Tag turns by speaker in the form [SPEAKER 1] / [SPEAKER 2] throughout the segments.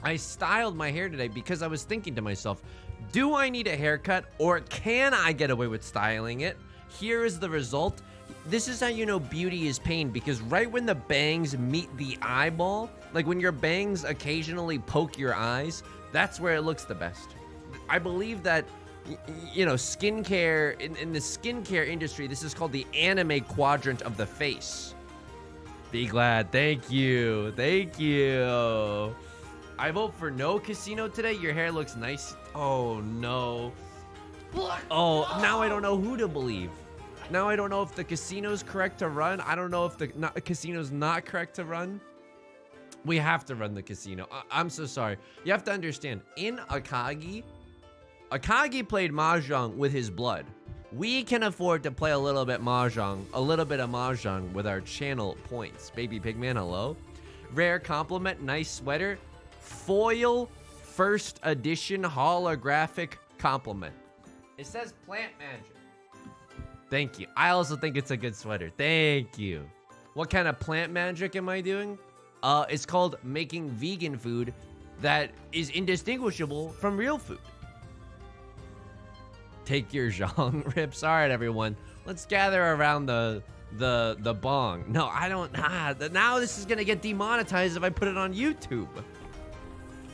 [SPEAKER 1] I styled my hair today because I was thinking to myself, do I need a haircut or can I get away with styling it? Here is the result. This is how you know beauty is pain, because right when the bangs meet the eyeball, like when your bangs occasionally poke your eyes, that's where it looks the best. I believe that, you know, skincare, in the skincare industry, this is called the anime quadrant of the face. Be glad. Thank you. Thank you. I vote for no casino today. Your hair looks nice. Oh, no. Oh, now I don't know who to believe. Now I don't know if the casino's correct to run. I don't know if the casino's not correct to run. We have to run the casino. I'm so sorry. You have to understand, in Akagi played Mahjong with his blood. We can afford to play a little bit of Mahjong with our channel points. Baby Pigman, hello. Rare compliment, nice sweater. Foil first edition holographic compliment. It says plant magic. Thank you. I also think it's a good sweater. Thank you. What kind of plant magic am I doing? It's called making vegan food that is indistinguishable from real food. Take your Zhang rips. All right, everyone. Let's gather around the bong. No, I don't. Now this is gonna get demonetized if I put it on YouTube.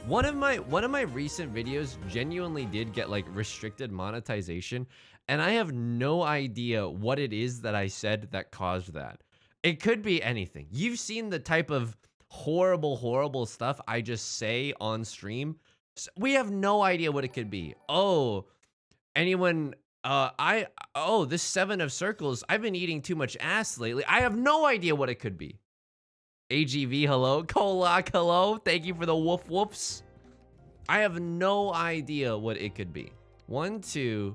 [SPEAKER 1] One of my recent videos genuinely did get like restricted monetization, and I have no idea what it is that I said that caused that. It could be anything. You've seen the type of horrible stuff I just say on stream. We have no idea what it could be. Oh, anyone, this 7 of circles, I've been eating too much ass lately. I have no idea what it could be. AGV, hello. Kolak, hello. Thank you for the woof woofs. I have no idea what it could be. 1, 2,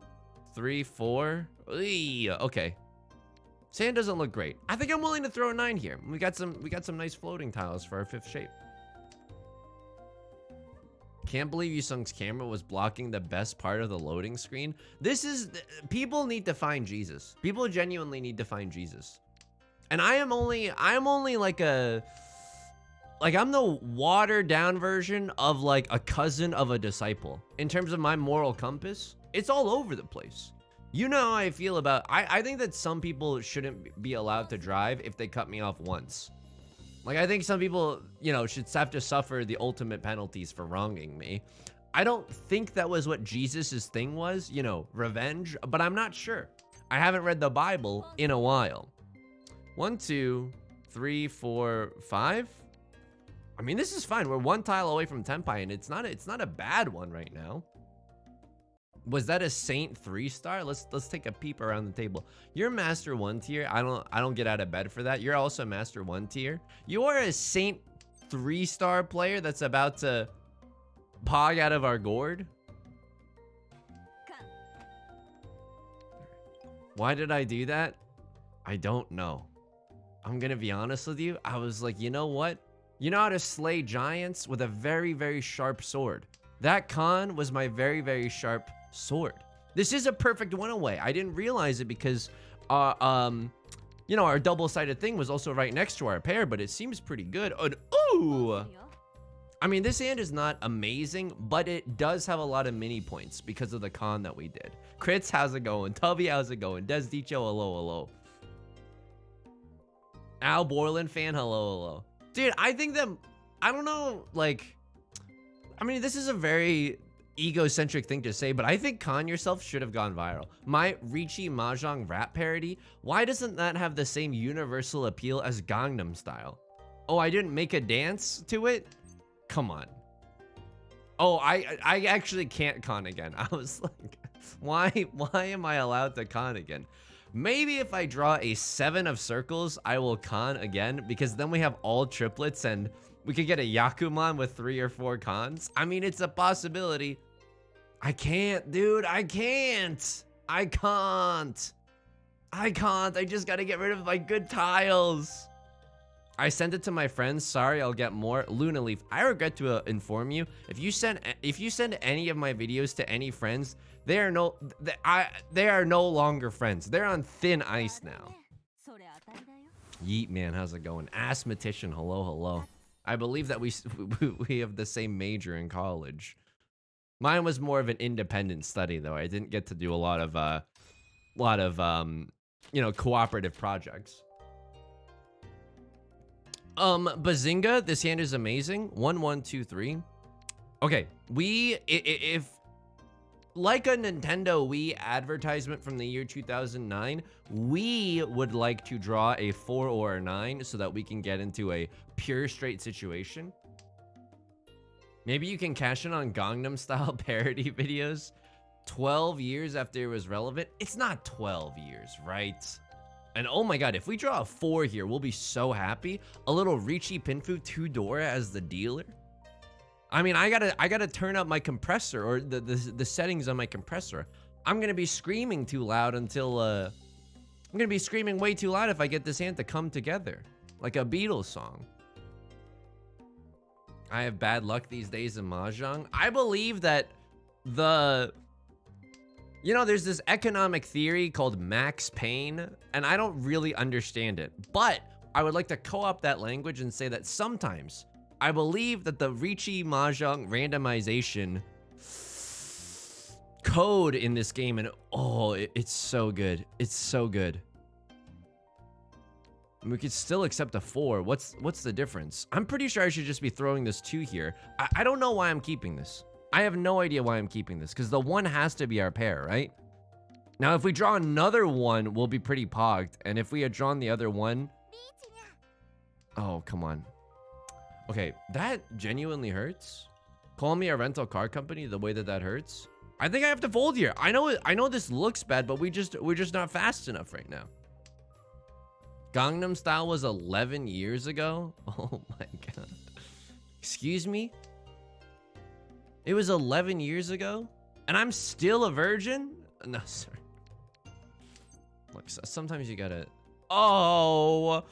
[SPEAKER 1] 3, 4. Okay. Sand doesn't look great. I think I'm willing to throw a 9 here. We got some nice floating tiles for our 5th shape. Can't believe Yusung's camera was blocking the best part of the loading screen. People need to find Jesus. People genuinely need to find Jesus. And I'm only like I'm the watered down version of like a cousin of a disciple. In terms of my moral compass, it's all over the place. You know how I feel about, I think that some people shouldn't be allowed to drive if they cut me off once. Like, I think some people, you know, should have to suffer the ultimate penalties for wronging me. I don't think that was what Jesus's thing was, you know, revenge, but I'm not sure. I haven't read the Bible in a while. 1, 2, 3, 4, 5. I mean, this is fine. We're 1 tile away from Tenpai, and it's not a bad one right now. Was that a Saint 3-star? Let's take a peep around the table. You're Master 1 tier. I don't get out of bed for that. You're also Master 1 tier. You are a Saint 3-star player that's about to pog out of our gourd. Why did I do that? I don't know. I'm gonna be honest with you. I was like, you know what? You know how to slay giants with a very, very sharp sword. That Khan was my very, very sharp sword. This is a perfect one away. I didn't realize it because you know, our double-sided thing was also right next to our pair, but it seems pretty good. And, ooh! I mean, this hand is not amazing, but it does have a lot of mini points because of the con that we did. Crits, how's it going? Tubby, how's it going? Des Dicho, hello, hello. Al Borland fan, hello, hello. Dude, I think that, I don't know, like, I mean, this is a very egocentric thing to say, but I think Con Yourself should have gone viral. My Riichi Mahjong rap parody, why doesn't that have the same universal appeal as Gangnam Style? Oh, I didn't make a dance to it? Come on. Oh, I actually can't con again. I was like, why am I allowed to con again? Maybe if I draw a 7 of circles, I will con again, because then we have all triplets and we could get a Yakuman with 3 or 4 cons. I mean, it's a possibility. I can't, dude. I can't. I can't. I just gotta get rid of my good tiles. I sent it to my friends. Sorry, I'll get more. Luna Leaf, I regret to inform you. If you send any of my videos to any friends, they are no longer friends. They're on thin ice now. Yeet man, how's it going? Asthmatician, hello, hello. I believe that we have the same major in college. Mine was more of an independent study, though. I didn't get to do a lot of cooperative projects. Bazinga, this hand is amazing. 1, 1, 2, 3. Okay, if like a Nintendo Wii advertisement from the year 2009, we would like to draw a 4 or a 9 so that we can get into a pure straight situation. Maybe you can cash in on Gangnam Style parody videos 12 years after it was relevant. It's not 12 years, right? And oh my god, if we draw a 4 here, we'll be so happy. A little Riichi Pinfu 2-door as the dealer. I mean, I gotta turn up my compressor, or the settings on my compressor. I'm gonna be screaming too loud until I'm gonna be screaming way too loud if I get this hand to come together like a Beatles song. I have bad luck these days in Mahjong. I believe that there's this economic theory called max pain, and I don't really understand it, but I would like to co-opt that language and say that sometimes I believe that the Riichi Mahjong randomization code in this game, and it's so good. It's so good. And we could still accept a 4. What's the difference? I'm pretty sure I should just be throwing this 2 here. I don't know why I'm keeping this. I have no idea why I'm keeping this, because the 1 has to be our pair, right? Now, if we draw another 1, we'll be pretty pogged. And if we had drawn the other 1... Oh, come on. Okay, that genuinely hurts. Call me a rental car company the way that hurts. I think I have to fold here. I know this looks bad, but we're just not fast enough right now. Gangnam Style was 11 years ago. Oh my god. Excuse me? It was 11 years ago? And I'm still a virgin? No, sorry. Look, sometimes you gotta... No.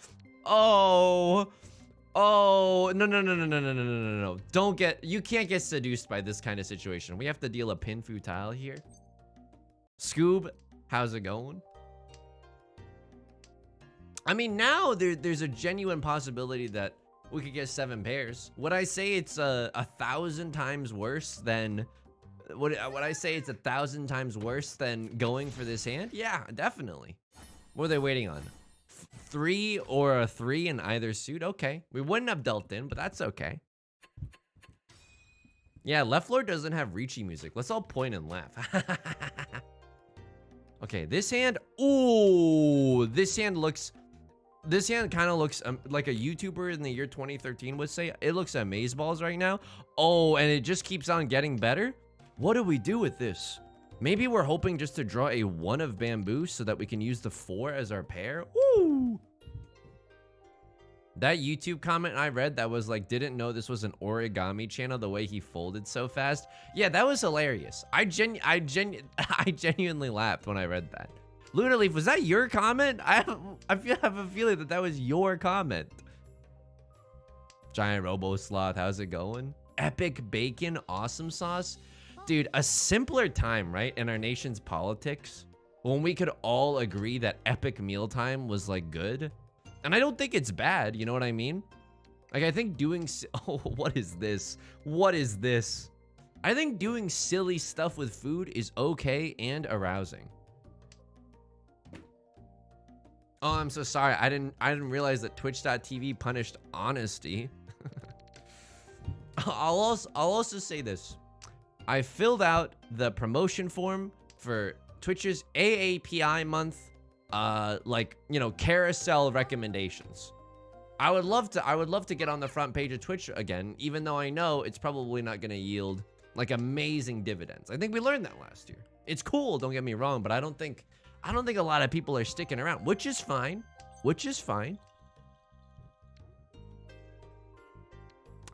[SPEAKER 1] You can't get seduced by this kind of situation. We have to deal a Pinfu tile here. Scoob, how's it going? I mean, now there's a genuine possibility that we could get 7 pairs. Would I say it's 1,000 times worse than... Would I say it's 1,000 times worse than going for this hand? Yeah, definitely. What are they waiting on? 3 or a 3 in either suit? Okay. We wouldn't have dealt in, but that's okay. Yeah, left floor doesn't have Riichi music. Let's all point and laugh. Okay, this hand... Ooh, this hand kind of looks like a YouTuber in the year 2013 would say. It looks amazeballs right now. Oh, and it just keeps on getting better. What do we do with this? Maybe we're hoping just to draw a 1 of bamboo so that we can use the 4 as our pair. Ooh. That YouTube comment I read that was like, didn't know this was an origami channel the way he folded so fast. Yeah, that was hilarious. I genuinely laughed when I read that. Lunar Leaf, was that your comment? I have a feeling that was your comment. Giant Robo Sloth, how's it going? Epic Bacon Awesome Sauce. Dude, a simpler time, right, in our nation's politics, when we could all agree that epic mealtime was like good. And I don't think it's bad, you know what I mean? Like, I think doing... Oh, what is this? What is this? I think doing silly stuff with food is okay and arousing. Oh, I'm so sorry. I didn't realize that Twitch.tv punished honesty. I'll also say this. I filled out the promotion form for Twitch's AAPI month, carousel recommendations. I would love to get on the front page of Twitch again, even though I know it's probably not going to yield like amazing dividends. I think we learned that last year. It's cool, don't get me wrong, but I don't think a lot of people are sticking around, which is fine.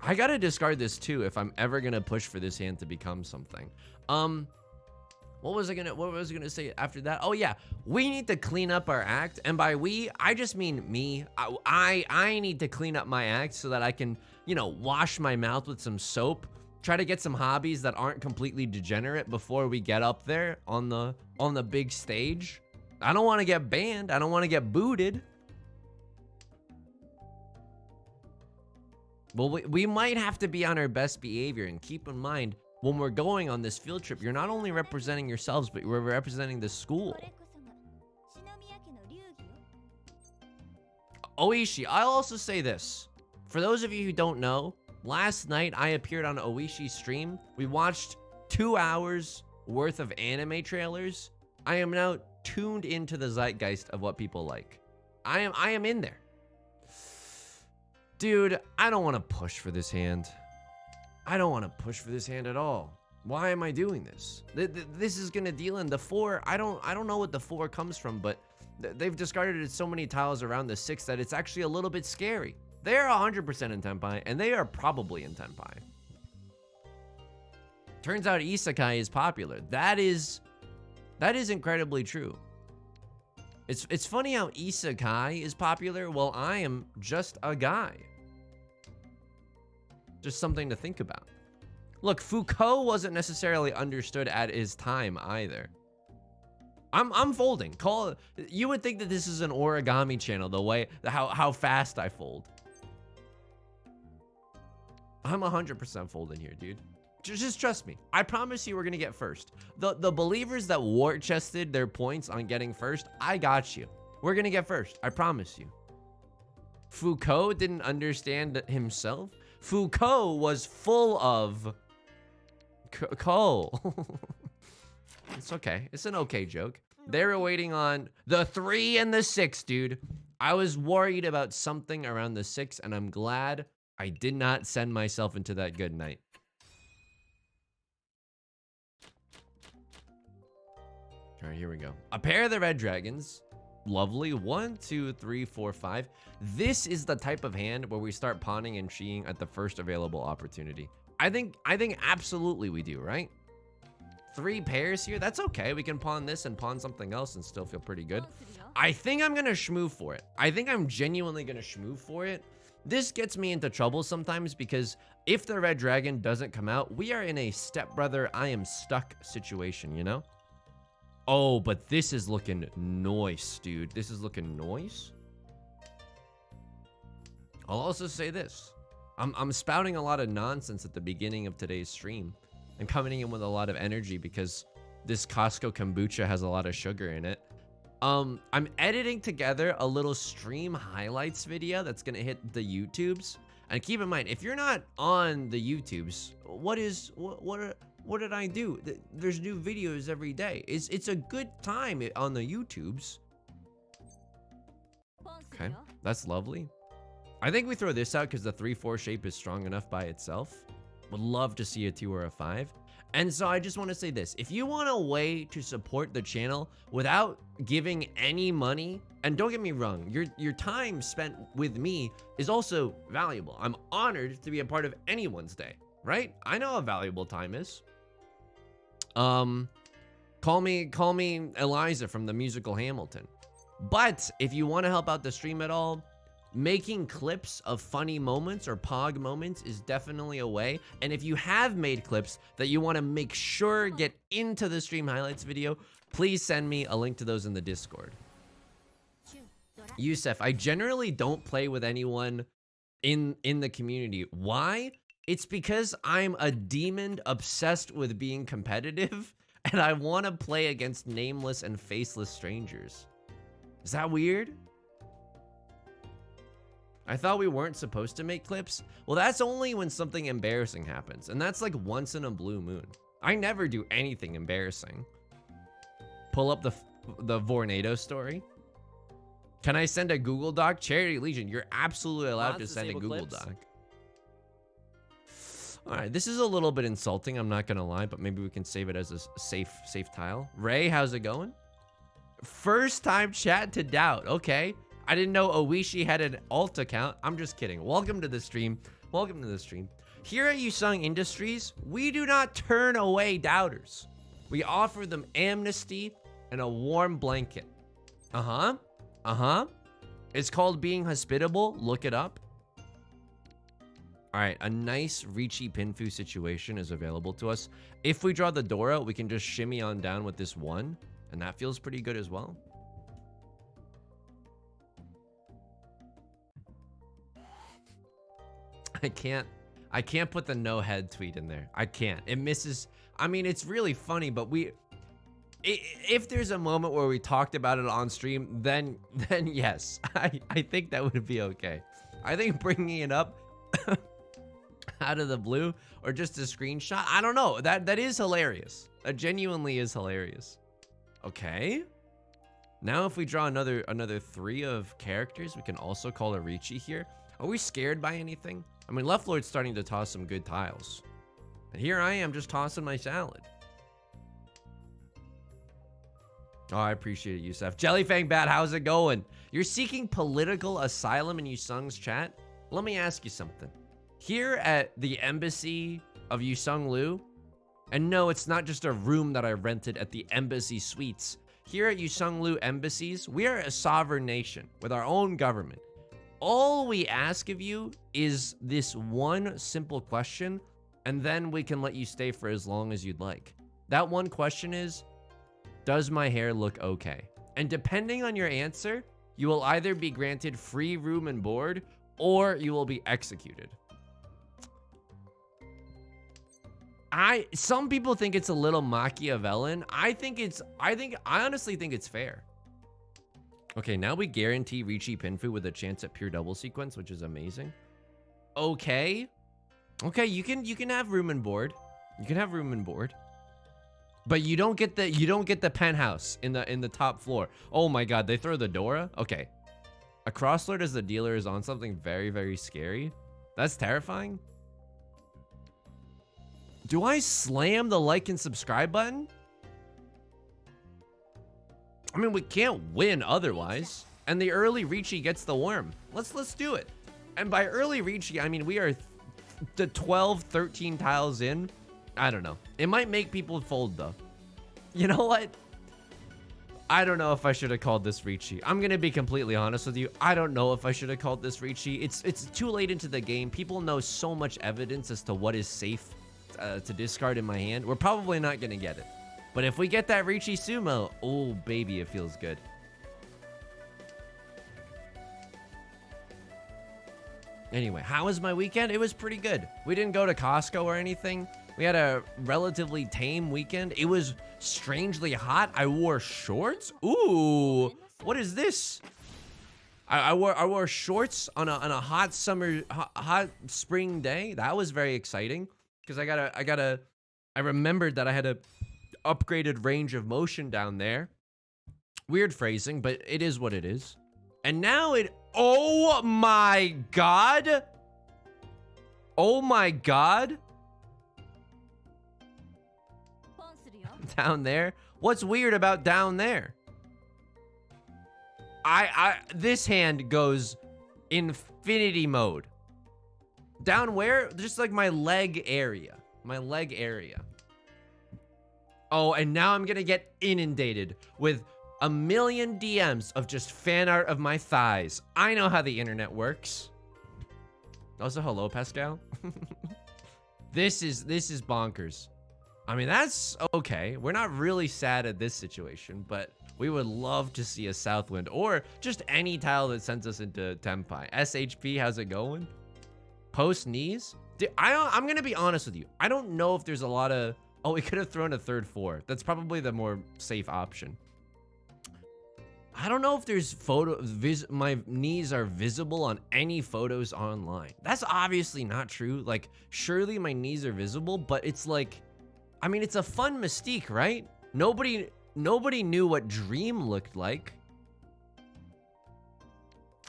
[SPEAKER 1] I gotta discard this too if I'm ever gonna push for this hand to become something. What was I gonna say after that? Oh yeah, we need to clean up our act, and by we, I just mean me. I need to clean up my act so that I can, wash my mouth with some soap. Try to get some hobbies that aren't completely degenerate before we get up there on the big stage. I don't want to get banned. I don't want to get booted. Well, we might have to be on our best behavior, and keep in mind, when we're going on this field trip, you're not only representing yourselves, but you're representing the school. Oishi, I'll also say this. For those of you who don't know, last night I appeared on Oishi's stream. We watched 2 hours worth of anime trailers. I am now tuned into the zeitgeist of what people like. I am in there. Dude, I don't want to push for this hand. I don't want to push for this hand at all. Why am I doing this? This is gonna deal in the 4. I don't know what the 4 comes from, but they've discarded it so many tiles around the 6 that it's actually a little bit scary. They are 100% in Tenpai, and they are probably in Tenpai. Turns out Isekai is popular. That is incredibly true. It's funny how Isekai is popular while I am just a guy. Just something to think about. Look, Foucault wasn't necessarily understood at his time either. I'm folding. You would think that this is an origami channel, the way how fast I fold. I'm 100% folding here, dude. Just trust me. I promise you we're gonna get first. The believers that war chested their points on getting first, I got you. We're gonna get first. I promise you. Foucault didn't understand himself. Foucault was full of coal. It's okay. It's an okay joke. They were waiting on the 3 and the 6, dude. I was worried about something around the 6, and I'm glad I did not send myself into that good night. All right, here we go. A pair of the red dragons. Lovely. 1, 2, 3, 4, 5. This is the type of hand where we start pawning and sheeing at the first available opportunity. I think absolutely we do, right? 3 pairs here. That's okay. We can pawn this and pawn something else and still feel pretty good. I think I'm gonna shmoo for it. I think I'm genuinely gonna shmoo for it. This gets me into trouble sometimes because if the red dragon doesn't come out, we are in a stepbrother, I am stuck situation, you know? Oh, but this is looking nice, dude. This is looking nice. I'll also say this. I'm spouting a lot of nonsense at the beginning of today's stream. I'm coming in with a lot of energy because this Costco kombucha has a lot of sugar in it. I'm editing together a little stream highlights video that's gonna hit the YouTubes. And keep in mind, if you're not on the YouTubes, what did I do? There's new videos every day. It's a good time on the YouTubes. Okay, that's lovely. I think we throw this out because the 3-4 shape is strong enough by itself. Would love to see a 2 or a 5. And so I just want to say this. If you want a way to support the channel without giving any money, and don't get me wrong, your time spent with me is also valuable. I'm honored to be a part of anyone's day, right? I know how valuable time is. Call me Eliza from the musical Hamilton. But if you want to help out the stream at all, making clips of funny moments or pog moments is definitely a way. And if you have made clips that you want to make sure get into the stream highlights video, please send me a link to those in the Discord. Yusef, I generally don't play with anyone in the community. Why? It's because I'm a demon obsessed with being competitive, and I want to play against nameless and faceless strangers. Is that weird? I thought we weren't supposed to make clips. Well, that's only when something embarrassing happens, and that's like once in a blue moon. I never do anything embarrassing. Pull up the Vornado story. Can I send a Google Doc? Charity Legion, you're absolutely allowed to send a Google Doc. All right, this is a little bit insulting, I'm not gonna lie, but maybe we can save it as a safe tile. Ray, how's it going? First time chat to doubt, okay. I didn't know Oishi had an alt account. I'm just kidding. Welcome to the stream. Welcome to the stream. Here at Yusung Industries, we do not turn away doubters. We offer them amnesty and a warm blanket. It's called being hospitable. Look it up. All right, a nice Riichi Pinfu situation is available to us. If we draw the Dora, we can just shimmy on down with this 1, and that feels pretty good as well. I can't put the no head tweet in there. I can't. It misses. I mean, it's really funny, but if there's a moment where we talked about it on stream, then yes, I think that would be okay. I think bringing it up out of the blue or just a screenshot, I don't know. That is hilarious. That genuinely is hilarious. Okay. Now if we draw another 3 of characters, we can also call a Riichi here. Are we scared by anything? I mean, Left Lord's starting to toss some good tiles. And here I am just tossing my salad. Oh, I appreciate it, Yusef. Jellyfang Bat, how's it going? You're seeking political asylum in Yusung's chat? Let me ask you something. Here at the embassy of Yusung Lu, and no, it's not just a room that I rented at the embassy suites. Here at Yusung Lu embassies, we are a sovereign nation with our own government. All we ask of you is this one simple question, and then we can let you stay for as long as you'd like. That one question is, does my hair look okay? And depending on your answer, you will either be granted free room and board, or you will be executed. Some people think it's a little Machiavellian. I honestly think it's fair. Okay, now we guarantee Riichi Pinfu with a chance at pure double sequence, which is amazing. Okay, you can have room and board. You can have room and board, but you don't get the penthouse in the top floor. Oh my God, they throw the Dora. Okay, a crosslord as the dealer is on something very, very scary. That's terrifying. Do I slam the like and subscribe button? I mean, we can't win otherwise. And the early Riichi gets the worm. Let's do it. And by early Riichi, I mean, we are the 12, 13 tiles in. I don't know. It might make people fold though. You know what? I don't know if I should have called this Riichi. I'm going to be completely honest with you. I don't know if I should have called this Riichi. It's too late into the game. People know so much evidence as to what is safe to discard in my hand. We're probably not going to get it. But if we get that Riichi Sumo, oh baby, it feels good. Anyway, how was my weekend? It was pretty good. We didn't go to Costco or anything. We had a relatively tame weekend. It was strangely hot. I wore shorts. Ooh, what is this? I wore shorts on a hot spring day. That was very exciting because I remembered that I had a upgraded range of motion down there. Weird phrasing, but it is what it is. And now oh my God. Oh my God. Down there? What's weird about down there? This hand goes infinity mode. Down where? Just like my leg area. My leg area. Oh, and now I'm gonna get inundated with a million DMs of just fan art of my thighs. I know how the internet works. Also, hello, Pascal. This is bonkers. I mean, that's okay. We're not really sad at this situation, but we would love to see a Southwind or just any tile that sends us into Tenpai. SHP, how's it going? Post knees? I'm going to be honest with you. I don't know if there's a lot of... Oh, we could have thrown a third four. That's probably the more safe option. I don't know if there's my knees are visible on any photos online. That's obviously not true. Like, surely my knees are visible, but it's like... I mean, it's a fun mystique, right? Nobody knew what Dream looked like.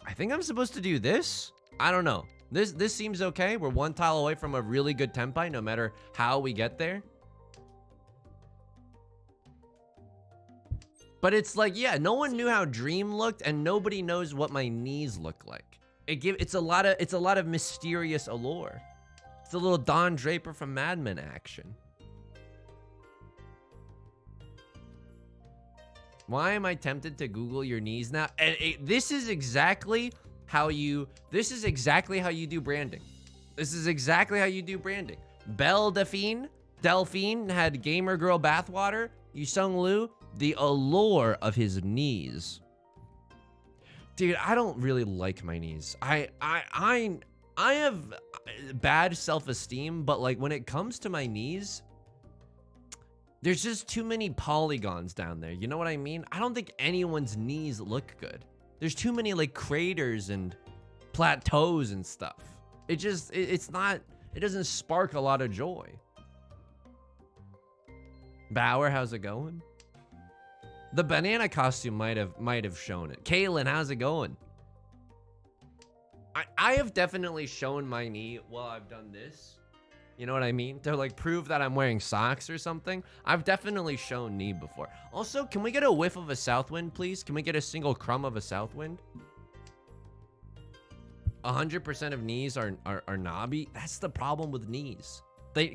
[SPEAKER 1] I think I'm supposed to do this. I don't know. This seems okay. We're one tile away from a really good Tenpai, no matter how we get there. But it's like, yeah, no one knew how Dream looked, and nobody knows what my knees look like. It's a lot of mysterious allure. It's a little Don Draper from Mad Men action. Why am I tempted to Google your knees now? And this is exactly how you do branding. This is exactly how you do branding. Belle Delphine had Gamer Girl Bathwater. Yusung Lu, the allure of his knees. Dude, I don't really like my knees. I have bad self-esteem, but like when it comes to my knees, there's just too many polygons down there. You know what I mean? I don't think anyone's knees look good. There's too many like craters and plateaus and stuff. It's not, it doesn't spark a lot of joy. Bauer, how's it going? The banana costume might have shown it. Kaylin, how's it going? I have definitely shown my knee while I've done this. You know what I mean? To like prove that I'm wearing socks or something. I've definitely shown knee before. Also, can we get a whiff of a south wind, please? Can we get a single crumb of a south wind? 100% of knees are knobby. That's the problem with knees.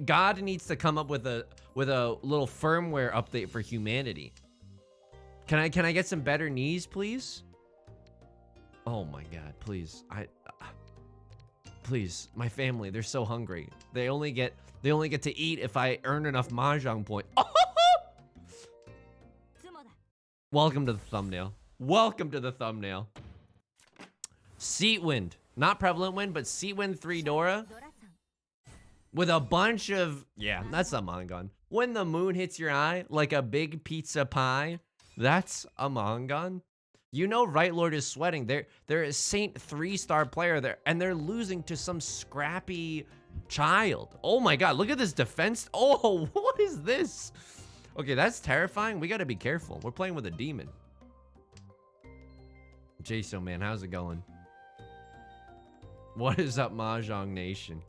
[SPEAKER 1] God needs to come up with a little firmware update for humanity. Can I get some better knees, please? Oh my God, please. Please, my family, they're so hungry. They only get to eat if I earn enough Mahjong points. Welcome to the thumbnail. Welcome to the thumbnail. Seat wind. Not prevalent wind, but seat wind 3 Dora. With a bunch of, yeah, that's a Mongon. When the moon hits your eye like a big pizza pie, that's a Mongon. You know Right Lord is sweating. They're a Saint 3-star player there, and they're losing to some scrappy child. Oh my God, look at this defense. Oh, what is this? Okay, that's terrifying. We gotta be careful. We're playing with a demon. Jaso, man, how's it going? What is up, Mahjong Nation?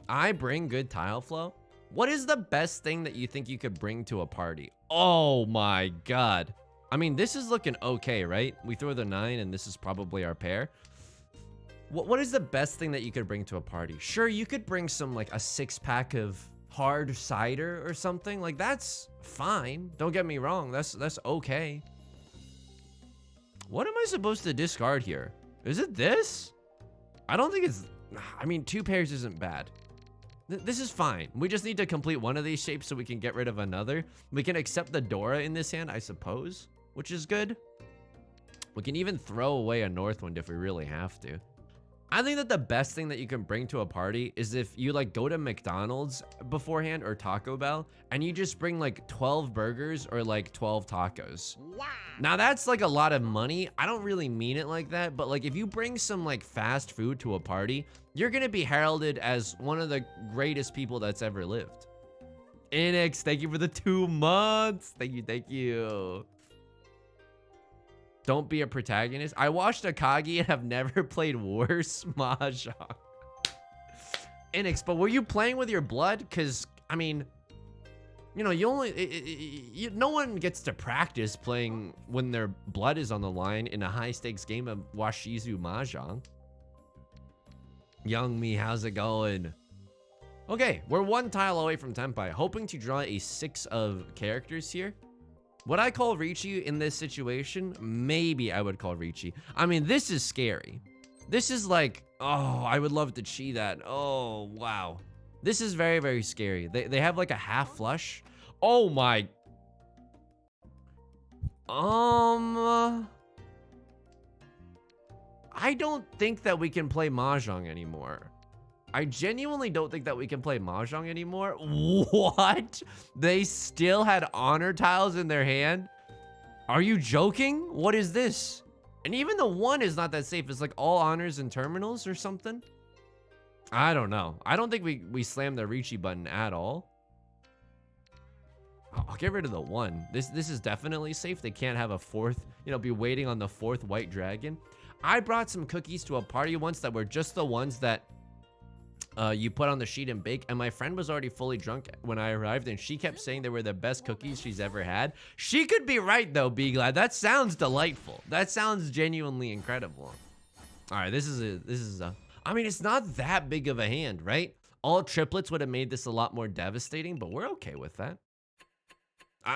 [SPEAKER 1] I bring good tile flow. What is the best thing that you think you could bring to a party? Oh my God. I mean, this is looking okay, right? We throw the 9 and this is probably our pair. What is the best thing that you could bring to a party? Sure, you could bring some like a 6-pack of hard cider or something. Like that's fine. Don't get me wrong. That's okay. What am I supposed to discard here? Is it this? I don't think it's, I mean, 2 pairs isn't bad. This is fine. We just need to complete one of these shapes so we can get rid of another. We can accept the Dora in this hand, I suppose, which is good. We can even throw away a Northwind if we really have to. I think that the best thing that you can bring to a party is if you like go to McDonald's beforehand or Taco Bell and you just bring like 12 burgers or like 12 tacos. Wow. Now that's like a lot of money. I don't really mean it like that, but like if you bring some like fast food to a party, you're gonna be heralded as one of the greatest people that's ever lived. Inix, thank you for the 2 months. Thank you, thank you. Don't be a protagonist. I watched Akagi and have never played worse Mahjong. Inix, but were you playing with your blood? Because, I mean, you know, no one gets to practice playing when their blood is on the line in a high-stakes game of Washizu Mahjong. Young me, how's it going? Okay, we're 1 tile away from Tenpai, hoping to draw a 6 of characters here. Would I call Riichi in this situation? Maybe I would call Riichi. I mean, this is scary. This is like, oh, I would love to chi that. Oh, wow. This is very, very scary. They have like a half flush. Oh my. I don't think that we can play Mahjong anymore. I genuinely don't think that we can play Mahjong anymore. What? They still had honor tiles in their hand? Are you joking? What is this? And even the 1 is not that safe. It's like all honors and terminals or something. I don't know. I don't think we slammed the Riichi button at all. I'll get rid of the 1. This is definitely safe. They can't have a 4th, you know, be waiting on the 4th white dragon. I brought some cookies to a party once that were just the ones that you put on the sheet and bake, and my friend was already fully drunk when I arrived, and she kept saying they were the best cookies she's ever had. She could be right though, Be Glad. That sounds delightful. That sounds genuinely incredible. All right, this is a I mean, it's not that big of a hand, right? All triplets would have made this a lot more devastating, but we're okay with that.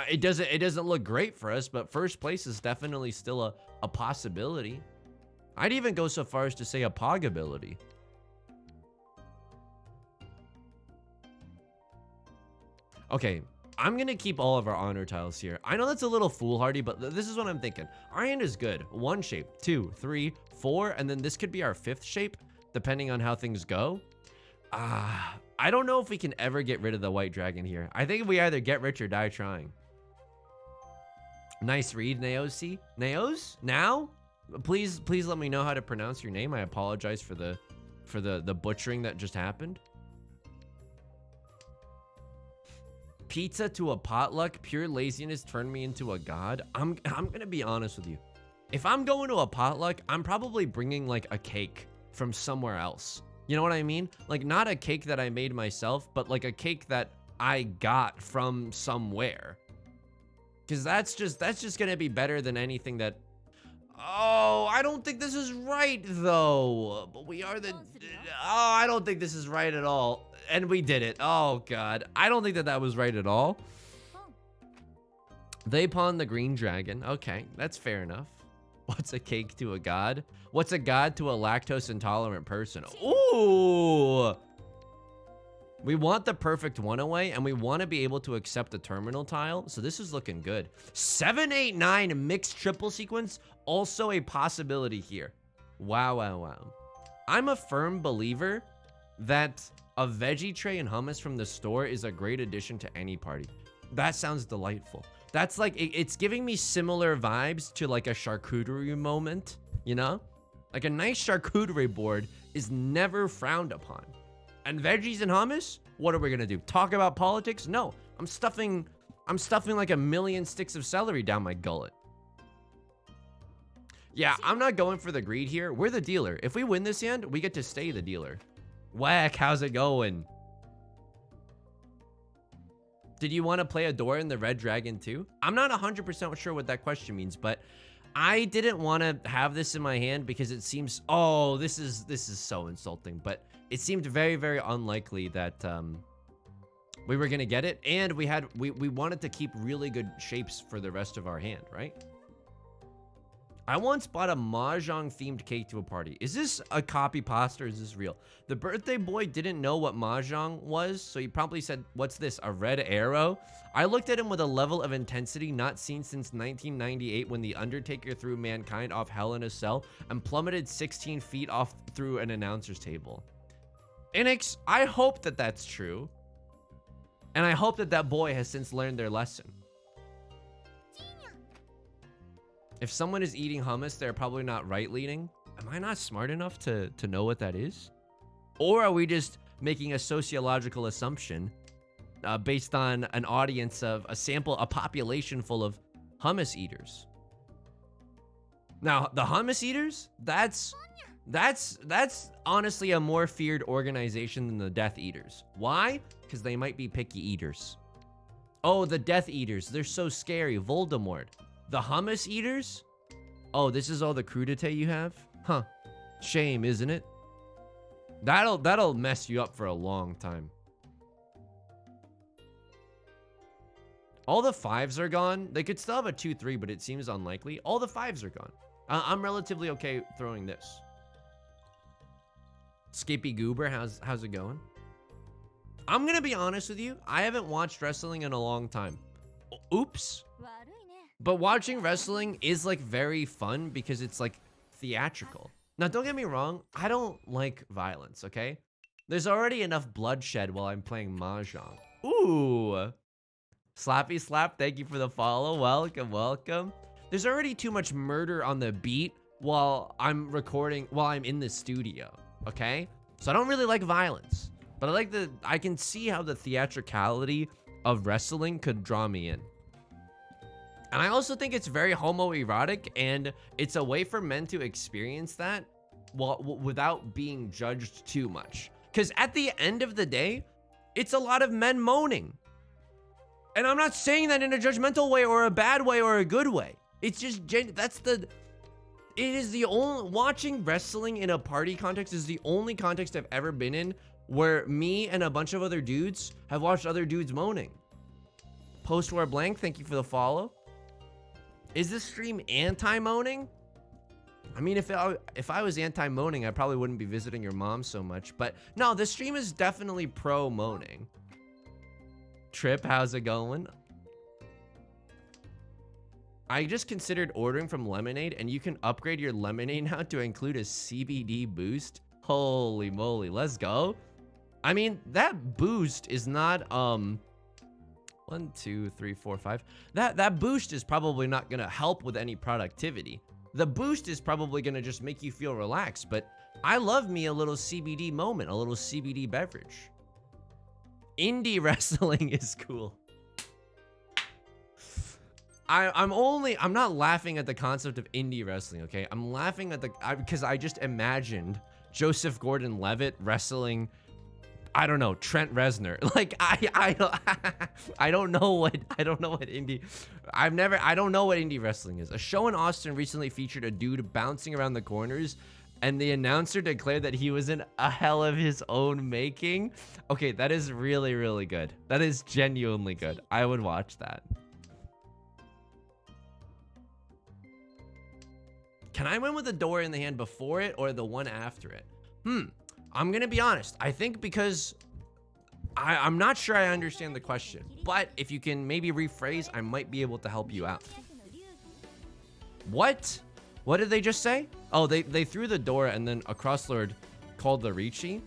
[SPEAKER 1] It doesn't look great for us, but first place is definitely still a possibility. I'd even go so far as to say a pogability. Okay, I'm gonna keep all of our honor tiles here. I know that's a little foolhardy, but this is what I'm thinking. Our hand is good. 1 shape, 2, 3, 4, and then this could be our 5th shape, depending on how things go. I don't know if we can ever get rid of the white dragon here. I think we either get rich or die trying. Nice read, Naosi. Naos? Now? Please let me know how to pronounce your name. I apologize for the butchering that just happened. Pizza to a potluck. Pure laziness turned me into a god. I'm gonna be honest with you. If I'm going to a potluck, I'm probably bringing like a cake from somewhere else. You know what I mean? Like not a cake that I made myself, but like a cake that I got from somewhere. Cause that's just gonna be better than anything that. Oh, I don't think this is right though. But we are the. Oh, I don't think this is right at all. And we did it. Oh god, I don't think that was right at all. They pawned the green dragon. Okay, that's fair enough. What's a cake to a god? What's a god to a lactose intolerant person? Ooh. We want the perfect one away, and we want to be able to accept a terminal tile. So this is looking good. 7, 8, 9 mixed triple sequence. Also a possibility here. Wow, wow, wow. I'm a firm believer that a veggie tray and hummus from the store is a great addition to any party. That sounds delightful. That's like, it's giving me similar vibes to like a charcuterie moment, you know? Like a nice charcuterie board is never frowned upon. And veggies and hummus, what are we gonna do? Talk about politics? No, I'm stuffing like a million sticks of celery down my gullet. Yeah, I'm not going for the greed here. We're the dealer. If we win this hand, we get to stay the dealer. Whack, how's it going? Did you want to play a door in the red dragon too? I'm not 100% sure what that question means, but I didn't want to have this in my hand because it seems, oh, this is so insulting, but it seemed very, very unlikely that we were going to get it. And we wanted to keep really good shapes for the rest of our hand, right? I once bought a Mahjong themed cake to a party. Is this a copy pasta or is this real? The birthday boy didn't know what Mahjong was, so he probably said, what's this, a red arrow? I looked at him with a level of intensity not seen since 1998 when The Undertaker threw mankind off Hell in a Cell and plummeted 16 feet off through an announcer's table. Inix, I hope that that's true. And I hope that that boy has since learned their lesson. If someone is eating hummus, they're probably not right-leaning. Am I not smart enough to know what that is? Or are we just making a sociological assumption based on an audience of a population full of hummus eaters? Now, the hummus eaters, that's honestly a more feared organization than the Death Eaters. Why? Because they might be picky eaters. Oh, the Death Eaters, they're so scary. Voldemort. The hummus eaters? Oh, this is all the crudité you have? Huh. Shame, isn't it? That'll mess you up for a long time. All the 5s are gone. They could still have a 2-3, but it seems unlikely. All the 5s are gone. I'm relatively okay throwing this. Skippy Goober, how's it going? I'm gonna be honest with you. I haven't watched wrestling in a long time. Oops. But watching wrestling is like very fun because it's like theatrical. Now, don't get me wrong. I don't like violence, okay? There's already enough bloodshed while I'm playing Mahjong. Ooh. Slappy Slap, thank you for the follow. Welcome, welcome. There's already too much murder on the beat while I'm in the studio, okay? So I don't really like violence. But I can see how the theatricality of wrestling could draw me in. And I also think it's very homoerotic, and it's a way for men to experience that without being judged too much. Because at the end of the day, it's a lot of men moaning. And I'm not saying that in a judgmental way or a bad way or a good way. It's just, watching wrestling in a party context is the only context I've ever been in where me and a bunch of other dudes have watched other dudes moaning. Post-war blank, thank you for the follow. Is this stream anti-moaning? I mean, if I was anti-moaning, I probably wouldn't be visiting your mom so much. But no, this stream is definitely pro-moaning. Trip, how's it going? I just considered ordering from Lemonade, and you can upgrade your Lemonade now to include a CBD boost. Holy moly, let's go. I mean, that boost is not 1, 2, 3, 4, 5. That boost is probably not gonna help with any productivity. The boost is probably gonna just make you feel relaxed, but I love me a little CBD moment, a little CBD beverage. Indie wrestling is cool. I'm not laughing at the concept of indie wrestling, okay? I'm laughing at because I just imagined Joseph Gordon-Levitt wrestling, I don't know, Trent Reznor. Like I don't know what indie, I don't know what indie wrestling is. A show in Austin recently featured a dude bouncing around the corners, and the announcer declared that he was in a hell of his own making. Okay, that is really, really good. That is genuinely good. I would watch that. Can I win with the door in the hand before it or the one after it? I'm gonna be honest. I think because I'm not sure I understand the question, but if you can maybe rephrase, I might be able to help you out. What? What did they just say? Oh, they threw the door and then a crosslord called the Riichi.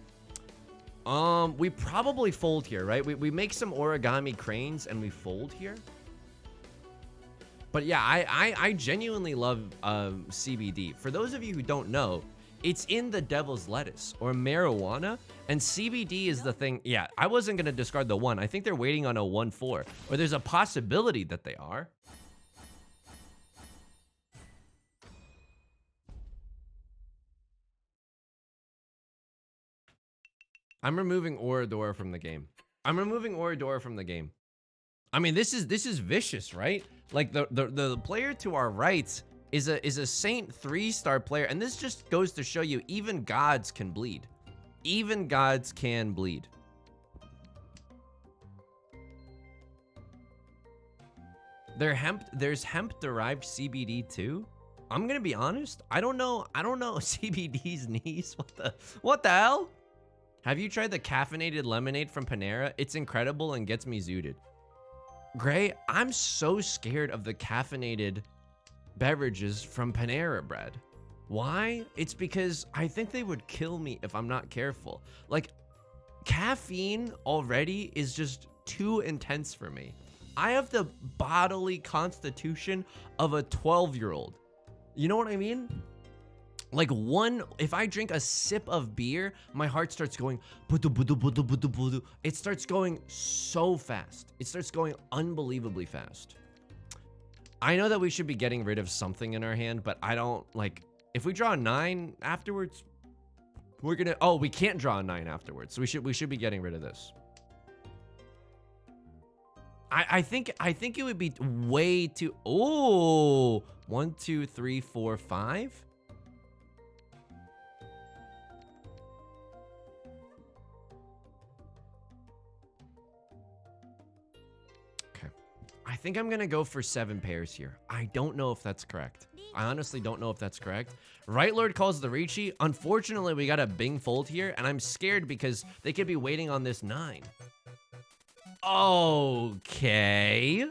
[SPEAKER 1] We probably fold here, right? We make some origami cranes and we fold here. But yeah, I genuinely love CBD. For those of you who don't know, it's in the devil's lettuce or marijuana, and CBD is the thing. Yeah, I wasn't going to discard the 1. I think they're waiting on a 1-4, or there's a possibility that they are. I'm removing Oradora from the game. I mean, this is vicious, right? Like the player to our right is a Saint 3-star player, and this just goes to show you even gods can bleed. Even gods can bleed. There's hemp derived CBD too. I'm gonna be honest. I don't know CBD's knees. What the hell? Have you tried the caffeinated lemonade from Panera? It's incredible and gets me zooted. Gray, I'm so scared of the caffeinated beverages from Panera Bread. Why? It's because I think they would kill me if I'm not careful. Like, caffeine already is just too intense for me. I have the bodily constitution of a 12-year-old. You know what I mean? Like if I drink a sip of beer, my heart starts going, it starts going so fast. It starts going unbelievably fast. I know that we should be getting rid of something in our hand, but I don't like, if we draw a 9 afterwards, we're gonna, oh, we can't draw a 9 afterwards. So we should be getting rid of this. I think it would be way too, oh, 1, 2, 3, 4, 5. I think I'm gonna go for 7 pairs here. I don't know if that's correct. I honestly don't know if that's correct. Right Lord calls the Riichi. Unfortunately, we got a Bing fold here, and I'm scared because they could be waiting on this 9. Okay.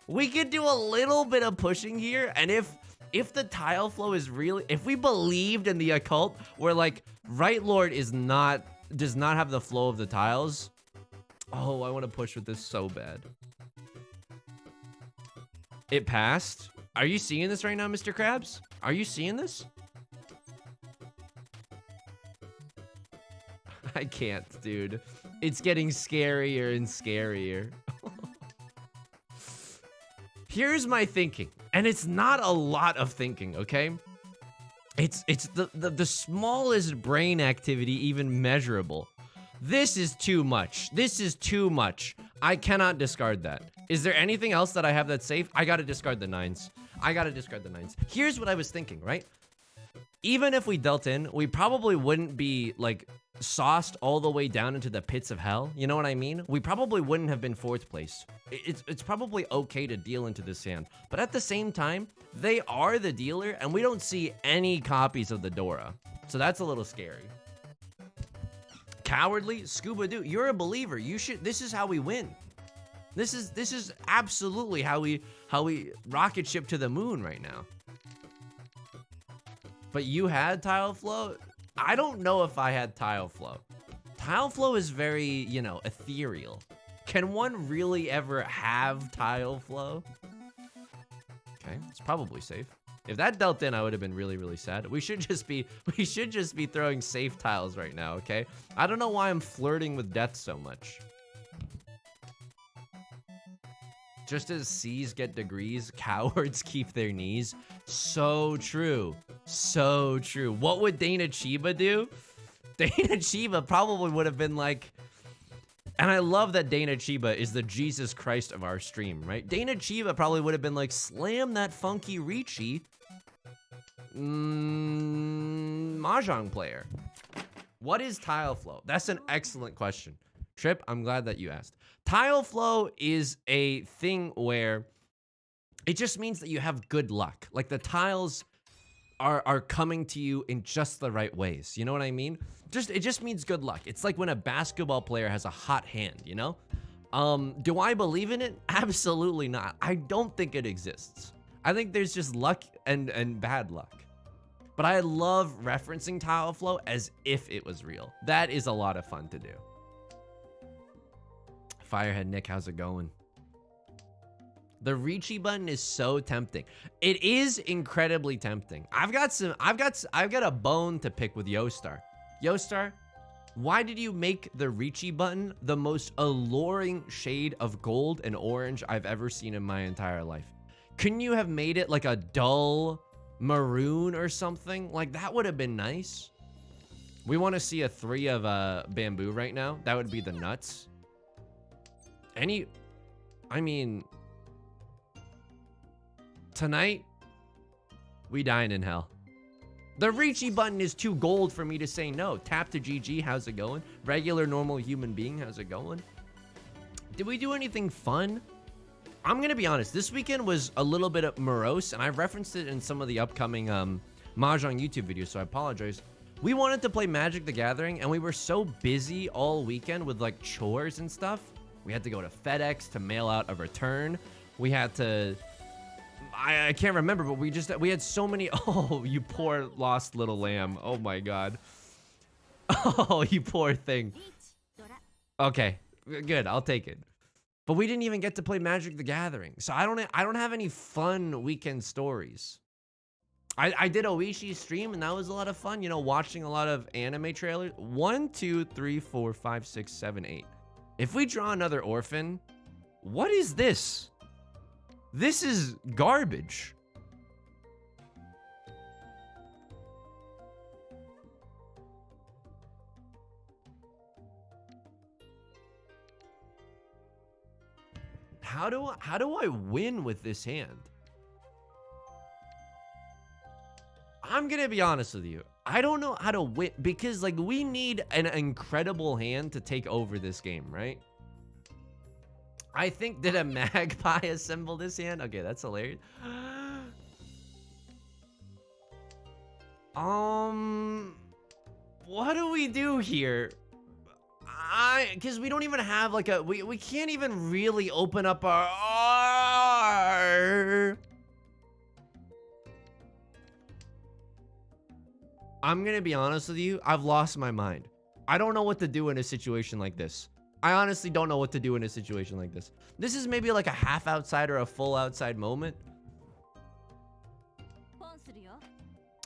[SPEAKER 1] We could do a little bit of pushing here, and if the tile flow is really, if we believed in the occult, where like Right Lord does not have the flow of the tiles. Oh, I want to push with this so bad. It passed. Are you seeing this right now, Mr. Krabs? Are you seeing this? I can't, dude. It's getting scarier and scarier. Here's my thinking, and it's not a lot of thinking, okay? It's the smallest brain activity even measurable. This is too much. This is too much. I cannot discard that. Is there anything else that I have that's safe? I gotta discard the 9s. Here's what I was thinking, right? Even if we dealt in, we probably wouldn't be like sauced all the way down into the pits of hell. You know what I mean? We probably wouldn't have been 4th place. It's probably okay to deal into this hand. But at the same time, they are the dealer, and we don't see any copies of the Dora. So that's a little scary. Cowardly? Scuba Doo, you're a believer. You should, this is how we win. This is absolutely how we rocket ship to the moon right now. But you had tile flow? I don't know if I had tile flow. Tile flow is very, you know, ethereal. Can one really ever have tile flow? Okay, it's probably safe. If that dealt in, I would have been really, really sad. We should just be throwing safe tiles right now, okay? I don't know why I'm flirting with death so much. Just as C's get degrees, cowards keep their knees. So true. So true. What would Dana Chiba do? Dana Chiba probably would have been like, and I love that Dana Chiba is the Jesus Christ of our stream, right? Dana Chiba probably would have been like, slam that funky Riichi Mahjong player. What is tile flow? That's an excellent question. Trip, I'm glad that you asked. Tile flow is a thing where it just means that you have good luck. Like the tiles are coming to you in just the right ways. You know what I mean? It just means good luck. It's like when a basketball player has a hot hand, you know? Do I believe in it? Absolutely not. I don't think it exists. I think there's just luck and bad luck. But I love referencing tile flow as if it was real. That is a lot of fun to do. Firehead Nick, how's it going? The Riichi button is so tempting. It is incredibly tempting. I've got a bone to pick with Yostar. Yostar, why did you make the Riichi button the most alluring shade of gold and orange I've ever seen in my entire life? Couldn't you have made it like a dull maroon or something? Like that would have been nice. We want to see a 3 of bamboo right now. That would be the nuts. I mean, tonight, we dine in hell. The Riichi button is too gold for me to say no. Tap to GG, how's it going? Regular, normal human being, how's it going? Did we do anything fun? I'm gonna be honest, this weekend was a little bit morose, and I referenced it in some of the upcoming Mahjong YouTube videos, so I apologize. We wanted to play Magic the Gathering, and we were so busy all weekend with like chores and stuff. We had to go to FedEx to mail out a return. We had to, I can't remember, but we had so many. Oh, you poor lost little lamb. Oh my God. Oh, you poor thing. Okay, good, I'll take it. But we didn't even get to play Magic the Gathering. So I don't have any fun weekend stories. I did Oishi's stream and that was a lot of fun, you know, watching a lot of anime trailers. 1, 2, 3, 4, 5, 6, 7, 8. If we draw another orphan, what is this? This is garbage. How do I win with this hand? I'm gonna be honest with you. I don't know how to win because like we need an incredible hand to take over this game, right? I think, did a magpie assemble this hand? Okay, that's hilarious. What do we do here? Because we don't even have like we can't even really open up our... I'm gonna be honest with you, I've lost my mind. I don't know what to do in a situation like this. I honestly don't know what to do in a situation like this. This is maybe like a half outside or a full outside moment.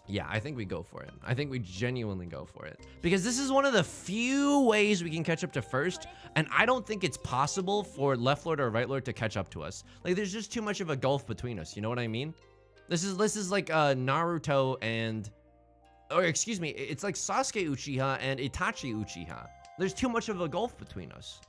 [SPEAKER 1] Yeah, I think we go for it. I think we genuinely go for it. Because this is one of the few ways we can catch up to first, and I don't think it's possible for left lord or right lord to catch up to us. Like, there's just too much of a gulf between us, you know what I mean? This is like Naruto and... Or excuse me, it's like Sasuke Uchiha and Itachi Uchiha. There's too much of a gulf between us.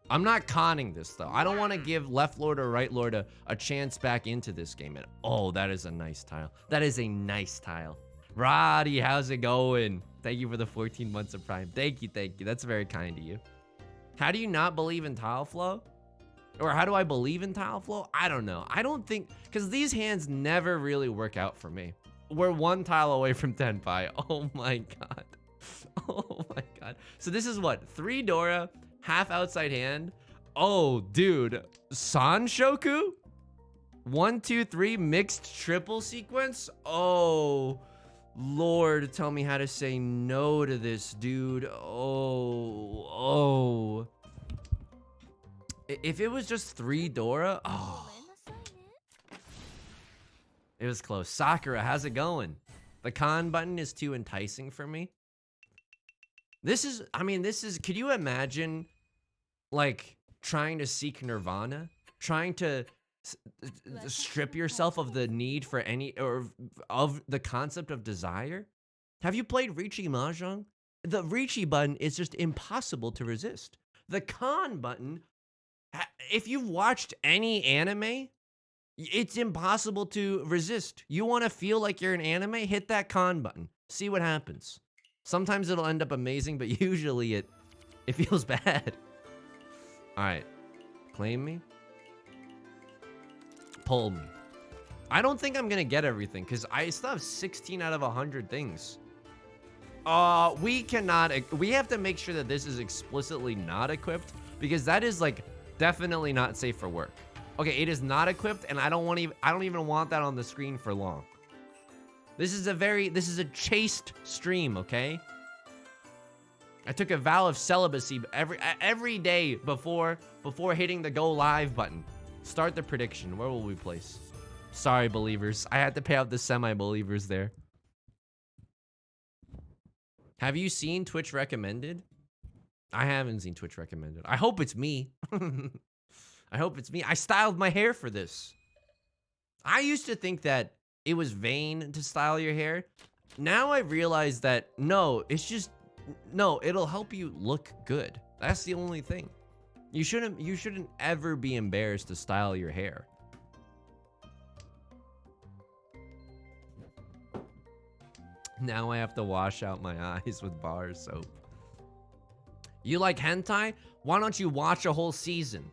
[SPEAKER 1] I'm not conning this though. I don't want to give left lord or right lord a chance back into this game. And oh, that is a nice tile. That is a nice tile. Roddy, how's it going? Thank you for the 14 months of Prime. Thank you, thank you. That's very kind of you. How do you not believe in tile flow? Or how do I believe in tile flow? I don't know. I don't think, because these hands never really work out for me. We're one tile away from Tenpai. Oh my God. Oh my God. god. So this is what? 3 Dora, half outside hand. Oh, dude. Sanshoku? 1, 2, 3 mixed triple sequence? Oh, Lord, tell me how to say no to this, dude. Oh. If it was just 3 Dora, oh. It was close. Sakura, how's it going? The con button is too enticing for me. This is, could you imagine, like, trying to seek nirvana? Trying to strip yourself of the need for any, or of the concept of desire? Have you played Riichi Mahjong? The Riichi button is just impossible to resist. The con button, if you've watched any anime, it's impossible to resist. You want to feel like you're in anime? Hit that con button. See what happens. Sometimes it'll end up amazing, but usually it feels bad. All right. Claim me. Pull me. I don't think I'm going to get everything because I still have 16 out of 100 things. We have to make sure that this is explicitly not equipped because that is like definitely not safe for work. Okay, it is not equipped, and I don't even want that on the screen for long. This is a chaste stream, okay? I took a vow of celibacy every day before hitting the go live button. Start the prediction. Where will we place? Sorry, believers. I had to pay out the semi-believers there. Have you seen Twitch recommended? I haven't seen Twitch recommended. I hope it's me. I hope it's me. I styled my hair for this. I used to think that it was vain to style your hair. Now I realize that no, it'll help you look good. That's the only thing. You shouldn't ever be embarrassed to style your hair. Now I have to wash out my eyes with bar soap. You like hentai? Why don't you watch a whole season?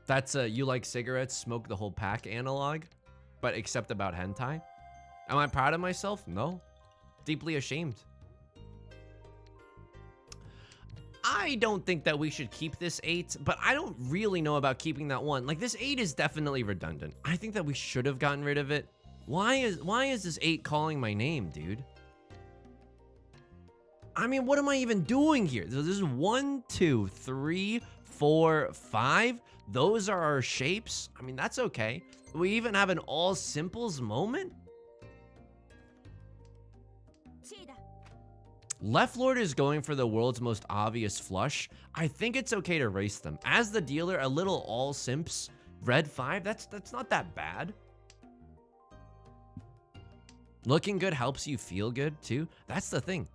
[SPEAKER 1] That's you like cigarettes, smoke the whole pack analog, but except about hentai. Am I proud of myself? No. Deeply ashamed. I don't think that we should keep this 8, but I don't really know about keeping that 1. Like, this 8 is definitely redundant. I think that we should have gotten rid of it. Why is this 8 calling my name, dude? I mean, what am I even doing here? This is 1, 2, 3, 4, 5. Those are our shapes. I mean, that's okay. We even have an all simples moment. Left Lord is going for the world's most obvious flush. I think it's okay to race them. As the dealer, a little all simps, red 5, that's not that bad. Looking good helps you feel good too. That's the thing.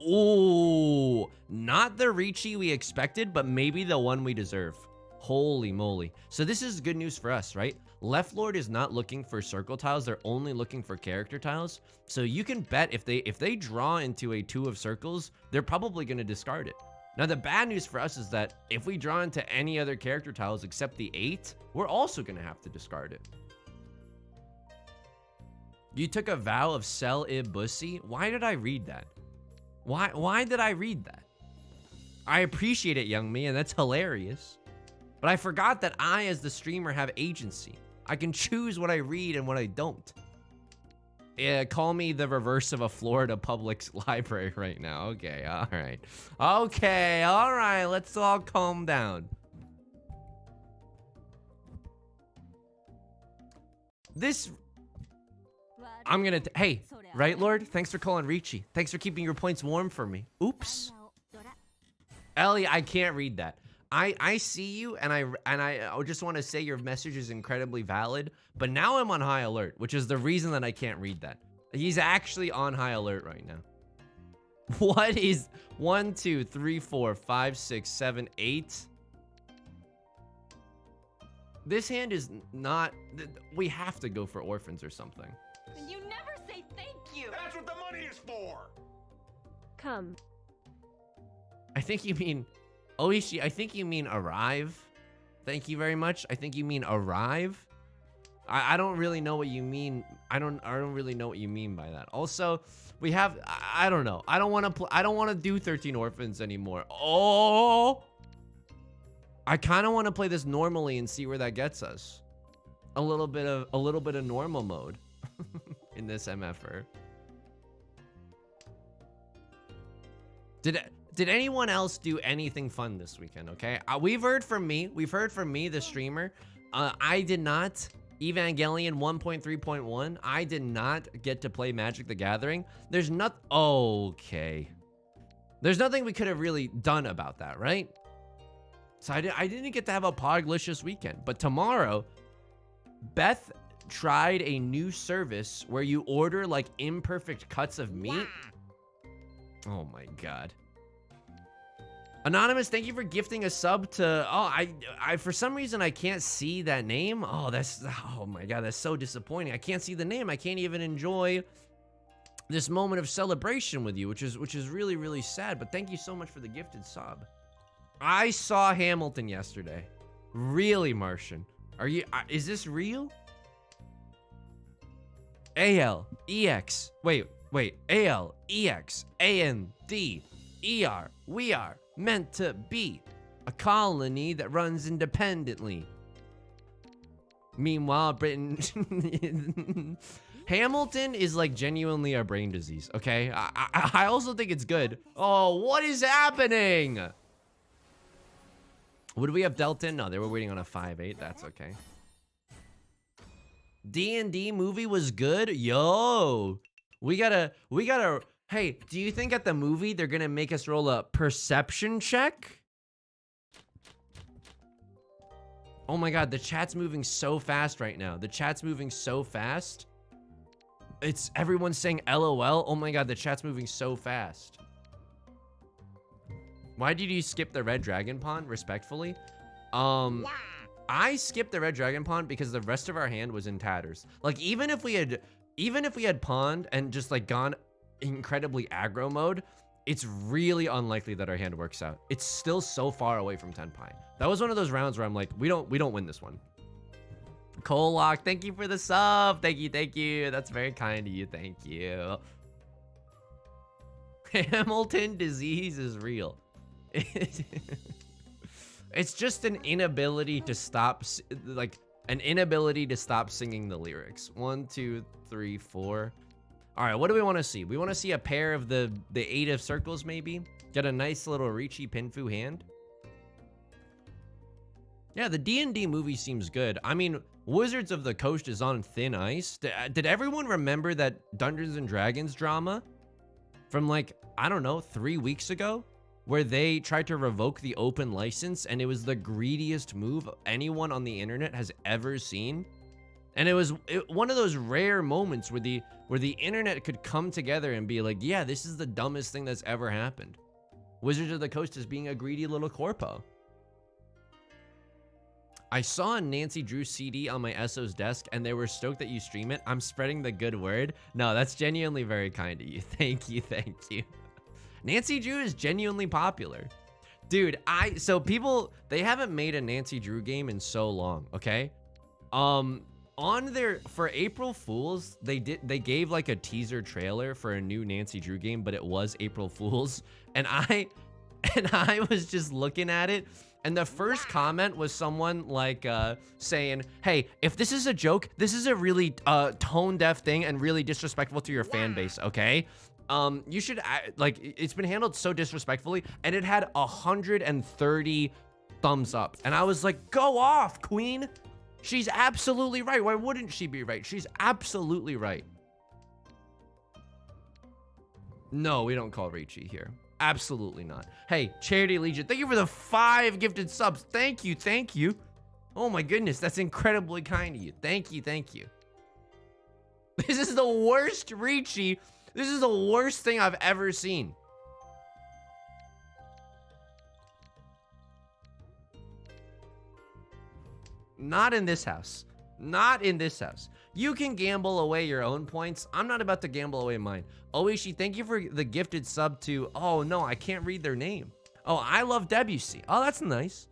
[SPEAKER 1] Ooh, not the Riichi we expected, but maybe the one we deserve. Holy moly. So this is good news for us, right? Left Lord is not looking for circle tiles. They're only looking for character tiles. So you can bet if they draw into a 2 of circles, they're probably going to discard it. Now, the bad news for us is that if we draw into any other character tiles except the 8, we're also going to have to discard it. You took a vow of celibacy. Why did I read that? Why did I read that? I appreciate it, young me, and that's hilarious. But I forgot that I, as the streamer, have agency. I can choose what I read and what I don't. Yeah, call me the reverse of a Florida public library right now. Okay, all right. Okay, all right, let's all calm down. This... I'm gonna... Hey, right, Lord? Thanks for calling Riichi. Thanks for keeping your points warm for me. Oops. Ellie, I can't read that. I see you, and I just want to say your message is incredibly valid, but now I'm on high alert, which is the reason that I can't read that. He's actually on high alert right now. What is 1, 2, 3, 4, 5, 6, 7, 8? This hand is not... We have to go for orphans or something.
[SPEAKER 2] You never say thank you.
[SPEAKER 3] That's what the money is for.
[SPEAKER 2] Come.
[SPEAKER 1] I think you mean... Oishi, I think you mean arrive. Thank you very much. I think you mean arrive. I don't really know what you mean. I don't really know what you mean by that. Also, we have, I don't know. I don't want to do 13 Orphans anymore. Oh, I kind of want to play this normally and see where that gets us. A little bit of normal mode in this MFR. Did anyone else do anything fun this weekend? Okay, we've heard from me, the streamer. I did not. Evangelion 1.3.1. I did not get to play Magic the Gathering. There's not. Okay. There's nothing we could have really done about that, right? So I didn't get to have a Poglicious weekend. But tomorrow, Beth tried a new service where you order like imperfect cuts of meat. Oh my god. Anonymous, thank you for gifting a sub to, oh, I for some reason I can't see that name. Oh, oh my god, that's so disappointing. I can't see the name. I can't even enjoy this moment of celebration with you, which is really, really sad. But thank you so much for the gifted sub. I saw Hamilton yesterday. Really, Martian? Are you, is this real? A-L-E-X, wait, A-L-E-X-A-N-D-E-R, we are meant to be a colony that runs independently. Meanwhile, Britain... Hamilton is like genuinely a brain disease, okay? I also think it's good. Oh, what is happening? Would we have dealt in? No, they were waiting on a 5-8. That's okay. D&D movie was good? Yo, we gotta, hey, do you think at the movie they're gonna make us roll a perception check? Oh my god, the chat's moving so fast right now. The chat's moving so fast. It's everyone's saying LOL. Oh my god, the chat's moving so fast. Why did you skip the red dragon pawn, respectfully? I skipped the red dragon pawn because the rest of our hand was in tatters. Like even if we had pawned and just like gone incredibly aggro mode, it's really unlikely that our hand works out. It's still so far away from Tenpai. That was one of those rounds where I'm like, we don't win this one. Collock, thank you for the sub. Thank you. That's very kind of you. Thank you. Hamilton disease is real. It's just an inability to stop, like an inability to stop singing the lyrics. 1, 2, 3, 4. All right, what do we want to see? We want to see a pair of the 8 of circles, maybe. Get a nice little Riichi Pinfu hand. Yeah, the D&D movie seems good. I mean, Wizards of the Coast is on thin ice. Did everyone remember that Dungeons and Dragons drama from like, I don't know, 3 weeks ago? Where they tried to revoke the open license, and it was the greediest move anyone on the internet has ever seen. And it was one of those rare moments where the internet could come together and be like, yeah, this is the dumbest thing that's ever happened. Wizards of the Coast is being a greedy little corpo. I saw a Nancy Drew CD on my SO's desk, and they were stoked that you stream it. I'm spreading the good word. No, that's genuinely very kind of you. Thank you. Nancy Drew is genuinely popular. Dude, so people, they haven't made a Nancy Drew game in so long, okay? For April Fools, they gave like a teaser trailer for a new Nancy Drew game, but it was April Fools. And I was just looking at it, and the first comment was someone like saying, hey, if this is a joke, this is a really tone deaf thing and really disrespectful to your fan base, okay? You should, like, it's been handled so disrespectfully, and it had 130 thumbs up. And I was like, go off, queen. She's absolutely right. Why wouldn't she be right? She's absolutely right. No, we don't call Riichi here. Absolutely not. Hey, Charity Legion, thank you for the 5 gifted subs. Thank you. Oh my goodness, that's incredibly kind of you. Thank you. This is the worst Riichi. This is the worst thing I've ever seen. Not in this house. Not in this house. You can gamble away your own points. I'm not about to gamble away mine. Oishi, thank you for the gifted sub to... Oh, no, I can't read their name. Oh, I love Debussy. Oh, that's nice.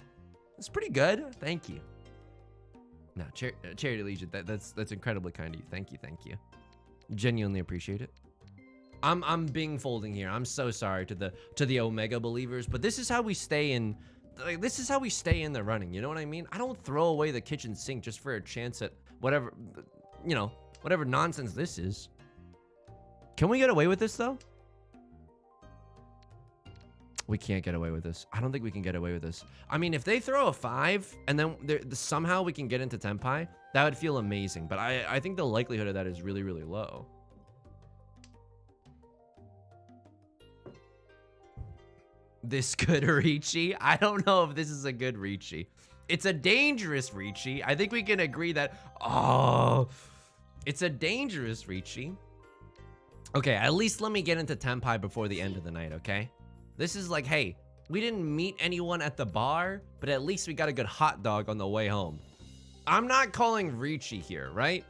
[SPEAKER 1] That's pretty good. Thank you. No, Charity Legion, that's incredibly kind of you. Thank you. Genuinely appreciate it. I'm Bing folding here. I'm so sorry to the Omega believers, but this is how we stay in. Like, this is how we stay in the running. You know what I mean? I don't throw away the kitchen sink just for a chance at whatever, you know, whatever nonsense this is. Can we get away with this though? We can't get away with this. I don't think we can get away with this. I mean, if they throw a 5 and then somehow we can get into Tenpai, that would feel amazing. But I think the likelihood of that is really, really low. This good Riichi? I don't know if this is a good Riichi. It's a dangerous Riichi. I think we can agree that, oh, it's a dangerous Riichi. Okay, at least let me get into Tenpai before the end of the night, okay? This is like, hey, we didn't meet anyone at the bar, but at least we got a good hot dog on the way home. I'm not calling Riichi here, right?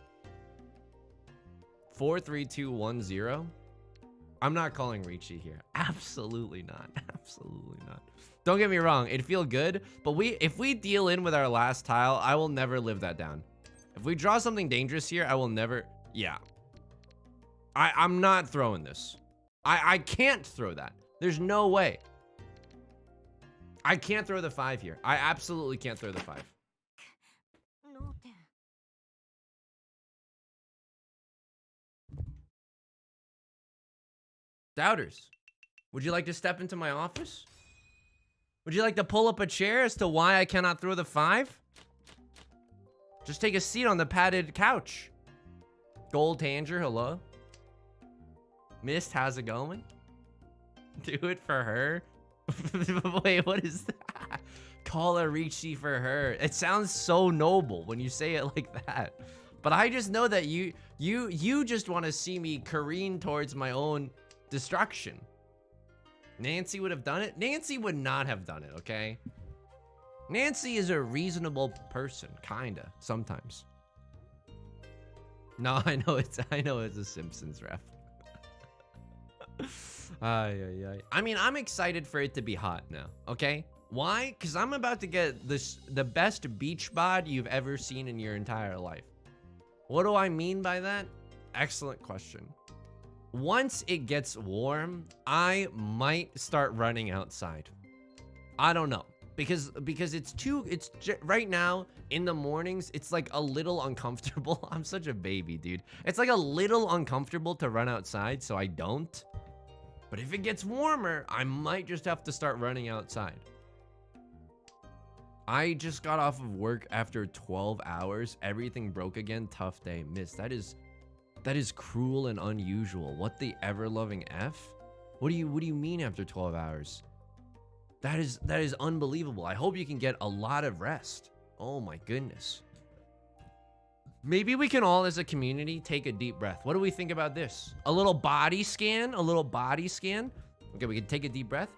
[SPEAKER 1] 43210. I'm not calling Riichi here. Absolutely not. Absolutely not. Don't get me wrong, it'd feel good, but if we deal in with our last tile, I will never live that down. If we draw something dangerous here, I will never, yeah. I'm not throwing this. I can't throw that. There's no way. I can't throw the 5 here. I absolutely can't throw the 5. Doubters, would you like to step into my office? Would you like to pull up a chair as to why I cannot throw the 5? Just take a seat on the padded couch. Gold Tanger, hello. Mist, how's it going? Do it for her. Wait, what is that? Call a Riichi for her. It sounds so noble when you say it like that. But I just know that you just want to see me careen towards my own destruction. Nancy would have done it. Nancy would not have done it, okay? Nancy is a reasonable person, kinda, sometimes. No, I know it's a Simpsons ref. I mean, I'm excited for it to be hot now, okay? Why? Because I'm about to get the best beach bod you've ever seen in your entire life. What do I mean by that? Excellent question. Once it gets warm, I might start running outside. I don't know. Because right now in the mornings, it's like a little uncomfortable. I'm such a baby, dude. It's like a little uncomfortable to run outside, so I don't. But if it gets warmer, I might just have to start running outside. I just got off of work after 12 hours. Everything broke again. Tough day. Miss, that is cruel and unusual. What the ever-loving F? What do you mean after 12 hours? That is unbelievable. I hope you can get a lot of rest. Oh my goodness. Maybe we can all as a community take a deep breath. What do we think about this? A little body scan? A little body scan? Okay, we can take a deep breath.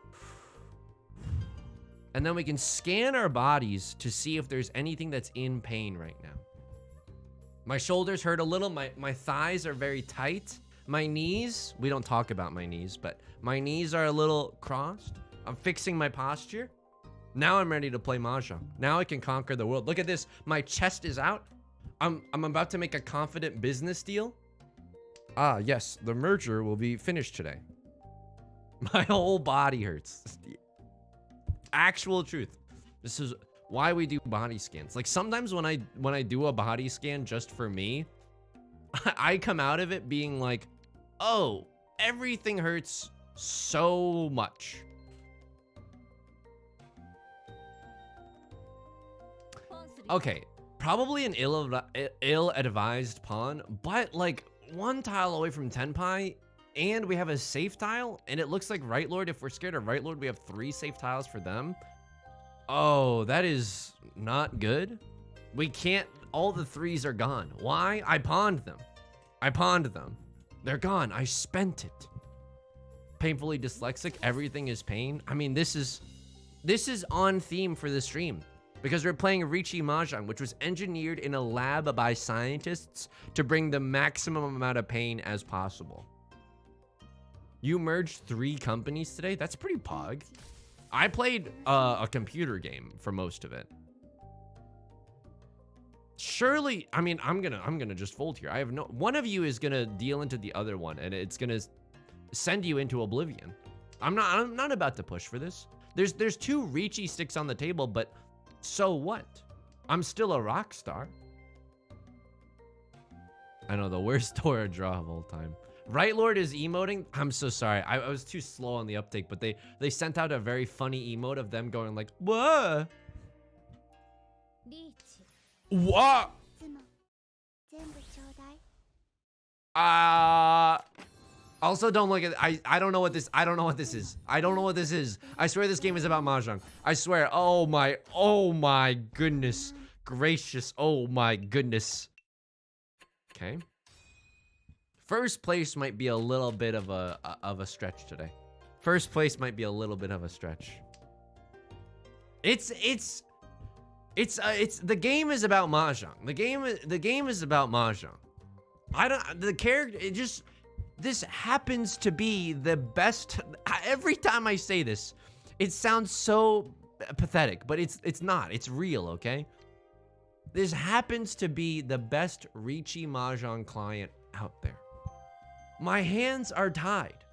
[SPEAKER 1] And then we can scan our bodies to see if there's anything that's in pain right now. My shoulders hurt a little. My thighs are very tight. My knees, we don't talk about my knees, but my knees are a little crossed. I'm fixing my posture. Now I'm ready to play Mahjong. Now I can conquer the world. Look at this. My chest is out. I'm about to make a confident business deal. Ah, yes, the merger will be finished today. My whole body hurts. Actual truth. This is why we do body scans. Like sometimes when I do a body scan just for me, I come out of it being like, oh, everything hurts so much. Okay, probably an ill-advised pawn, but like one tile away from Tenpai, and we have a safe tile, and it looks like Right Lord. If we're scared of Right Lord, we have 3 safe tiles for them. Oh, that is not good. We can't, all the 3s are gone. Why? I pawned them. They're gone. I spent it. Painfully dyslexic, everything is pain. I mean, this is on theme for the stream. Because we're playing Riichi Mahjong, which was engineered in a lab by scientists to bring the maximum amount of pain as possible. You merged 3 companies today? That's pretty pog. I played a computer game for most of it. Surely, I mean, I'm gonna just fold here. I have no, one of you is gonna deal into the other one, and it's gonna send you into oblivion. I'm not about to push for this. There's 2 Riichi sticks on the table, but so what? I'm still a rock star. I know, the worst Tora draw of all time. Right Lord is emoting. I'm so sorry. I was too slow on the uptake, but they sent out a very funny emote of them going like, "What? What? Also, don't look at. I don't know what this. I don't know what this is. I don't know what this is. I swear this game is about Mahjong. I swear. Oh my goodness gracious. Oh my goodness. Okay. First place might be a little bit of a stretch today. First place might be a little bit of a stretch. It's the game is about Mahjong. The game is about Mahjong. The character, this happens to be the best. Every time I say this, it sounds so pathetic, but it's not. It's real, okay? This happens to be the best Riichi Mahjong client out there. My hands are tied.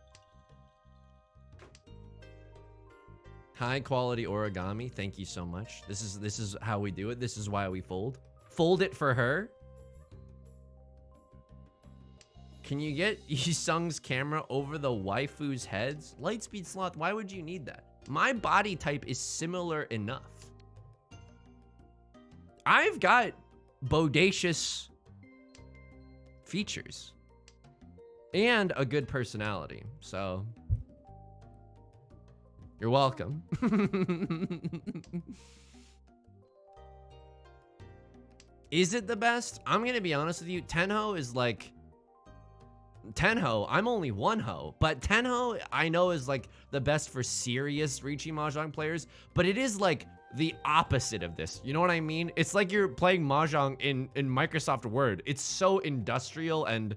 [SPEAKER 1] High quality origami. Thank you so much. This is how we do it. This is why we fold. Fold it for her. Can you get Yisung's camera over the waifus' heads? Lightspeed Sloth, why would you need that? My body type is similar enough. I've got bodacious features and a good personality, so you're welcome. Is it the best? I'm gonna be honest with you. Tenho is like Tenho. I'm only one ho, but Tenho I know is like the best for serious Riichi Mahjong players, but it is like the opposite of this. You know what I mean? It's like you're playing Mahjong in Microsoft Word. It's so industrial and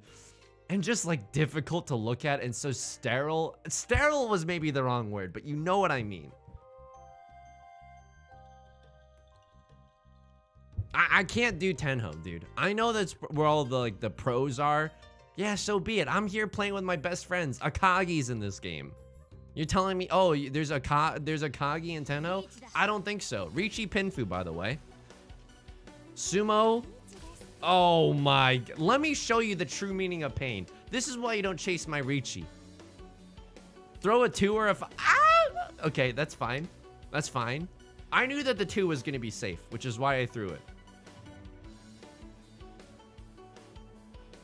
[SPEAKER 1] just like difficult to look at and so sterile. Sterile was maybe the wrong word, but you know what I mean. I can't do Tenho, dude. I know that's where all the pros are. Yeah, so be it. I'm here playing with my best friends. Akagi's in this game. You're telling me, oh, there's Akagi in Tenho? I don't think so. Riichi Pinfu, by the way. Sumo. Oh my. Let me show you the true meaning of pain. This is why you don't chase my Riichi. Throw a 2 or a 5. Ah! Okay, that's fine. That's fine. I knew that the 2 was going to be safe, which is why I threw it.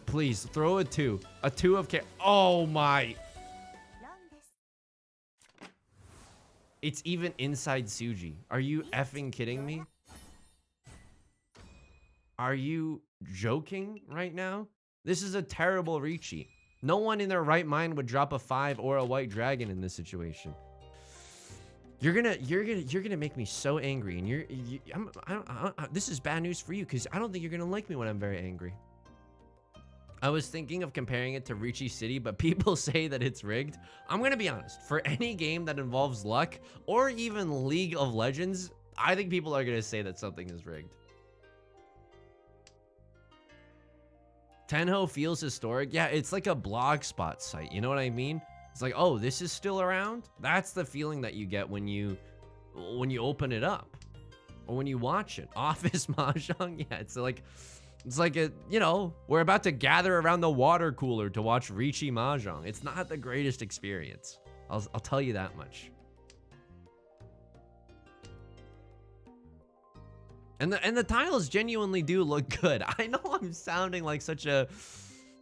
[SPEAKER 1] Please, throw a 2. A 2 of care. Oh my. It's even inside Suji. Are you effing kidding me? Are you joking right now? This is a terrible Riichi. No one in their right mind would drop a 5 or a white dragon in this situation. You're gonna make me so angry, and this is bad news for you because I don't think you're gonna like me when I'm very angry. I was thinking of comparing it to Riichi City, but people say that it's rigged. I'm gonna be honest. For any game that involves luck or even League of Legends, I think people are gonna say that something is rigged. Tenho feels historic. Yeah, it's like a blogspot site. You know what I mean? It's like, oh, this is still around? That's the feeling that you get when you open it up or when you watch it. Office Mahjong. Yeah, it's like a, you know, we're about to gather around the water cooler to watch Riichi Mahjong. It's not the greatest experience. I'll tell you that much. And the tiles genuinely do look good. I know I'm sounding like such a,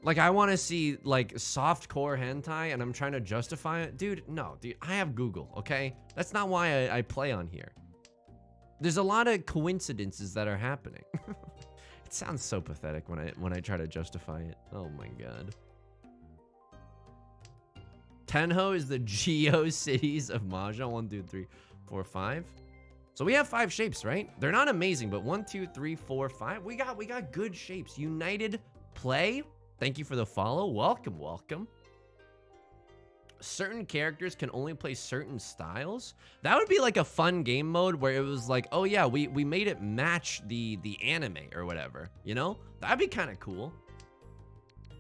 [SPEAKER 1] like I want to see like soft core hentai and I'm trying to justify it. Dude, no, dude, I have Google, okay? That's not why I play on here. There's a lot of coincidences that are happening. It sounds so pathetic when I try to justify it. Oh my god. Tenho is the GeoCities of Mahjong. 1, 2, 3, 4, 5. So we have 5 shapes, right? They're not amazing, but 1, 2, 3, 4, 5. We got good shapes. United Play. Thank you for the follow. Welcome, welcome. certain characters can only play certain styles. That would be like a fun game mode where it was like, oh yeah, we made it match the anime or whatever, you know? That'd be kind of cool.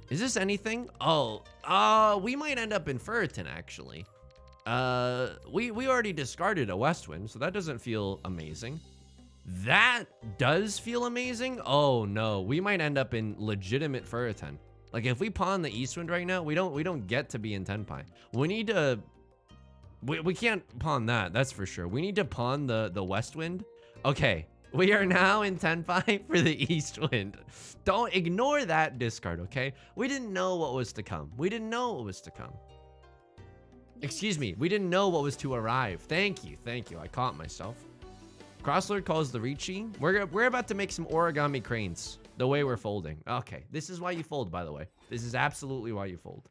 [SPEAKER 1] Is this anything? Oh, we might end up in Furiton actually. We already discarded a Westwind, so that doesn't feel amazing. That does feel amazing. Oh no, we might end up in legitimate Furiton. Like if we pawn the Eastwind right now, we don't get to be in Tenpai. We need to, we can't pawn that, that's for sure. We need to pawn the Westwind. Okay, we are now in Tenpai for the Eastwind. Don't ignore that discard, okay? We didn't know what was to come. We didn't know what was to come. Excuse me, we didn't know what was to arrive. Thank you, I caught myself. Crosslord calls the Riichi. We're about to make some origami cranes the way we're folding. Okay, this is why you fold, by the way. This is absolutely why you fold.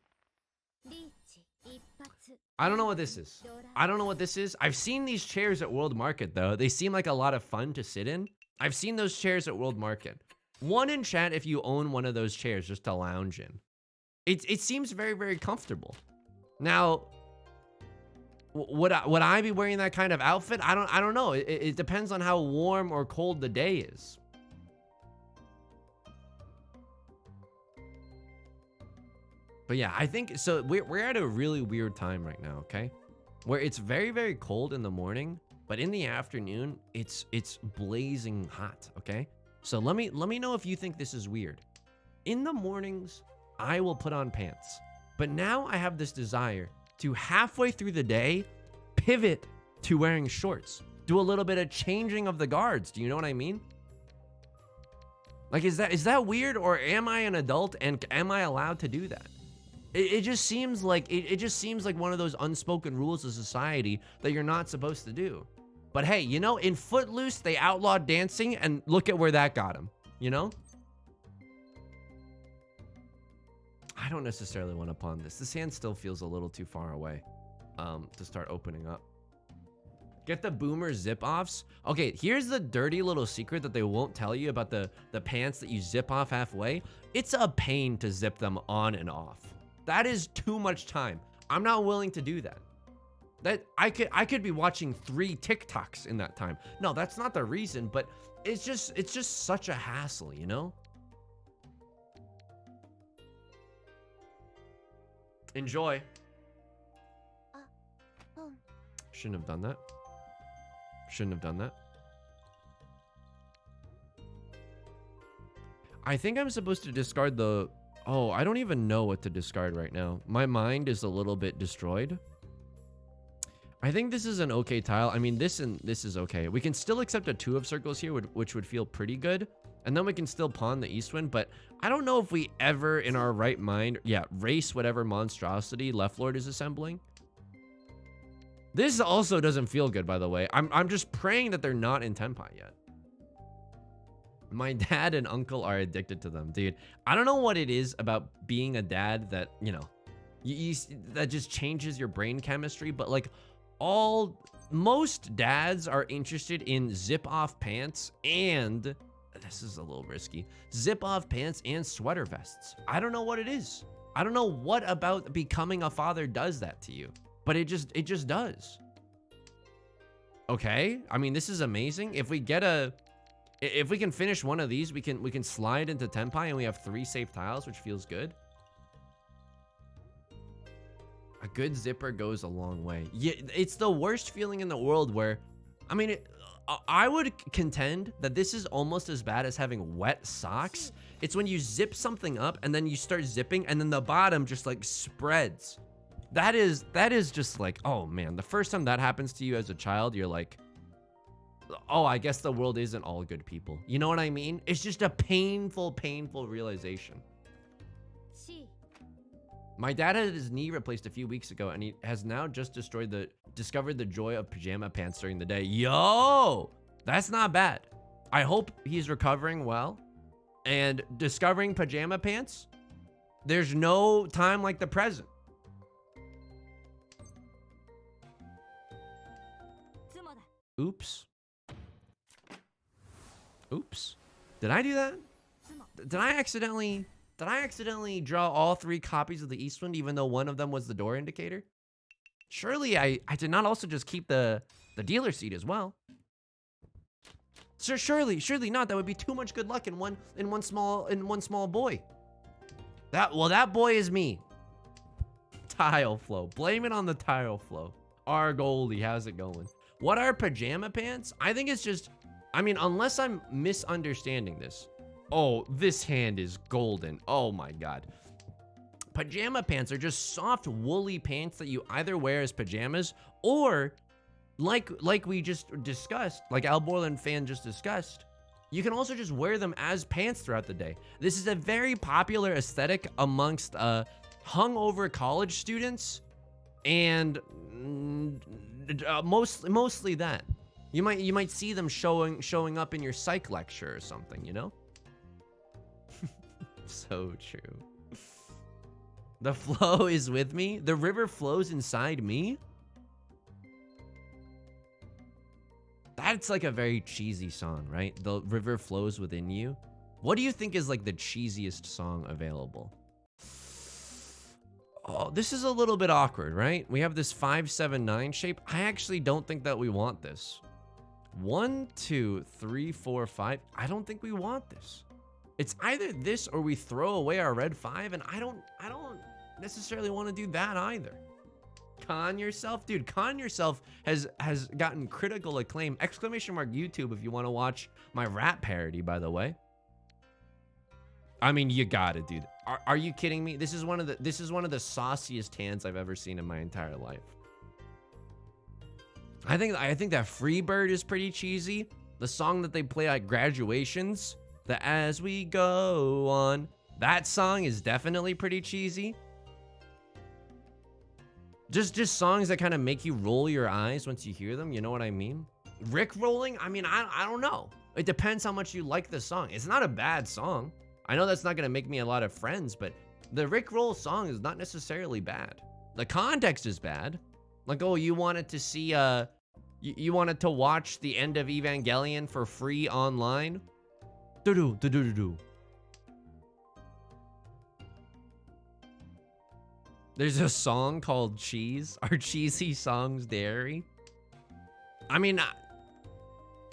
[SPEAKER 1] I don't know what this is. I don't know what this is. I've seen these chairs at World Market, though. They seem like a lot of fun to sit in. I've seen those chairs at World Market. One in chat if you own one of those chairs just to lounge in. It seems very, very comfortable. Now, would I be wearing that kind of outfit? I don't know. It depends on how warm or cold the day is. But yeah, I think so. We're at a really weird time right now, okay? Where it's very, very cold in the morning, but in the afternoon, it's blazing hot, okay? So let me know if you think this is weird. In the mornings, I will put on pants. But now I have this desire to halfway through the day, pivot to wearing shorts. Do a little bit of changing of the guards. Do you know what I mean? Like, is that weird, or am I an adult and am I allowed to do that? It just seems like it just seems like one of those unspoken rules of society that you're not supposed to do. But hey, you know, in Footloose they outlawed dancing, and look at where that got them. You know? I don't necessarily want to pawn this. This hand still feels a little too far away to start opening up. Get the boomer zip offs. Okay, here's the dirty little secret that they won't tell you about the pants that you zip off halfway. It's a pain to zip them on and off. That is too much time. I'm not willing to do that. That I could be watching 3 TikToks in that time. No, that's not the reason, but it's just such a hassle, you know? Enjoy. Shouldn't have done that. Shouldn't have done that. I think I'm supposed to discard the... Oh, I don't even know what to discard right now. My mind is a little bit destroyed. I think this is an okay tile. I mean, this and this is okay. We can still accept a 2 of circles here, which would feel pretty good. And then we can still pawn the Eastwind, but I don't know if we ever in our right mind, race whatever monstrosity Left Lord is assembling. This also doesn't feel good, by the way. I'm just praying that they're not in Tenpai yet. My dad and uncle are addicted to them, dude. I don't know what it is about being a dad that, you know, that just changes your brain chemistry, but like most dads are interested in zip off pants and, this is a little risky, zip off pants and sweater vests. I don't know what it is. I don't know what about becoming a father does that to you, but it just does. Okay, I mean, this is amazing. If we can finish one of these, we can slide into Tenpai and we have 3 safe tiles, which feels good. A good zipper goes a long way. Yeah, it's the worst feeling in the world where, I mean, I would contend that this is almost as bad as having wet socks. It's when you zip something up and then you start zipping and then the bottom just like spreads. That is just like, oh man, the first time that happens to you as a child, you're like, oh, I guess the world isn't all good people. You know what I mean? It's just a painful, painful realization. My dad had his knee replaced a few weeks ago, and he has now just discovered the joy of pajama pants during the day. Yo, that's not bad. I hope he's recovering well. And discovering pajama pants, there's no time like the present. Oops. Oops. Did I do that? Did I accidentally draw all 3 copies of the Eastwind, even though one of them was the door indicator? Surely I did not also just keep the dealer seat as well. Sir, surely not. That would be too much good luck in one small boy. That boy is me. Tile flow. Blame it on the tile flow. Our goalie, how's it going? What are pajama pants? I think it's just, I mean, unless I'm misunderstanding this. Oh, this hand is golden. Oh my God. Pajama pants are just soft woolly pants that you either wear as pajamas or like we just discussed, like Al Borland fan just discussed, you can also just wear them as pants throughout the day. This is a very popular aesthetic amongst hungover college students and mostly that. You might see them showing up in your psych lecture or something, you know? So true. The flow is with me. The river flows inside me. That's like a very cheesy song, right? The river flows within you. What do you think is like the cheesiest song available? Oh, this is a little bit awkward, right? We have this 5-7-9 shape. I actually don't think that we want this. 1, 2, 3, 4, 5. I don't think we want this. It's either this or we throw away our red 5, and I don't necessarily want to do that either. Con Yourself, dude. Con Yourself has gotten critical acclaim. ! YouTube if you want to watch my rap parody, by the way. I mean, you gotta, dude. Are you kidding me? This is one of the sauciest hands I've ever seen in my entire life. I think that Freebird is pretty cheesy. The song that they play at graduations, the As We Go On, that song is definitely pretty cheesy. Just songs that kind of make you roll your eyes once you hear them, you know what I mean? Rick rolling, I mean, I don't know. It depends how much you like the song. It's not a bad song. I know that's not gonna make me a lot of friends, but the Rick roll song is not necessarily bad. The context is bad. Like, oh, you wanted to see, you wanted to watch the end of Evangelion for free online? Do-do-do-do-do-do. There's a song called Cheese. Are cheesy songs dairy? I mean,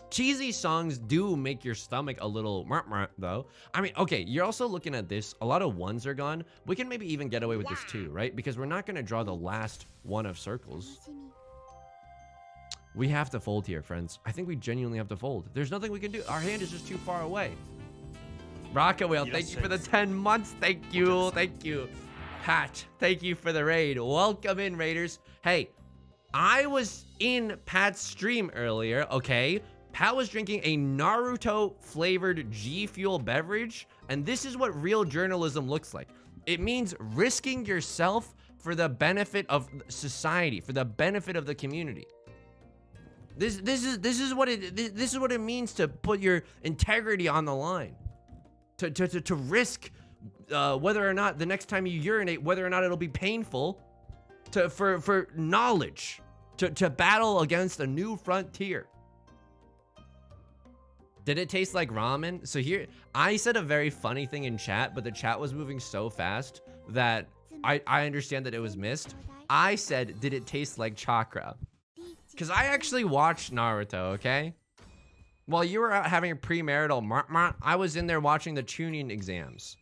[SPEAKER 1] cheesy songs do make your stomach a little though. I mean, okay, you're also looking at this. A lot of ones are gone. We can maybe even get away with this too, right? Because we're not going to draw the last one of circles. We have to fold here, friends. I think we genuinely have to fold. There's nothing we can do. Our hand is just too far away. Rocket Whale, thank you for the 10 months. Thank you. Thank you. Pat, thank you for the raid. Welcome in, Raiders. Hey, I was in Pat's stream earlier, okay? Pat was drinking a Naruto flavored G Fuel beverage, and this is what real journalism looks like. It means risking yourself for the benefit of society, for the benefit of the community. This is what it means to put your integrity on the line, to risk whether or not the next time you urinate, whether or not it'll be painful, for knowledge, to battle against a new frontier. Did it taste like ramen? So here, I said a very funny thing in chat, but the chat was moving so fast that I understand that it was missed. I said, did it taste like chakra? Because I actually watched Naruto, okay? While you were out having a premarital I was in there watching the tuning exams.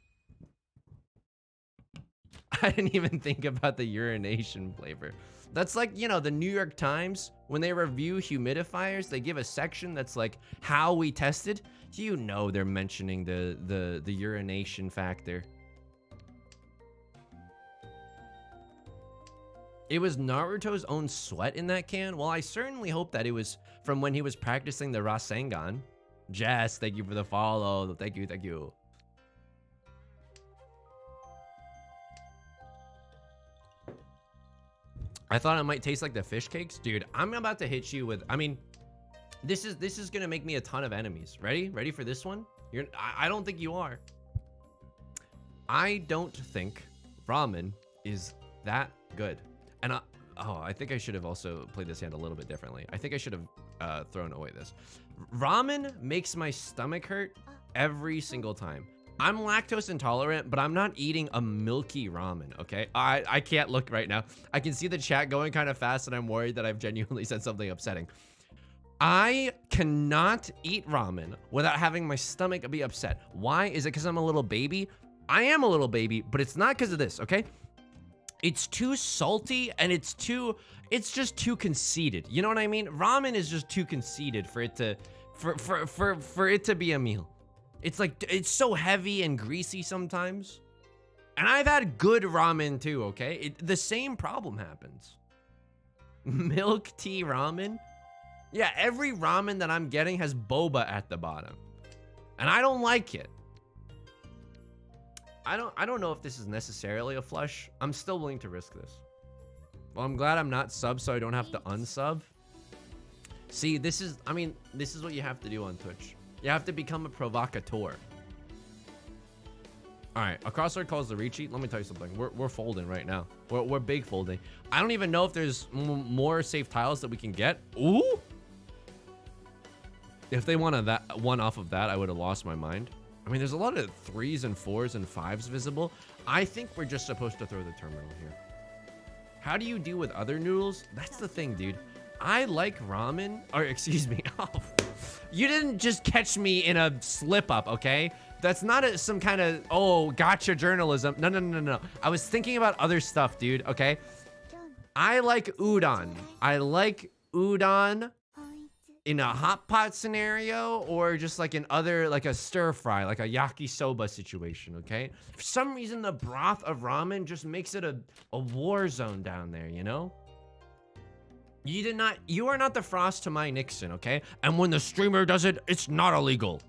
[SPEAKER 1] I didn't even think about the urination flavor. That's like, you know, the New York Times, when they review humidifiers, they give a section that's like how we tested. You know they're mentioning the urination factor. It was Naruto's own sweat in that can? Well, I certainly hope that it was from when he was practicing the Rasengan. Jess, thank you for the follow. Thank you, thank you. I thought it might taste like the fish cakes. Dude, I'm about to hit you with, I mean, this is gonna make me a ton of enemies. Ready? Ready for this one? I don't think you are. I don't think ramen is that good. And I think I should have also played this hand a little bit differently. I think I should have thrown away this. Ramen makes my stomach hurt every single time. I'm lactose intolerant, but I'm not eating a milky ramen, okay? I can't look right now. I can see the chat going kind of fast, and I'm worried that I've genuinely said something upsetting. I cannot eat ramen without having my stomach be upset. Why? Is it because I'm a little baby? I am a little baby, but it's not because of this, okay? It's too salty, and it's just too conceited. You know what I mean? Ramen is just too conceited for it to, for it to be a meal. It's like, it's so heavy and greasy sometimes. And I've had good ramen too, okay? The same problem happens. Milk tea ramen? Yeah, every ramen that I'm getting has boba at the bottom. And I don't like it. I don't know if this is necessarily a flush. I'm still willing to risk this. Well, I'm glad I'm not sub, so I don't have to unsub. See, this is what you have to do on Twitch. You have to become a provocateur. All right, a crossword calls the Riichi. Let me tell you something. We're folding right now. We're big folding. I don't even know if there's more safe tiles that we can get. Ooh! If they wanted that one off of that, I would have lost my mind. I mean, there's a lot of 3s and 4s and 5s visible. I think we're just supposed to throw the terminal here. How do you deal with other noodles? That's the thing, dude. I like ramen, or excuse me. Oh, you didn't just catch me in a slip up, okay? That's not some kind of, oh, gotcha journalism. No. I was thinking about other stuff, dude, okay? I like udon. I like udon in a hot pot scenario, or just like in other, like a stir fry, like a yakisoba situation, okay? For some reason, the broth of ramen just makes it a war zone down there, you know? You are not the Frost to my Nixon, okay? And when the streamer does it, it's not illegal.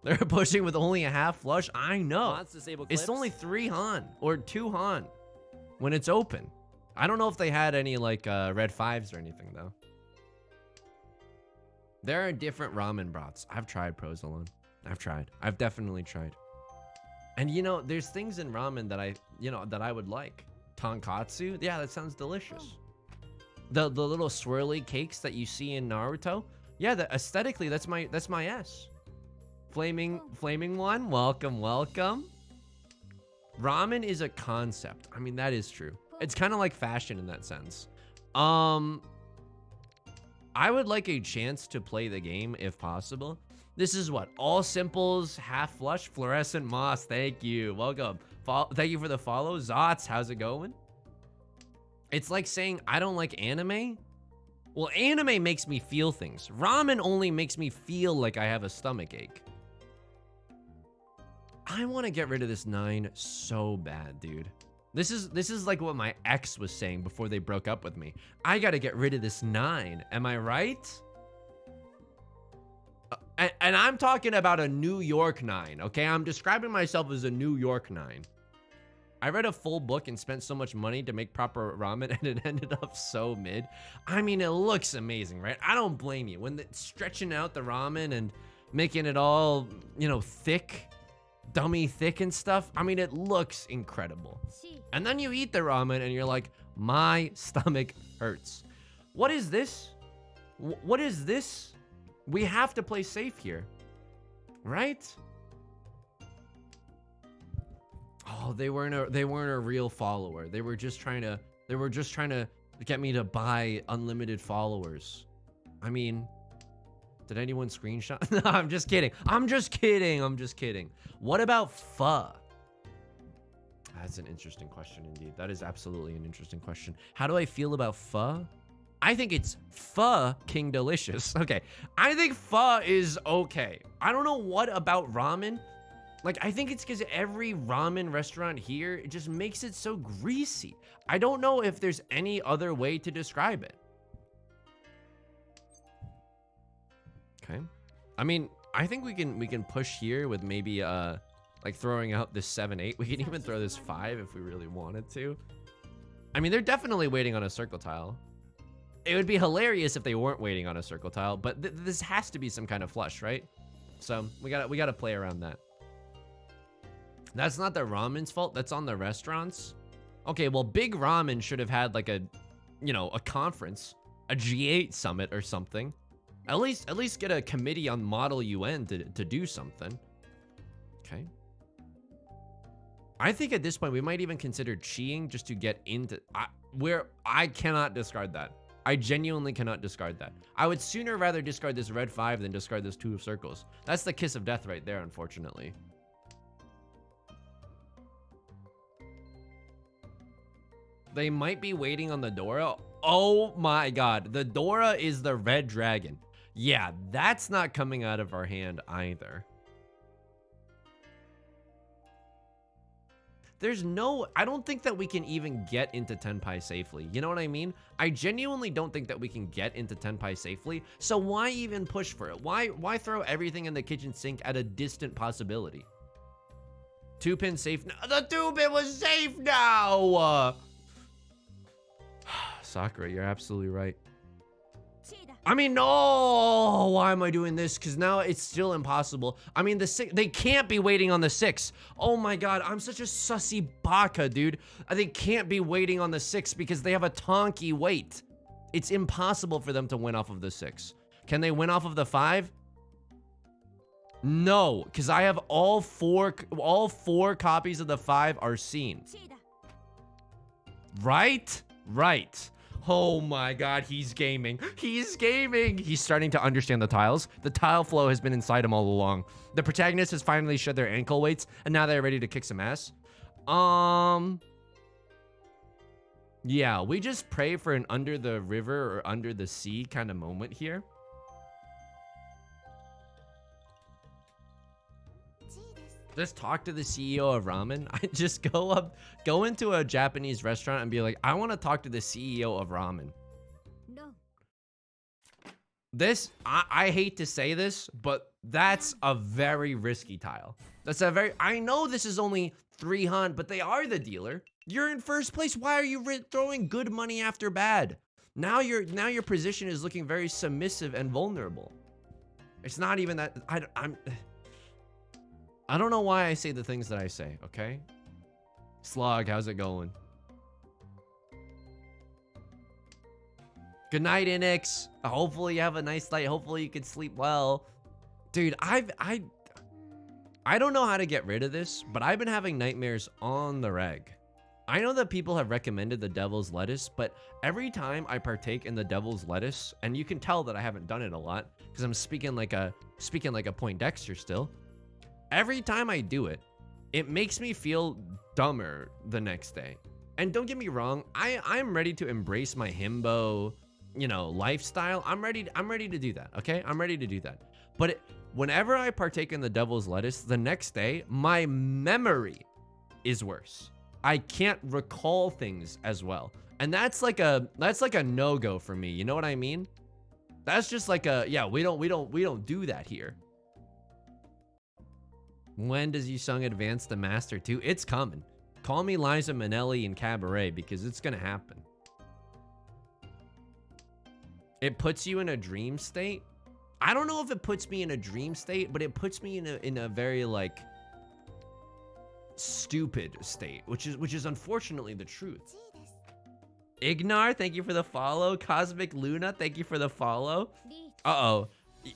[SPEAKER 1] They're pushing with only a half flush. I know. It's only 3 Han or 2 Han when it's open. I don't know if they had any like red 5s or anything though. There are different ramen broths. I've tried Prozolone. I've definitely tried. And you know, there's things in ramen that I would like. Tonkatsu, yeah, that sounds delicious. The little swirly cakes that you see in Naruto, yeah, aesthetically that's my S. Flaming one, welcome. Ramen is a concept. I mean, that is true. It's kind of like fashion in that sense. I would like a chance to play the game if possible. This is what, all simples, half flush, fluorescent moss. Thank you, welcome. Thank you for the follow. Zots, how's it going? It's like saying I don't like anime. Well, anime makes me feel things. Ramen only makes me feel like I have a stomach ache. I want to get rid of this 9 so bad, dude. This is like what my ex was saying before they broke up with me. I got to get rid of this 9. Am I right? And I'm talking about a New York 9, okay? I'm describing myself as a New York 9. I read a full book and spent so much money to make proper ramen, and it ended up so mid. I mean, it looks amazing, right? I don't blame you. When stretching out the ramen and making it all, you know, thick, dummy thick and stuff, I mean, it looks incredible. And then you eat the ramen and you're like, my stomach hurts. What is this? What is this? We have to play safe here, right? Oh, they weren't a real follower. They were just trying to get me to buy unlimited followers. I mean, did anyone screenshot? No, I'm just kidding. I'm just kidding. What about pho? That's an interesting question indeed. That is absolutely an interesting question. How do I feel about pho? I think it's fucking delicious. Okay, I think pho is okay. I don't know what about ramen. Like, I think it's because every ramen restaurant here, it just makes it so greasy. I don't know if there's any other way to describe it. Okay. I mean, I think we can push here with maybe like throwing out this 7-8. We can even throw this 5 if we really wanted to. I mean, they're definitely waiting on a circle tile. It would be hilarious if they weren't waiting on a circle tile, but this has to be some kind of flush, right? So we gotta play around that. That's not the ramen's fault. That's on the restaurants. Okay, well, Big Ramen should have had like a, you know, a conference, a G8 summit or something. At least get a committee on Model UN to do something. Okay. I think at this point we might even consider cheating just to get into where I cannot discard that. I genuinely cannot discard that. I would sooner rather discard this red 5 than discard this 2 of circles. That's the kiss of death right there, unfortunately. They might be waiting on the Dora. Oh my god, the Dora is the red dragon. Yeah, that's not coming out of our hand either. There's no, I don't think that we can even get into Tenpai safely. You know what I mean? I genuinely don't think that we can get into Tenpai safely. So why even push for it? Why throw everything in the kitchen sink at a distant possibility? 2-pin safe. The 2-pin was safe now. Sakura, you're absolutely right. I mean, no, why am I doing this? Because now it's still impossible. I mean, the 6, they can't be waiting on the 6. Oh my god, I'm such a sussy baka, dude. They can't be waiting on the 6 because they have a Tonki wait. It's impossible for them to win off of the 6. Can they win off of the 5? No, because I have all four copies of the 5 are seen. Right? Right. Oh my god, he's gaming. He's gaming. He's starting to understand the tiles. The tile flow has been inside him all along. The protagonist has finally shed their ankle weights, and now they're ready to kick some ass. Yeah, we just pray for an under the river or under the sea kind of moment here. Just talk to the CEO of ramen. I just go into a Japanese restaurant and be like, I want to talk to the CEO of ramen. No. This, I hate to say this, but that's a very risky tile. That's a very, I know this is only 300, but they are the dealer. You're in first place. Why are you throwing good money after bad? Now your position is looking very submissive and vulnerable. It's not even that, I don't know why I say the things that I say, okay? Slog, how's it going? Good night, Inix. Hopefully you have a nice night. Hopefully you can sleep well. Dude, I don't know how to get rid of this, but I've been having nightmares on the reg. I know that people have recommended the devil's lettuce, but every time I partake in the devil's lettuce, and you can tell that I haven't done it a lot because I'm speaking like a Poindexter still. Every time I do it, it makes me feel dumber the next day. And don't get me wrong, I'm ready to embrace my himbo, lifestyle. I'm ready to do that, okay? I'm ready to do that. But whenever I partake in the devil's lettuce, the next day, my memory is worse. I can't recall things as well. And that's like a no-go for me. You know what I mean? That's just like we don't do that here. When does Yusung advance to Master 2? It's coming. Call me Liza Minnelli in Cabaret because it's gonna happen. It puts you in a dream state. I don't know if it puts me in a dream state, but it puts me in a very like stupid state, which is unfortunately the truth. Ignar, thank you for the follow. Cosmic Luna, thank you for the follow. Uh-oh.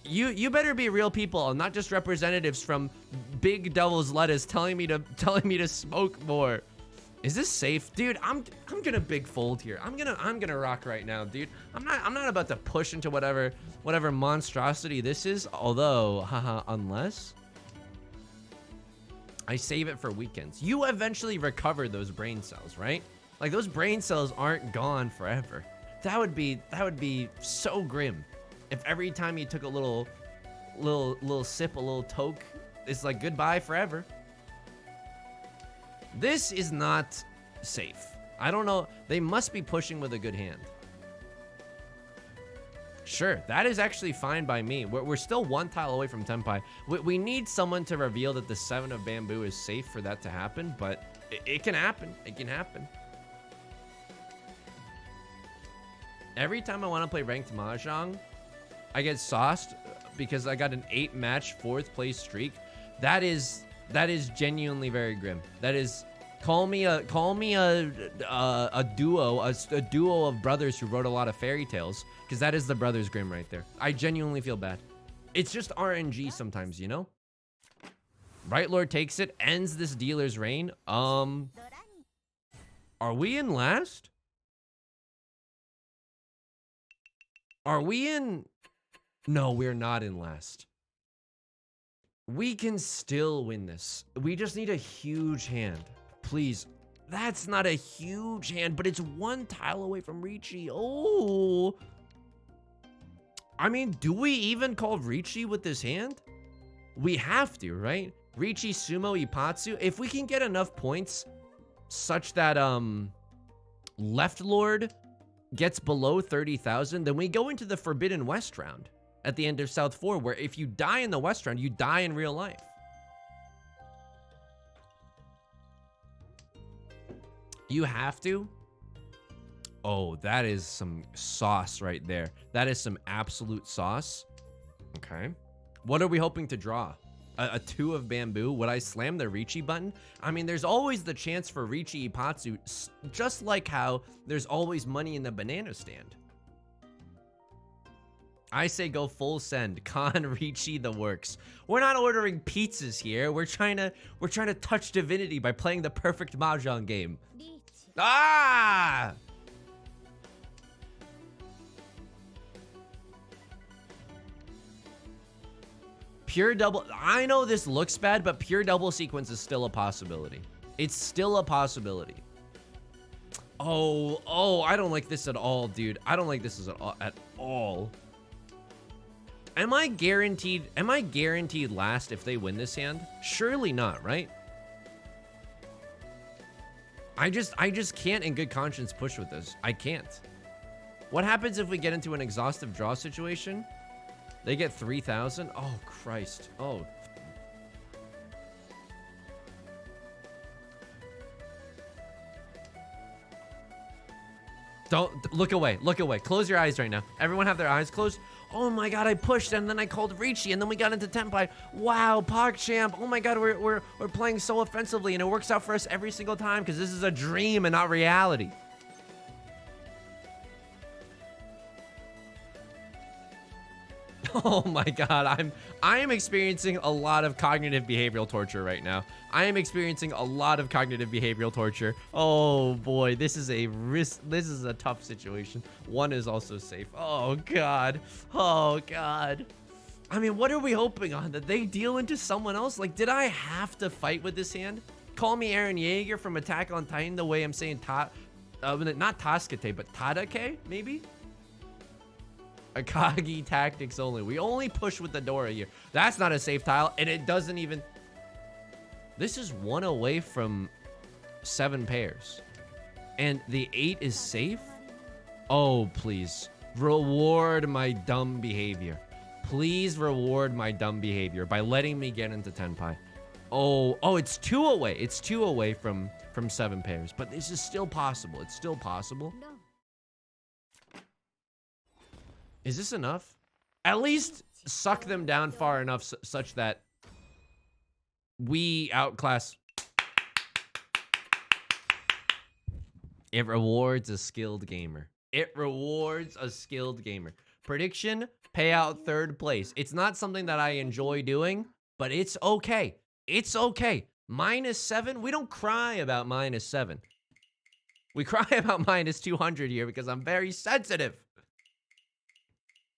[SPEAKER 1] You better be real people and not just representatives from Big Devil's Lettuce telling me to smoke more. Is this safe? Dude, I'm gonna big fold here. I'm gonna rock right now, dude. I'm not about to push into whatever monstrosity this is, although haha, unless I save it for weekends. You eventually recover those brain cells, right? Like those brain cells aren't gone forever. That would be so grim. If every time you took a little sip, a little toke, it's like goodbye forever. This is not safe. I don't know. They must be pushing with a good hand. Sure, that is actually fine by me. We're still one tile away from Tenpai. We need someone to reveal that the 7 of bamboo is safe for that to happen, but it can happen. It can happen. Every time I want to play ranked Mahjong, I get sauced because I got an 8-match 4th place streak. That is genuinely very grim. That is Call me a duo, a duo of brothers who wrote a lot of fairy tales, because that is the Brothers Grimm right there. I genuinely feel bad. It's just RNG sometimes, you know? Right Lord takes it, ends this dealer's reign. Are we in last? Are we in? No, we're not in last. We can still win this. We just need a huge hand. Please. That's not a huge hand, but it's one tile away from Riichi. Oh. I mean, do we even call Riichi with this hand? We have to, right? Riichi, Sumo, Ipatsu. If we can get enough points such that Left Lord gets below 30,000, then we go into the Forbidden West round at the end of South 4, where if you die in the West round, you die in real life. You have to. Oh, that is some sauce right there. That is some absolute sauce. Okay. What are we hoping to draw? A 2 of bamboo? Would I slam the Riichi button? I mean, there's always the chance for Riichi Ipatsu, just like how there's always money in the banana stand. I say go full send. Con Riichi the works. We're not ordering pizzas here. We're trying to touch divinity by playing the perfect Mahjong game. Ah! Pure double. I know this looks bad, but pure double sequence is still a possibility. It's still a possibility. Oh, I don't like this at all, dude. I don't like this at all. Am I guaranteed last if they win this hand? Surely not, right? I just can't in good conscience push with this. I can't. What happens if we get into an exhaustive draw situation? They get 3,000? Oh, Christ. Oh. Don't look away. Look away. Close your eyes right now. Everyone have their eyes closed. Oh my God, I pushed and then I called Riichi and then we got into Tenpai. Wow, PogChamp. Oh my God, we're playing so offensively and it works out for us every single time because this is a dream and not reality. Oh my God, I am experiencing a lot of cognitive behavioral torture right now. I am experiencing a lot of cognitive behavioral torture. Oh boy, this is a risk. This is a tough situation. One is also safe. Oh God. Oh God. I mean, what are we hoping on? That they deal into someone else? Like, did I have to fight with this hand? Call me Eren Yeager from Attack on Titan the way I'm saying not Tasukete, but Tadake, maybe? Akagi tactics only. We only push with the Dora here. That's not a safe tile, and it doesn't even... This is 1 away from 7 pairs. And the 8 is safe? Oh, please. Reward my dumb behavior. Please reward my dumb behavior by letting me get into Tenpai. Oh, it's 2 away. It's 2 away from 7 pairs. But this is still possible. It's still possible. No. Is this enough? At least suck them down far enough such that we outclass. It rewards a skilled gamer. It rewards a skilled gamer. Prediction, payout 3rd place. It's not something that I enjoy doing, but it's okay. It's okay. -7, we don't cry about -7. We cry about -200 here because I'm very sensitive.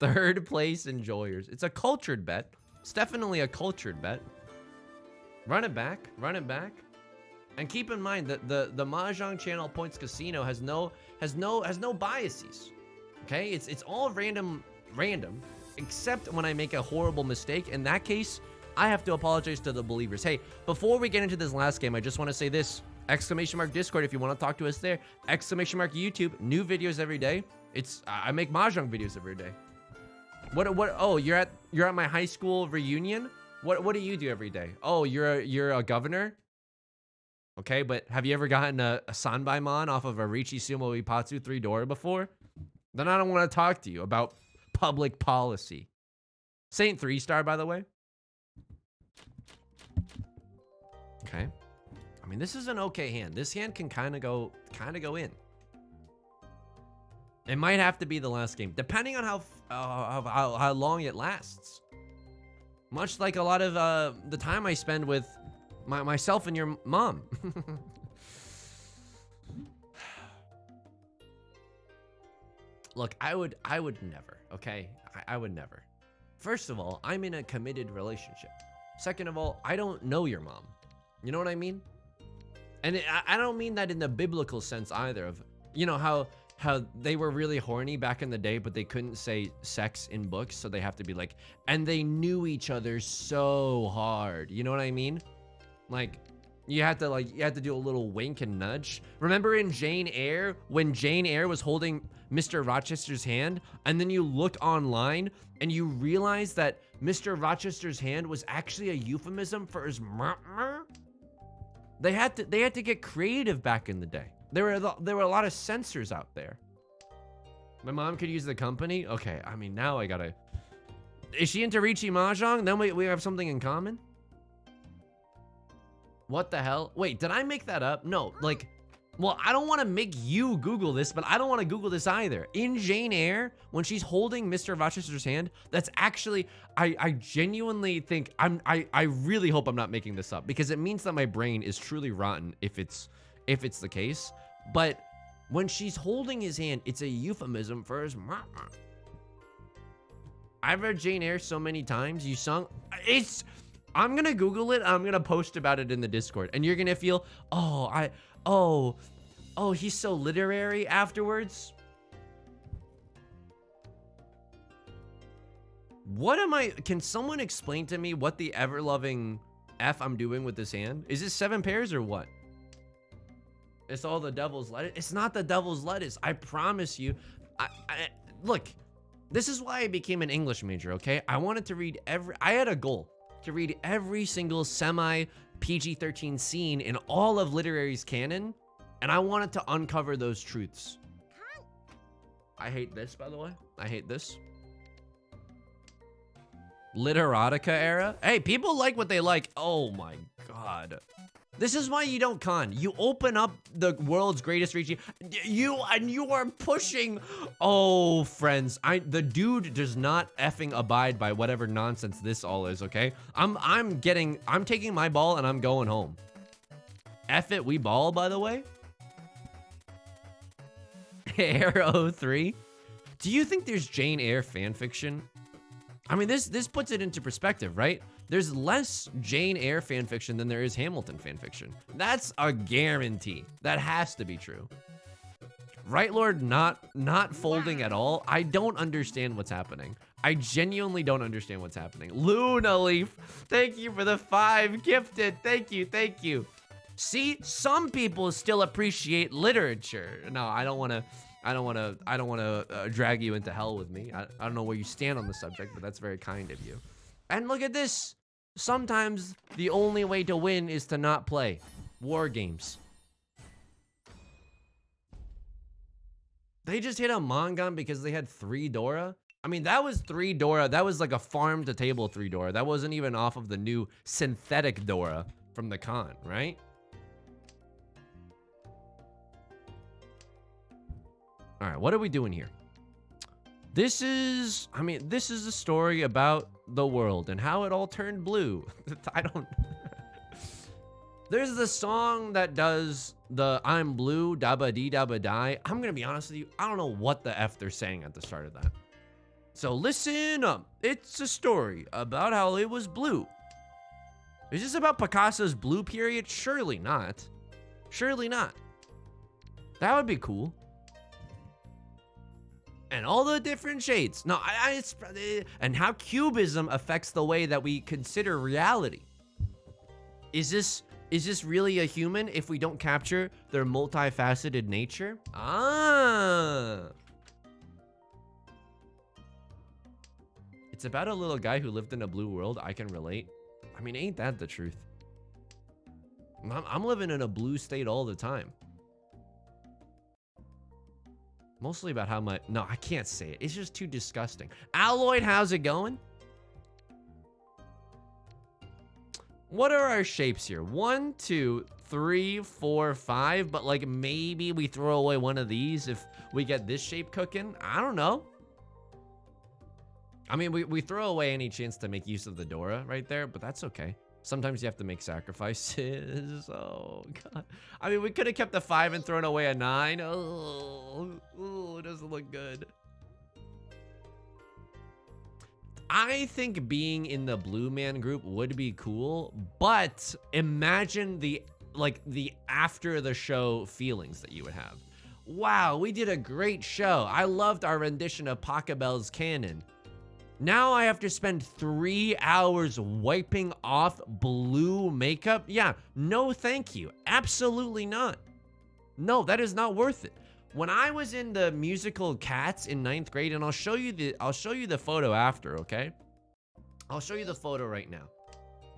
[SPEAKER 1] 3rd place enjoyers. It's a cultured bet. It's definitely a cultured bet. Run it back. Run it back. And keep in mind that the Mahjong channel Points Casino has no biases. Okay? It's all random except when I make a horrible mistake. In that case, I have to apologize to the believers. Hey, before we get into this last game, I just want to say this. ! Discord if you want to talk to us there. ! YouTube, new videos every day. I make Mahjong videos every day. What? Oh, you're at my high school reunion? What do you do every day? Oh, you're a governor? Okay, but have you ever gotten a Sanbaimon off of a Riichi Sumo Ipatsu 3 Dora before? Then I don't want to talk to you about public policy. Saint 3-star, by the way. Okay. I mean, this is an okay hand. This hand can kind of go in. It might have to be the last game, depending on how long it lasts. Much like a lot of the time I spend with myself and your mom. Look, I would never, okay? I would never. First of all, I'm in a committed relationship. Second of all, I don't know your mom. You know what I mean? And I don't mean that in the biblical sense either of, you know, how they were really horny back in the day, but they couldn't say sex in books, so they have to be like, and they knew each other so hard. You know what I mean? Like, you had to do a little wink and nudge. Remember in Jane Eyre, when Jane Eyre was holding Mr. Rochester's hand, and then you looked online and you realized that Mr. Rochester's hand was actually a euphemism for his They had to get creative back in the day. There were a lot of censors out there. My mom could use the company. Okay, I mean, now I gotta. Is she into Riichi Mahjong? Then we have something in common. What the hell? Wait, did I make that up? No, like, well, I don't want to make you Google this, but I don't want to Google this either. In Jane Eyre, when she's holding Mr. Rochester's hand, that's actually, I genuinely think, I really hope I'm not making this up, because it means that my brain is truly rotten if it's the case. But when she's holding his hand, it's a euphemism for his mama. I've read Jane Eyre so many times. You sung, I'm gonna Google it. I'm gonna post about it in the Discord, and you're gonna feel, oh, he's so literary afterwards. Can someone explain to me what the ever-loving F I'm doing with this hand? Is this 7 pairs or what? It's all the devil's lettuce. It's not the devil's lettuce. I promise you. Look, this is why I became an English major, okay? I wanted to read I had a goal to read every single semi PG-13 scene in all of literary's canon, and I wanted to uncover those truths. I hate this, by the way. I hate this. Literotica era. Hey, people like what they like. Oh my god. This is why you don't con. You open up the world's greatest Riichi. You are pushing. Oh, friends, the dude does not effing abide by whatever nonsense this all is. Okay, I'm taking my ball and I'm going home. F it, we ball. By the way, Arrow 3. Do you think there's Jane Eyre fanfiction? I mean, this puts it into perspective, right? There's less Jane Eyre fanfiction than there is Hamilton fanfiction. That's a guarantee. That has to be true. Right, Lord, not folding at all. I don't understand what's happening. I genuinely don't understand what's happening. Luna Leaf, thank you for the 5 gifted. Thank you. See, some people still appreciate literature. No, I don't want to drag you into hell with me. I don't know where you stand on the subject, but that's very kind of you. And look at this. Sometimes the only way to win is to not play war games. They just hit a Mongon because they had 3 Dora. I mean, that was 3 Dora. That was like a farm to table 3 Dora. That wasn't even off of the new synthetic Dora from the con, right? All right, what are we doing here? This is a story about the world and how it all turned blue. There's the song that does the I'm blue, dabba dee dabba die. I'm gonna be honest with you, I don't know what the F they're saying at the start of that. So listen up. It's a story about how it was blue. Is this about Picasso's blue period? Surely not. Surely not. That would be cool. And all the different shades. No, and how cubism affects the way that we consider reality. Is this really a human if we don't capture their multifaceted nature? Ah. It's about a little guy who lived in a blue world. I can relate. I mean, ain't that the truth? I'm living in a blue state all the time. Mostly about how much... No, I can't say it. It's just too disgusting. Alloyd, how's it going? What are our shapes here? 1, 2, 3, 4, 5. But like maybe we throw away one of these if we get this shape cooking. I don't know. I mean, we throw away any chance to make use of the Dora right there, but that's okay. Sometimes you have to make sacrifices. Oh, God. I mean, we could have kept the 5 and thrown away a 9. Oh, it doesn't look good. I think being in the Blue Man group would be cool, but imagine the after the show feelings that you would have. Wow, we did a great show. I loved our rendition of Pachelbel's Canon. Now I have to spend 3 hours wiping off blue makeup? Yeah, no thank you. Absolutely not. No, that is not worth it. When I was in the musical Cats in 9th grade, and I'll show you the photo after, okay? I'll show you the photo right now.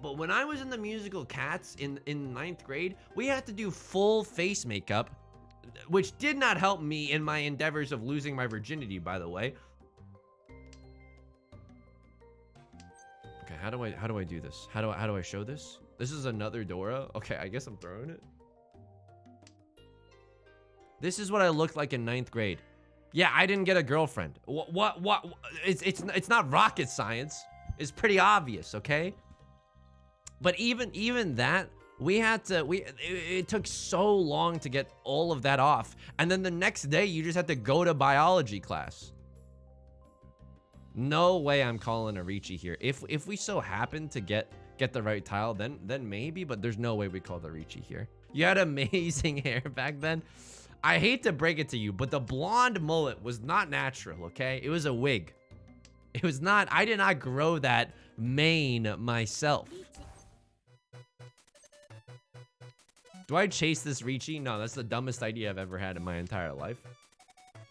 [SPEAKER 1] But when I was in the musical Cats in 9th grade, we had to do full face makeup, which did not help me in my endeavors of losing my virginity, by the way. Okay, how do I do this? How do I show this? This is another Dora. Okay, I guess I'm throwing it. This is what I looked like in 9th grade. Yeah, I didn't get a girlfriend. What? It's not rocket science. It's pretty obvious, okay? But even that, it took so long to get all of that off. And then the next day, you just had to go to biology class. No way I'm calling a Riichi here. If we so happen to get the right tile, then maybe, but there's no way we call the Riichi here. You had amazing hair back then. I hate to break it to you, but the blonde mullet was not natural, okay? It was a wig. It was not, I did not grow that mane myself. Do I chase this Riichi? No, that's the dumbest idea I've ever had in my entire life.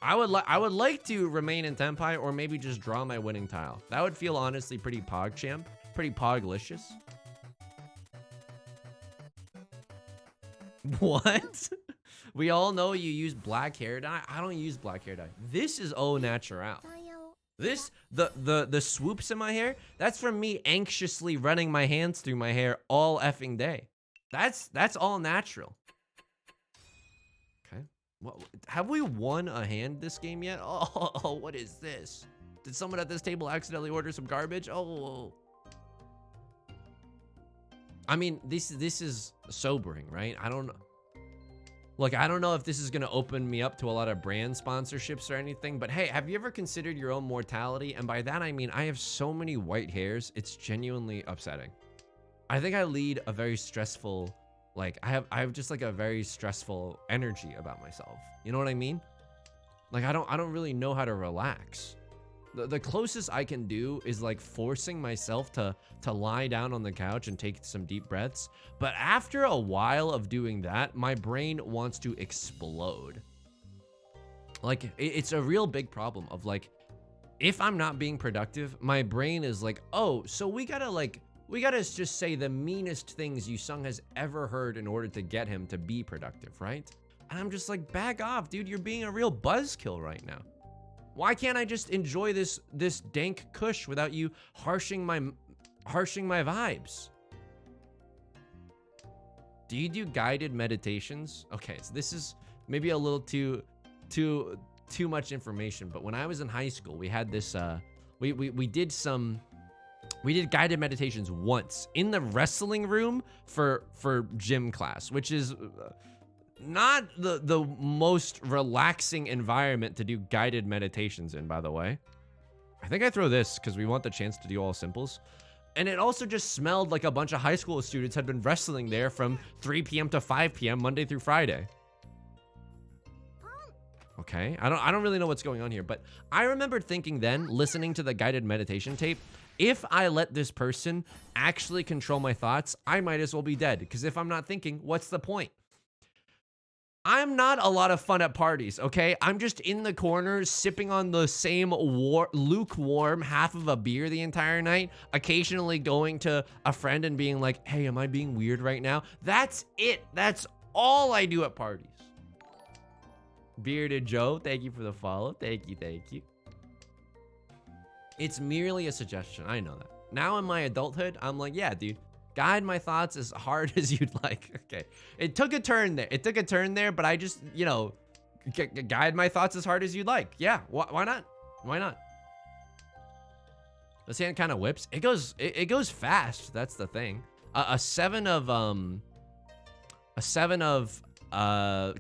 [SPEAKER 1] I would like to remain in Tenpai or maybe just draw my winning tile. That would feel honestly pretty PogChamp, pretty Poglicious. What? We all know you use black hair dye. I don't use black hair dye. This is au naturel. This, the swoops in my hair, that's from me anxiously running my hands through my hair all effing day. That's all natural. Okay. What, have we won a hand this game yet? Oh, what is this? Did someone at this table accidentally order some garbage? Oh. I mean, this is sobering, right? I don't know. Look, I don't know if this is going to open me up to a lot of brand sponsorships or anything, but hey, have you ever considered your own mortality? And by that, I mean, I have so many white hairs. It's genuinely upsetting. I think I lead a very stressful, like, I have just like a very stressful energy about myself. You know what I mean? Like, I don't really know how to relax. The closest I can do is like forcing myself to lie down on the couch and take some deep breaths. But after a while of doing that, my brain wants to explode. Like, it's a real big problem of like, if I'm not being productive, my brain is like, oh, so we gotta just say the meanest things Yusung has ever heard in order to get him to be productive, right? And I'm just like, back off, dude. You're being a real buzzkill right now. Why can't I just enjoy this dank kush without you harshing my vibes? Do you do guided meditations? Okay, so this is maybe a little too much information, but when I was in high school, we had this we did guided meditations once in the wrestling room for gym class, which is not the most relaxing environment to do guided meditations in, by the way. I think I throw this because we want the chance to do all simples. And it also just smelled like a bunch of high school students had been wrestling there from 3 p.m. to 5 p.m. Monday through Friday. Okay, I don't really know what's going on here, but I remember thinking then, listening to the guided meditation tape, if I let this person actually control my thoughts, I might as well be dead. Because if I'm not thinking, what's the point? I'm not a lot of fun at parties, okay? I'm just in the corner sipping on the same lukewarm half of a beer the entire night, occasionally going to a friend and being like, hey, am I being weird right now? That's it. That's all I do at parties. Bearded Joe, thank you for the follow. Thank you. It's merely a suggestion. I know that. Now in my adulthood, I'm like, yeah, dude, Guide my thoughts as hard as you'd like. Okay. It took a turn there. It took a turn there, but I just, you know, guide my thoughts as hard as you'd like. Yeah, why not? Why not? This hand kind of whips. It goes fast. That's the thing. A seven of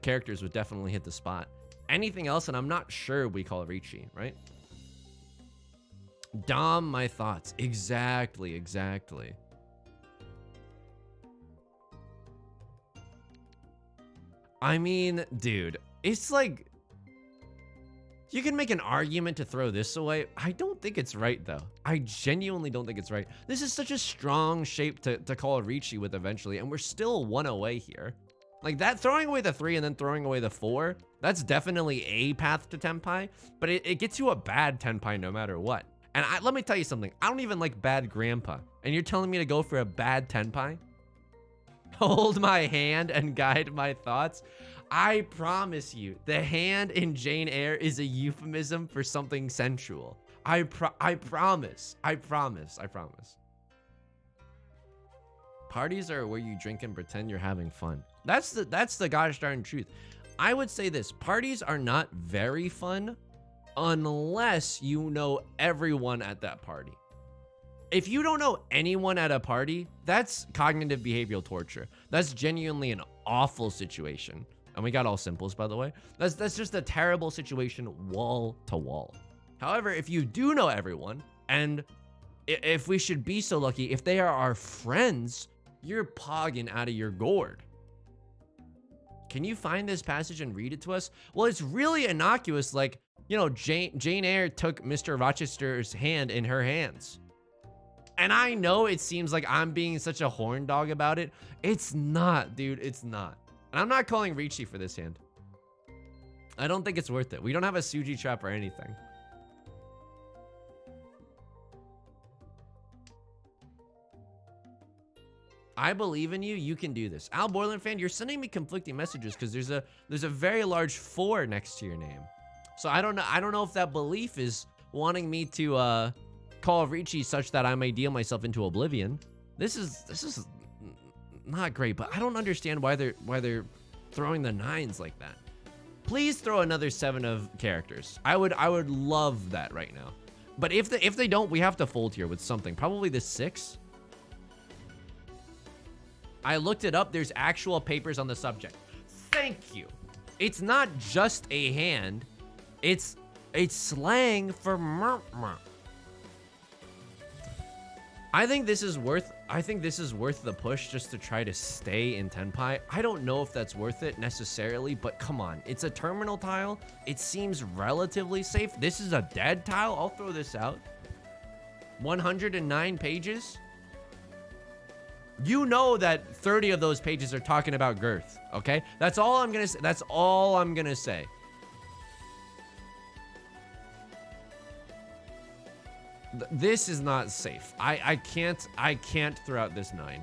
[SPEAKER 1] characters would definitely hit the spot. Anything else, and I'm not sure we call Riichi, right? Dom my thoughts. Exactly, exactly. I mean, dude, it's like, you can make an argument to throw this away. I don't think it's right, though. I genuinely don't think it's right. This is such a strong shape to call Riichi with eventually, and we're still one away here. Like that, throwing away the 3 and then throwing away the 4, that's definitely a path to Tenpai, but it gets you a bad Tenpai no matter what. And let me tell you something. I don't even like bad grandpa, and you're telling me to go for a bad Tenpai? Hold my hand and guide my thoughts. I promise you, the hand in Jane Eyre is a euphemism for something sensual. I promise. I promise. I promise. Parties are where you drink and pretend you're having fun. That's the gosh darn truth. I would say this: parties are not very fun unless you know everyone at that party. If you don't know anyone at a party, that's cognitive behavioral torture. That's genuinely an awful situation. And we got all simples, by the way. That's just a terrible situation, wall to wall. However, if you do know everyone, and if we should be so lucky, if they are our friends, you're pogging out of your gourd. Can you find this passage and read it to us? Well, it's really innocuous, like, you know, Jane Eyre took Mr. Rochester's hand in her hands. And I know it seems like I'm being such a horn dog about it. It's not, dude. It's not. And I'm not calling Riichi for this hand. I don't think it's worth it. We don't have a Suji trap or anything. I believe in you. You can do this. Al Borland fan, you're sending me conflicting messages because there's a very large 4 next to your name. So I don't know if that belief is wanting me to call Riichi such that I may deal myself into oblivion. This is not great, but I don't understand why they're throwing the 9s like that. Please throw another 7 of characters. I would love that right now. But if they don't, we have to fold here with something. Probably the 6. I looked it up. There's actual papers on the subject. Thank you. It's not just a hand. It's slang for merp. I think this is worth the push just to try to stay in Tenpai. I don't know if that's worth it necessarily, but come on. It's a terminal tile. It seems relatively safe. This is a dead tile. I'll throw this out. 109 pages. You know that 30 of those pages are talking about girth, okay? That's all I'm gonna say. That's all I'm gonna say. This is not safe. I can't throw out this 9.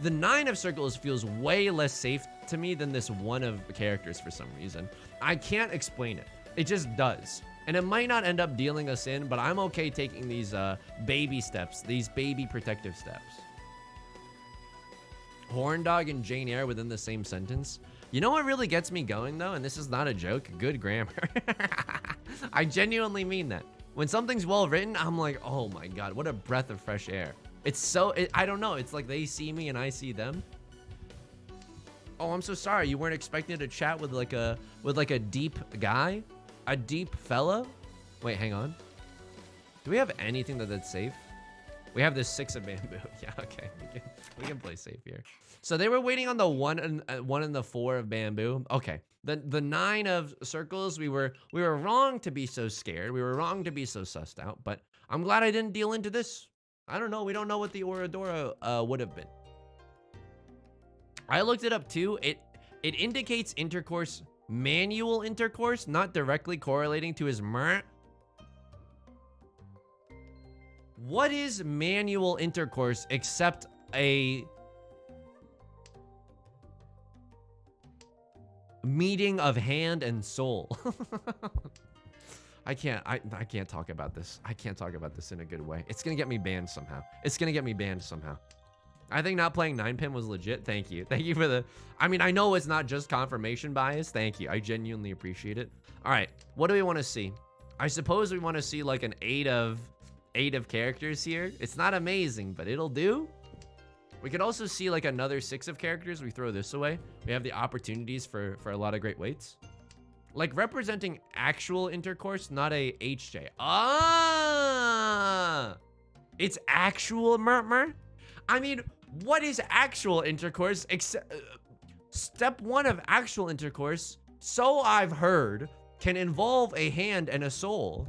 [SPEAKER 1] The 9 of circles feels way less safe to me than this 1 of characters for some reason. I can't explain it. It just does. And it might not end up dealing us in, but I'm okay taking these baby steps, these baby protective steps. Horn dog and Jane Eyre within the same sentence. You know what really gets me going though, and this is not a joke, good grammar. I genuinely mean that. When something's well written, I'm like, oh my God, what a breath of fresh air. It's so, I don't know, it's like they see me and I see them. Oh, I'm so sorry. You weren't expecting to chat with like a deep guy? A deep fella? Wait, hang on. Do we have anything that's safe? We have this 6 of bamboo. Yeah, okay. We can play safe here. So they were waiting on the 1 and the 4 of bamboo. Okay. The 9 of circles, we were wrong to be so scared. We were wrong to be so sussed out, but I'm glad I didn't deal into this. I don't know. We don't know what the Oradora would have been. I looked it up too. It indicates intercourse, manual intercourse, not directly correlating to his mer. What is manual intercourse except a meeting of hand and soul? I can't talk about this. I can't talk about this in a good way. It's gonna get me banned somehow. It's gonna get me banned somehow. I think not playing 9-pin was legit. Thank you. Thank you for the... I mean, I know it's not just confirmation bias. Thank you. I genuinely appreciate it. All right. What do we want to see? I suppose we want to see like an 8 of characters here. It's not amazing, but it'll do. We could also see like another 6 of characters. We throw this away. We have the opportunities for a lot of great weights. Like representing actual intercourse, not a HJ. Ah! It's actual murmur? I mean, what is actual intercourse? Step 1 of actual intercourse, so I've heard, can involve a hand and a soul.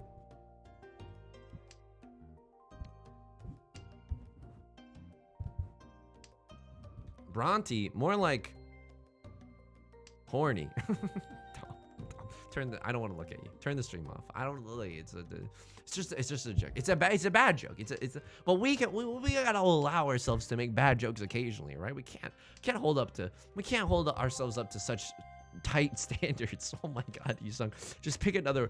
[SPEAKER 1] Bronte, more like horny. I don't want to look at you. Turn the stream off. I don't look. It's just a joke. It's a bad joke. But we gotta allow ourselves to make bad jokes occasionally, right? We can't hold ourselves up to such tight standards. Oh my God, you sung. Just pick another,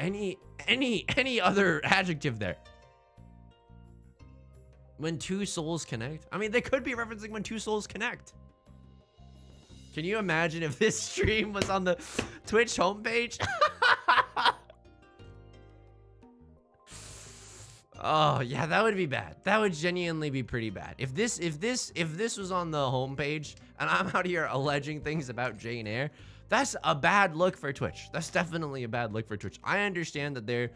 [SPEAKER 1] any other adjective there. When 2 souls connect. I mean, they could be referencing when 2 souls connect. Can you imagine if this stream was on the Twitch homepage? Oh yeah, that would be bad. That would genuinely be pretty bad. If this was on the homepage and I'm out here alleging things about Jane Eyre, that's a bad look for Twitch. That's definitely a bad look for Twitch. I understand that they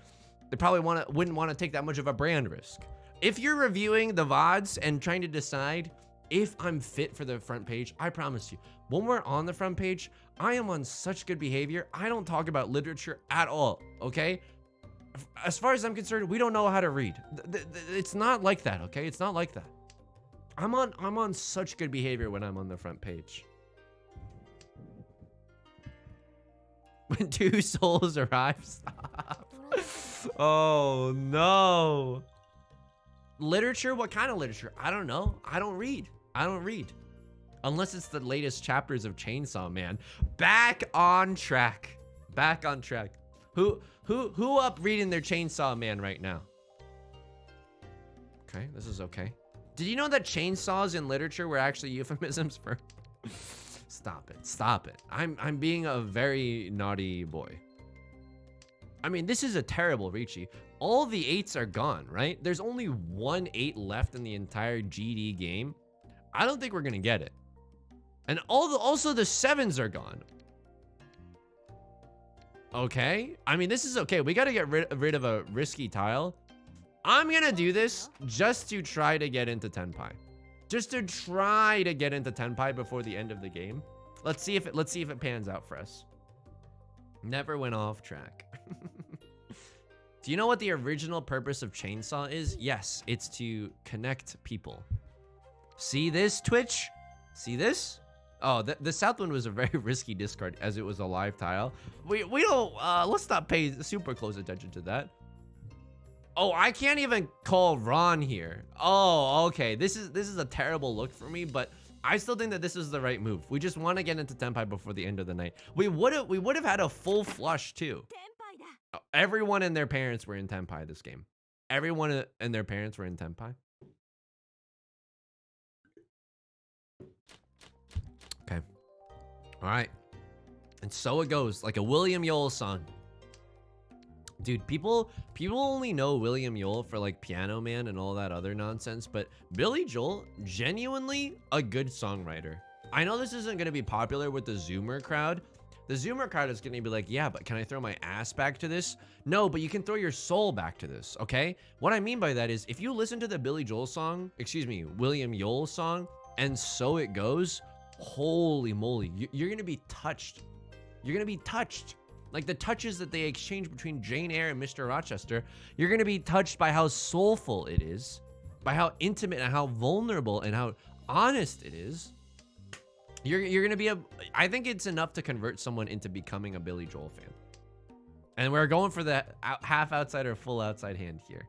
[SPEAKER 1] probably wouldn't want to take that much of a brand risk. If you're reviewing the VODs and trying to decide if I'm fit for the front page, I promise you, when we're on the front page, I am on such good behavior. I don't talk about literature at all, okay? As far as I'm concerned, we don't know how to read. It's not like that, okay? It's not like that. I'm on such good behavior when I'm on the front page. When 2 souls arrive, stop. Oh no. Literature? What kind of literature? I don't know. I don't read. Unless it's the latest chapters of Chainsaw Man. Back on track. Who up reading their Chainsaw Man right now? Okay, this is okay. Did you know that chainsaws in literature were actually euphemisms for... Stop it. I'm being a very naughty boy. I mean, this is a terrible Riichi. All the 8s are gone, right? There's only 1 8 left in the entire GD game. I don't think we're gonna get it. And also the 7s are gone. Okay. I mean, this is okay. We gotta get rid of a risky tile. I'm gonna do this just to try to get into Tenpai. Just to try to get into Tenpai before the end of the game. Let's see if it pans out for us. Never went off track. Do you know what the original purpose of Chainsaw is? Yes, it's to connect people. See this, Twitch? See this? Oh, the south one was a very risky discard as it was a live tile. We don't, let's not pay super close attention to that. Oh, I can't even call Ron here. Oh, okay. This is a terrible look for me, but I still think that this is the right move. We just want to get into Tenpai before the end of the night. We would have had a full flush too. Oh, everyone and their parents were in Tenpai this game. Everyone and their parents were in Tenpai. Okay. All right. And so it goes, like a William Yule song. Dude, people only know William Yule for like Piano Man and all that other nonsense, but Billy Joel, genuinely a good songwriter. I know this isn't going to be popular with the Zoomer crowd. The Zoomer crowd is going to be like, yeah, but can I throw my ass back to this? No, but you can throw your soul back to this, okay? What I mean by that is if you listen to the Billy Joel song, William Yule song, and So It Goes, holy moly, you're going to be touched. You're going to be touched. Like the touches that they exchange between Jane Eyre and Mr. Rochester, you're going to be touched by how soulful it is, by how intimate and how vulnerable and how honest it is. You're going to be I think it's enough to convert someone into becoming a Billy Joel fan. And we're going for the half outside or full outside hand here.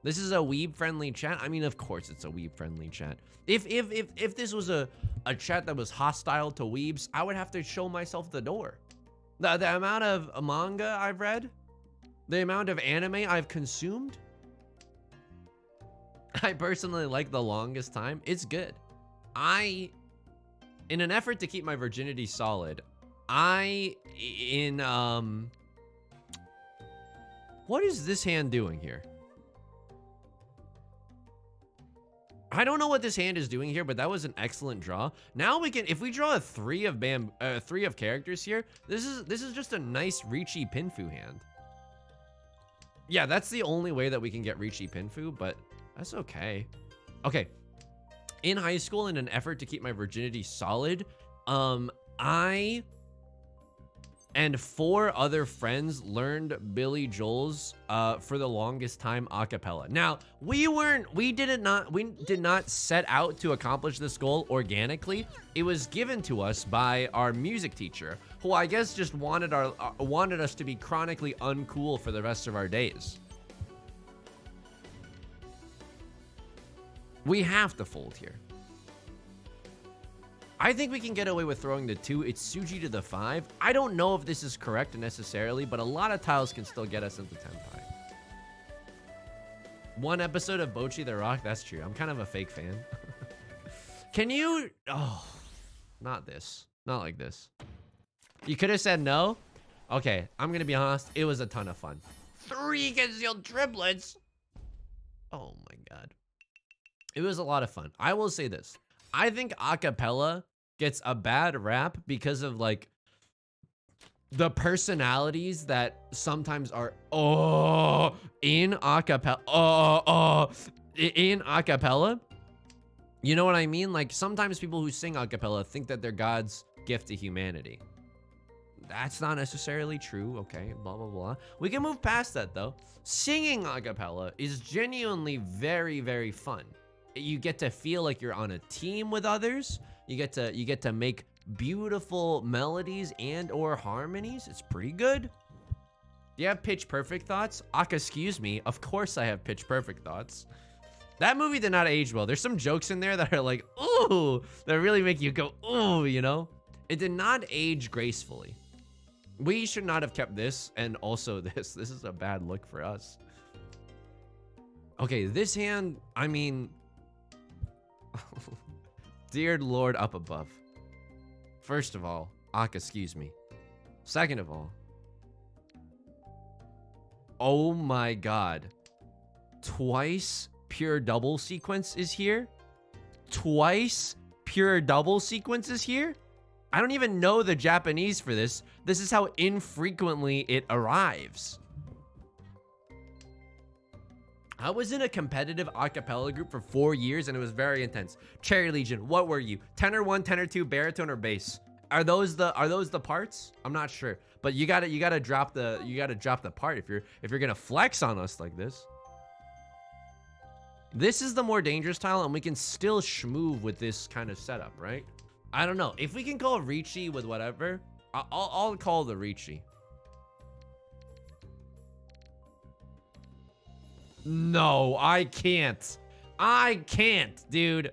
[SPEAKER 1] This is a weeb friendly chat. I mean, of course it's a weeb friendly chat. If this was a chat that was hostile to weebs, I would have to show myself the door. The amount of manga I've read, the amount of anime I've consumed, I personally like The Longest Time. It's good. In an effort to keep my virginity solid, what is this hand doing here? I don't know what this hand is doing here, but that was an excellent draw. Now we can, if we draw a three of characters here, this is just a nice Riichi Pinfu hand. Yeah, that's the only way that we can get Riichi Pinfu, but that's okay. Okay. In high school, in an effort to keep my virginity solid, I and 4 other friends learned Billy Joel's For the Longest Time a cappella. Now, we did not set out to accomplish this goal organically. It was given to us by our music teacher, who I guess just wanted us to be chronically uncool for the rest of our days. We have to fold here. I think we can get away with throwing the 2. It's Suji to the 5. I don't know if this is correct necessarily, but a lot of tiles can still get us into 10 pie. 1 episode of Bocchi the Rock. That's true. I'm kind of a fake fan. Can you... Oh, not this. Not like this. You could have said no. Okay, I'm going to be honest. It was a ton of fun. 3 concealed triplets. Oh my God. It was a lot of fun. I will say this. I think acapella gets a bad rap because of like the personalities that sometimes are in acapella. In acapella. You know what I mean? Like sometimes people who sing acapella think that they're God's gift to humanity. That's not necessarily true. Okay, blah blah blah. We can move past that though. Singing acapella is genuinely very, very fun. You get to feel like you're on a team with others. You get to make beautiful melodies and or harmonies. It's pretty good. Do you have pitch perfect thoughts? Excuse me. Of course I have pitch perfect thoughts. That movie did not age well. There's some jokes in there that are like, ooh, that really make you go, ooh, you know? It did not age gracefully. We should not have kept this and also this. This is a bad look for us. Okay, this hand, I mean... Dear Lord up above. First of all, excuse me. Second of all, oh my God. Twice pure double sequence is here. Twice pure double sequence is here. I don't even know the Japanese for this. This is how infrequently it arrives. I was in a competitive a cappella group for 4 years and it was very intense. Cherry Legion, what were you? Tenor 1, tenor 2, baritone, or bass? Are those the parts? I'm not sure. But you gotta drop the part if you're gonna flex on us like this. This is the more dangerous tile and we can still schmoove with this kind of setup, right? I don't know. If we can call Riichi with whatever, I'll call the Riichi. No, I can't. I can't, dude.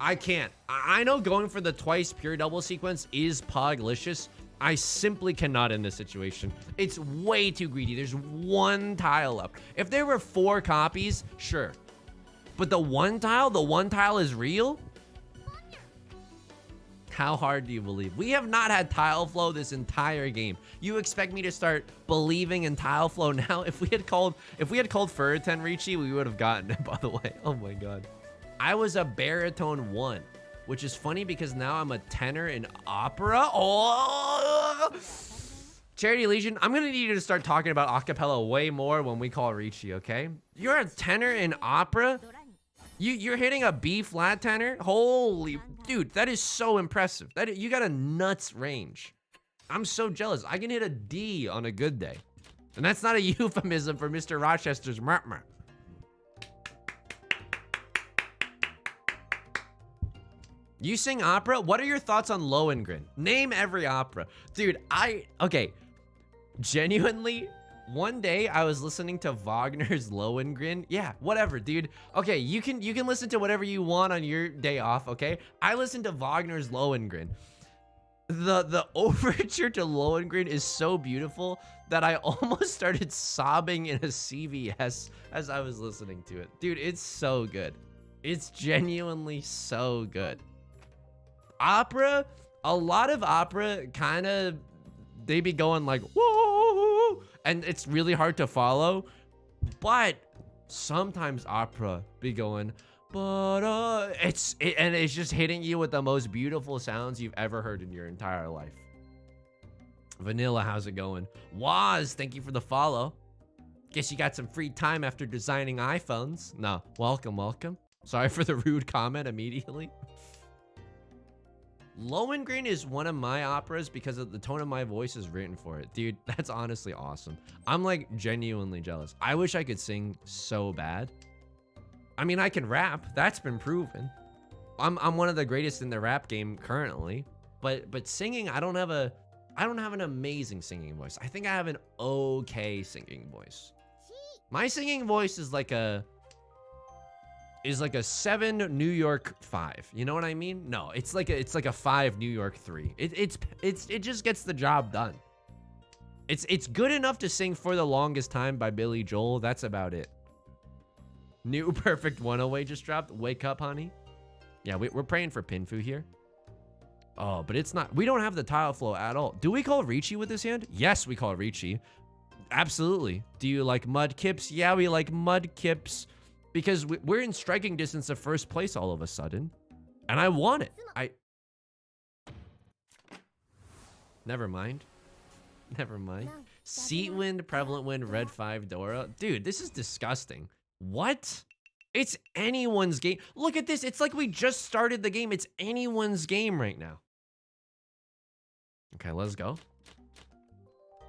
[SPEAKER 1] I can't. I know going for the twice pure double sequence is poglicious. I simply cannot in this situation. It's way too greedy. There's 1 tile left. If there were 4 copies, sure. But the one tile is real? How hard do you believe? We have not had tile flow this entire game. You expect me to start believing in tile flow now? If we had called Furiten Riichi, we would have gotten it, by the way. Oh my God. I was a baritone 1, which is funny because now I'm a tenor in opera. Oh! Charity Legion, I'm gonna need you to start talking about acapella way more when we call Riichi, okay? You're a tenor in opera? You're hitting a B flat tenor? Holy, dude, that is so impressive. You got a nuts range. I'm so jealous. I can hit a D on a good day. And that's not a euphemism for Mr. Rochester's murmur. You sing opera? What are your thoughts on Lohengrin? Name every opera. Dude, okay. Genuinely, one day I was listening to Wagner's Lohengrin. Yeah, whatever, dude. Okay, you can listen to whatever you want on your day off, okay? I listened to Wagner's Lohengrin. The overture to Lohengrin is so beautiful that I almost started sobbing in a CVS as I was listening to it. Dude, it's so good. It's genuinely so good. Opera, a lot of opera kind of, they be going like, whoa, and it's really hard to follow. But sometimes opera be going, but and it's just hitting you with the most beautiful sounds you've ever heard in your entire life. Vanilla, how's it going? Waz, thank you for the follow. Guess you got some free time after designing iPhones. No, welcome, welcome. Sorry for the rude comment immediately. Lohengrin is one of my operas because of the tone of my voice is written for it. Dude, that's honestly awesome. I'm like genuinely jealous. I wish I could sing so bad. I mean, I can rap. That's been proven. I'm one of the greatest in the rap game currently. But singing, I don't have an amazing singing voice. I think I have an okay singing voice. My singing voice is like a 7 New York 5. You know what I mean? No, it's like a 5 New York 3. It just gets the job done. It's good enough to sing For the Longest Time by Billy Joel. That's about it. New Perfect 108 just dropped. Wake up, honey. Yeah, we're praying for Pinfu here. Oh, but it's not. We don't have the tile flow at all. Do we call Riichi with this hand? Yes, we call Riichi. Absolutely. Do you like mud kips? Yeah, we like mud kips. Because we're in striking distance of first place all of a sudden. And I want it. Never mind. Never mind. Seat wind, prevalent wind, red 5, Dora. Dude, this is disgusting. What? It's anyone's game. Look at this. It's like we just started the game. It's anyone's game right now. Okay, let's go.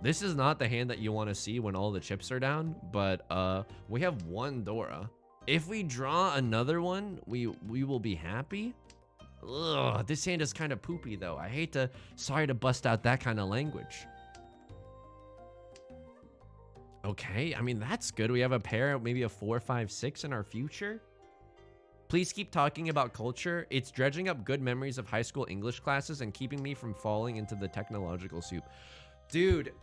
[SPEAKER 1] This is not the hand that you want to see when all the chips are down, but we have one Dora. If we draw another one, we will be happy. Ugh, this hand is kind of poopy though. I hate to, sorry to bust out that kind of language. Okay, I mean, that's good. We have a pair, maybe a 4, 5, 6 in our future. Please keep talking about culture. It's dredging up good memories of high school English classes and keeping me from falling into the technological soup. Dude,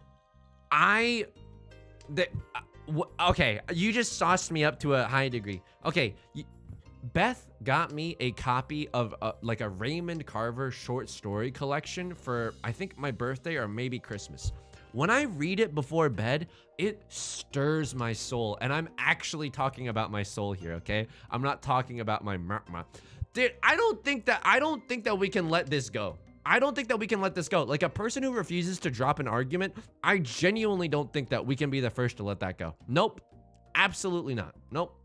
[SPEAKER 1] okay, you just sauced me up to a high degree. Okay, Beth got me a copy of like a Raymond Carver short story collection for, I think, my birthday or maybe Christmas. When I read it before bed, it stirs my soul. And I'm actually talking about my soul here, okay? I'm not talking about my Dude, I don't think that we can let this go. I don't think that we can let this go. Like a person who refuses to drop an argument, I genuinely don't think that we can be the first to let that go. Nope. Absolutely not. Nope.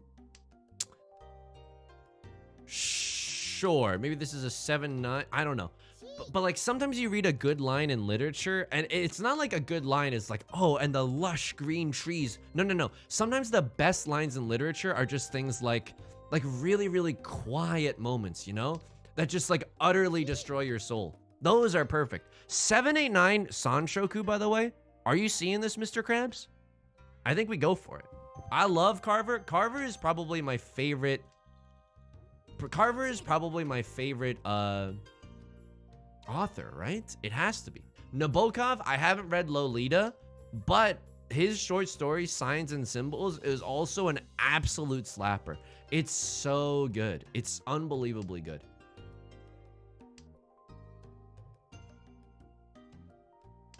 [SPEAKER 1] Sure. Maybe this is a 7, 9. I don't know. But like sometimes you read a good line in literature and it's not like a good line is like, oh, and the lush green trees. No. Sometimes the best lines in literature are just things like really, really quiet moments, you know, that just like utterly destroy your soul. Those are perfect. 789 Sanshoku, by the way. Are you seeing this, Mr. Krabs? I think we go for it. I love Carver. Carver is probably my favorite author, right? It has to be. Nabokov, I haven't read Lolita, but his short story, Signs and Symbols, is also an absolute slapper. It's so good. It's unbelievably good.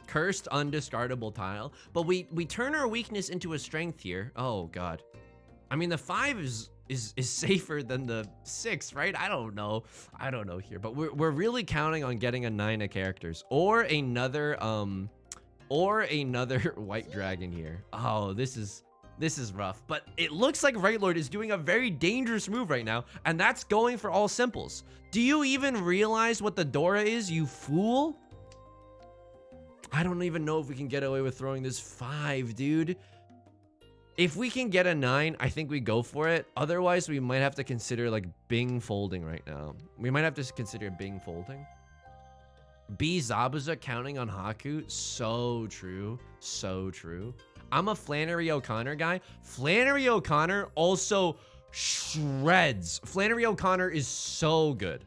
[SPEAKER 1] Cursed undiscardable tile, but we turn our weakness into a strength here. Oh god. I mean, the 5 is safer than the 6, right? I don't know here, but we're really counting on getting a 9 of characters or another white dragon here. Oh, this is rough, but it looks like Right Lord is doing a very dangerous move right now, and that's going for all simples. Do you even realize what the Dora is, you fool? I don't even know if we can get away with throwing this 5, dude. If we can get a 9, I think we go for it. Otherwise, we might have to consider like Bing folding right now. We might have to consider Bing folding. B Zabuza counting on Haku. So true. So true. I'm a Flannery O'Connor guy. Flannery O'Connor also shreds. Flannery O'Connor is so good.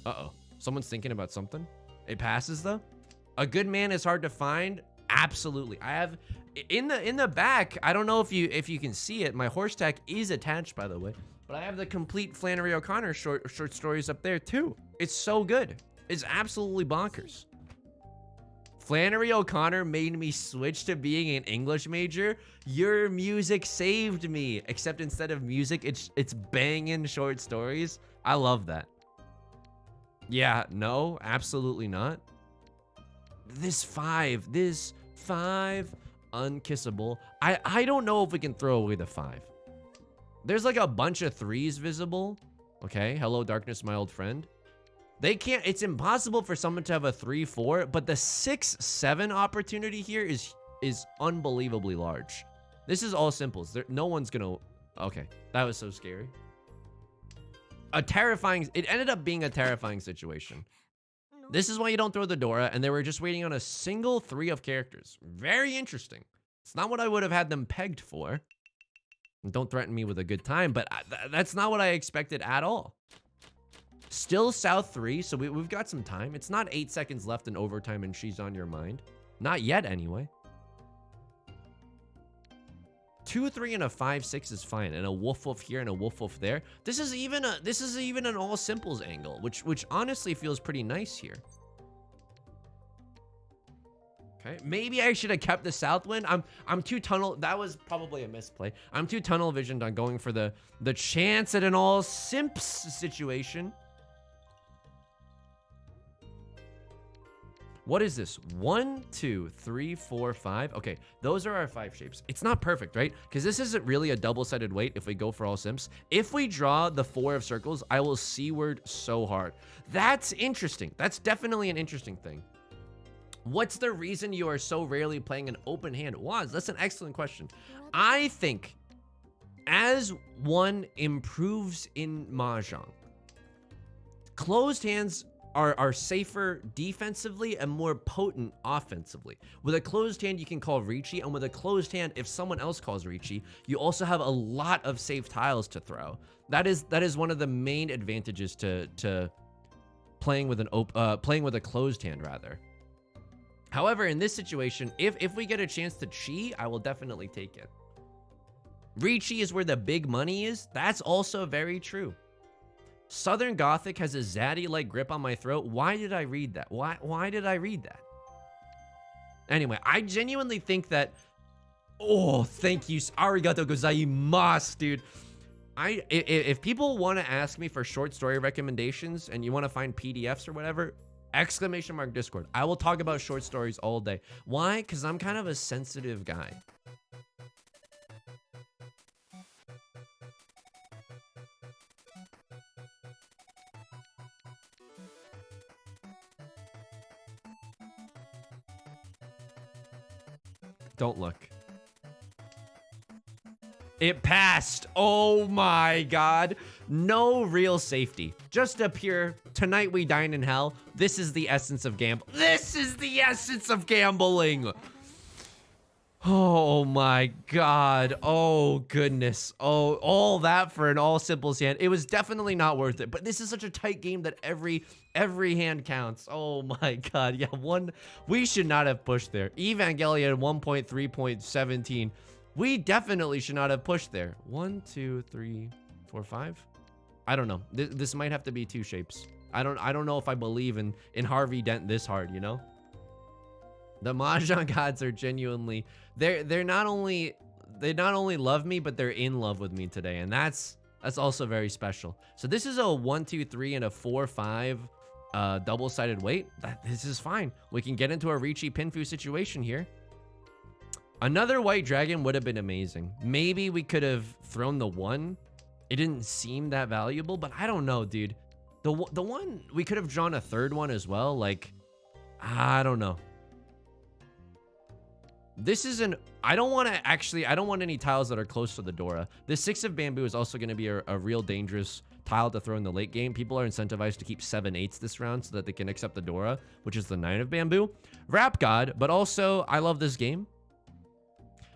[SPEAKER 1] Uh-oh. Someone's thinking about something. It passes though. A good man is hard to find. Absolutely. I have in the back. I don't know if you can see it. My horse tack is attached, by the way. But I have the complete Flannery O'Connor short stories up there too. It's so good. It's absolutely bonkers. Flannery O'Connor made me switch to being an English major. Your music saved me. Except instead of music, it's banging short stories. I love that. Yeah, no, absolutely not. This five, unkissable. I don't know if we can throw away the 5. There's like a bunch of 3s visible. Okay, hello darkness, my old friend. They can't, it's impossible for someone to have a 3-4, but the 6-7 opportunity here is unbelievably large. This is all simples. No one's gonna, okay, that was so scary. A terrifying, it ended up being a terrifying situation. This is why you don't throw the Dora, and they were just waiting on a single 3 of characters. Very interesting. It's not what I would have had them pegged for. And don't threaten me with a good time, but that's not what I expected at all. Still South 3, so we've got some time. It's not 8 seconds left in overtime and she's on your mind. Not yet, anyway. 2-3 and a 5-6 is fine, and a woof here and a woof there. This is even an all simples angle, which honestly feels pretty nice here. Okay, maybe I should have kept the Southwind. I'm too tunnel. That was probably a misplay. I'm too tunnel visioned on going for the chance at an all simps situation. What is this? 1, 2, 3, 4, 5. Okay, those are our 5 shapes. It's not perfect, right? Because this isn't really a double-sided weight if we go for all simps. If we draw the 4 of circles, I will C-word so hard. That's interesting. That's definitely an interesting thing. What's the reason you are so rarely playing an open hand? Waz, that's an excellent question. I think as one improves in Mahjong, closed hands are safer defensively and more potent offensively. With a closed hand, you can call Riichi, and with a closed hand, if someone else calls Riichi, you also have a lot of safe tiles to throw. That is one of the main advantages to playing with a closed hand rather. However, in this situation, if we get a chance to chi, I will definitely take it. Riichi is where the big money is. That's also very true. Southern Gothic has a zaddy-like grip on my throat. Why did I read that? Why did I read that? Anyway, I genuinely think that... Oh, thank you. Arigato gozaimasu, dude. If people want to ask me for short story recommendations and you want to find PDFs or whatever, exclamation mark Discord. I will talk about short stories all day. Why? Because I'm kind of a sensitive guy. Don't look. It passed. Oh my God. No real safety. Just a pure, tonight we dine in hell. This is the essence of gamble. This is the essence of gambling. Oh my God. Oh goodness. Oh, all that for an all simples hand. It was definitely not worth it, but this is such a tight game that every hand counts. Oh my God. Yeah, we should not have pushed there. Evangelion 1.3.17. We definitely should not have pushed there. 1, 2, 3, 4, 5. I don't know. This might have to be 2 shapes. I don't know if I believe in Harvey Dent this hard, you know? The Mahjong gods are genuinely, they not only love me, but they're in love with me today, and that's also very special. So this is a 1, 2, 3 and a 4, 5 double-sided weight. This is fine. We can get into a Riichi Pinfu situation here. Another white dragon would have been amazing. Maybe we could have thrown the 1. It didn't seem that valuable, but I don't know, dude. The 1, we could have drawn a 3rd one as well. Like, I don't know. This is I don't want any tiles that are close to the Dora. The 6 of bamboo is also going to be a real dangerous tile to throw in the late game. People are incentivized to keep 7/8 this round so that they can accept the Dora, which is the 9 of bamboo. Rap God, but also I love this game.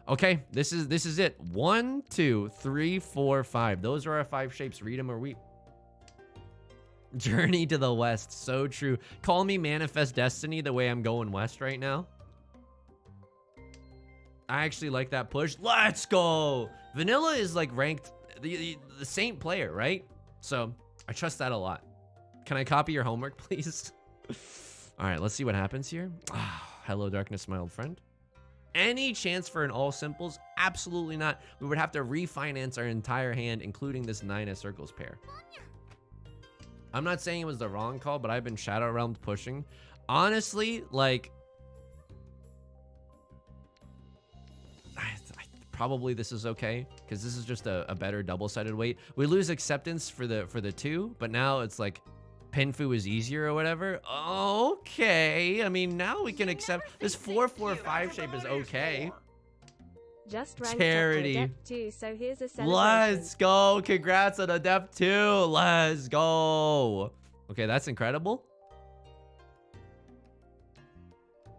[SPEAKER 1] Okay, this is it. 1, 2, 3, 4, 5. Those are our 5 shapes. Read them or weep. Journey to the west. So true. Call me Manifest Destiny the way I'm going west right now. I actually like that push. Let's go. Vanilla is like ranked the Saint player, right? So I trust that a lot. Can I copy your homework, please? All right, let's see what happens here. Hello, darkness, my old friend. Any chance for an all simples? Absolutely not. We would have to refinance our entire hand, including this 9 of circles pair. I'm not saying it was the wrong call, but I've been shadow realmed pushing. Honestly, like, probably this is okay because this is just a better double-sided weight. We lose acceptance for the 2, but now it's like Pinfu is easier or whatever. Okay, I mean now we can accept this 4-4-5 shape is okay.
[SPEAKER 2] Just ranked
[SPEAKER 1] Charity.
[SPEAKER 2] up to Adept 2, so here's a celebration.
[SPEAKER 1] Let's go. Congrats on Adept 2. Let's go. Okay, that's incredible.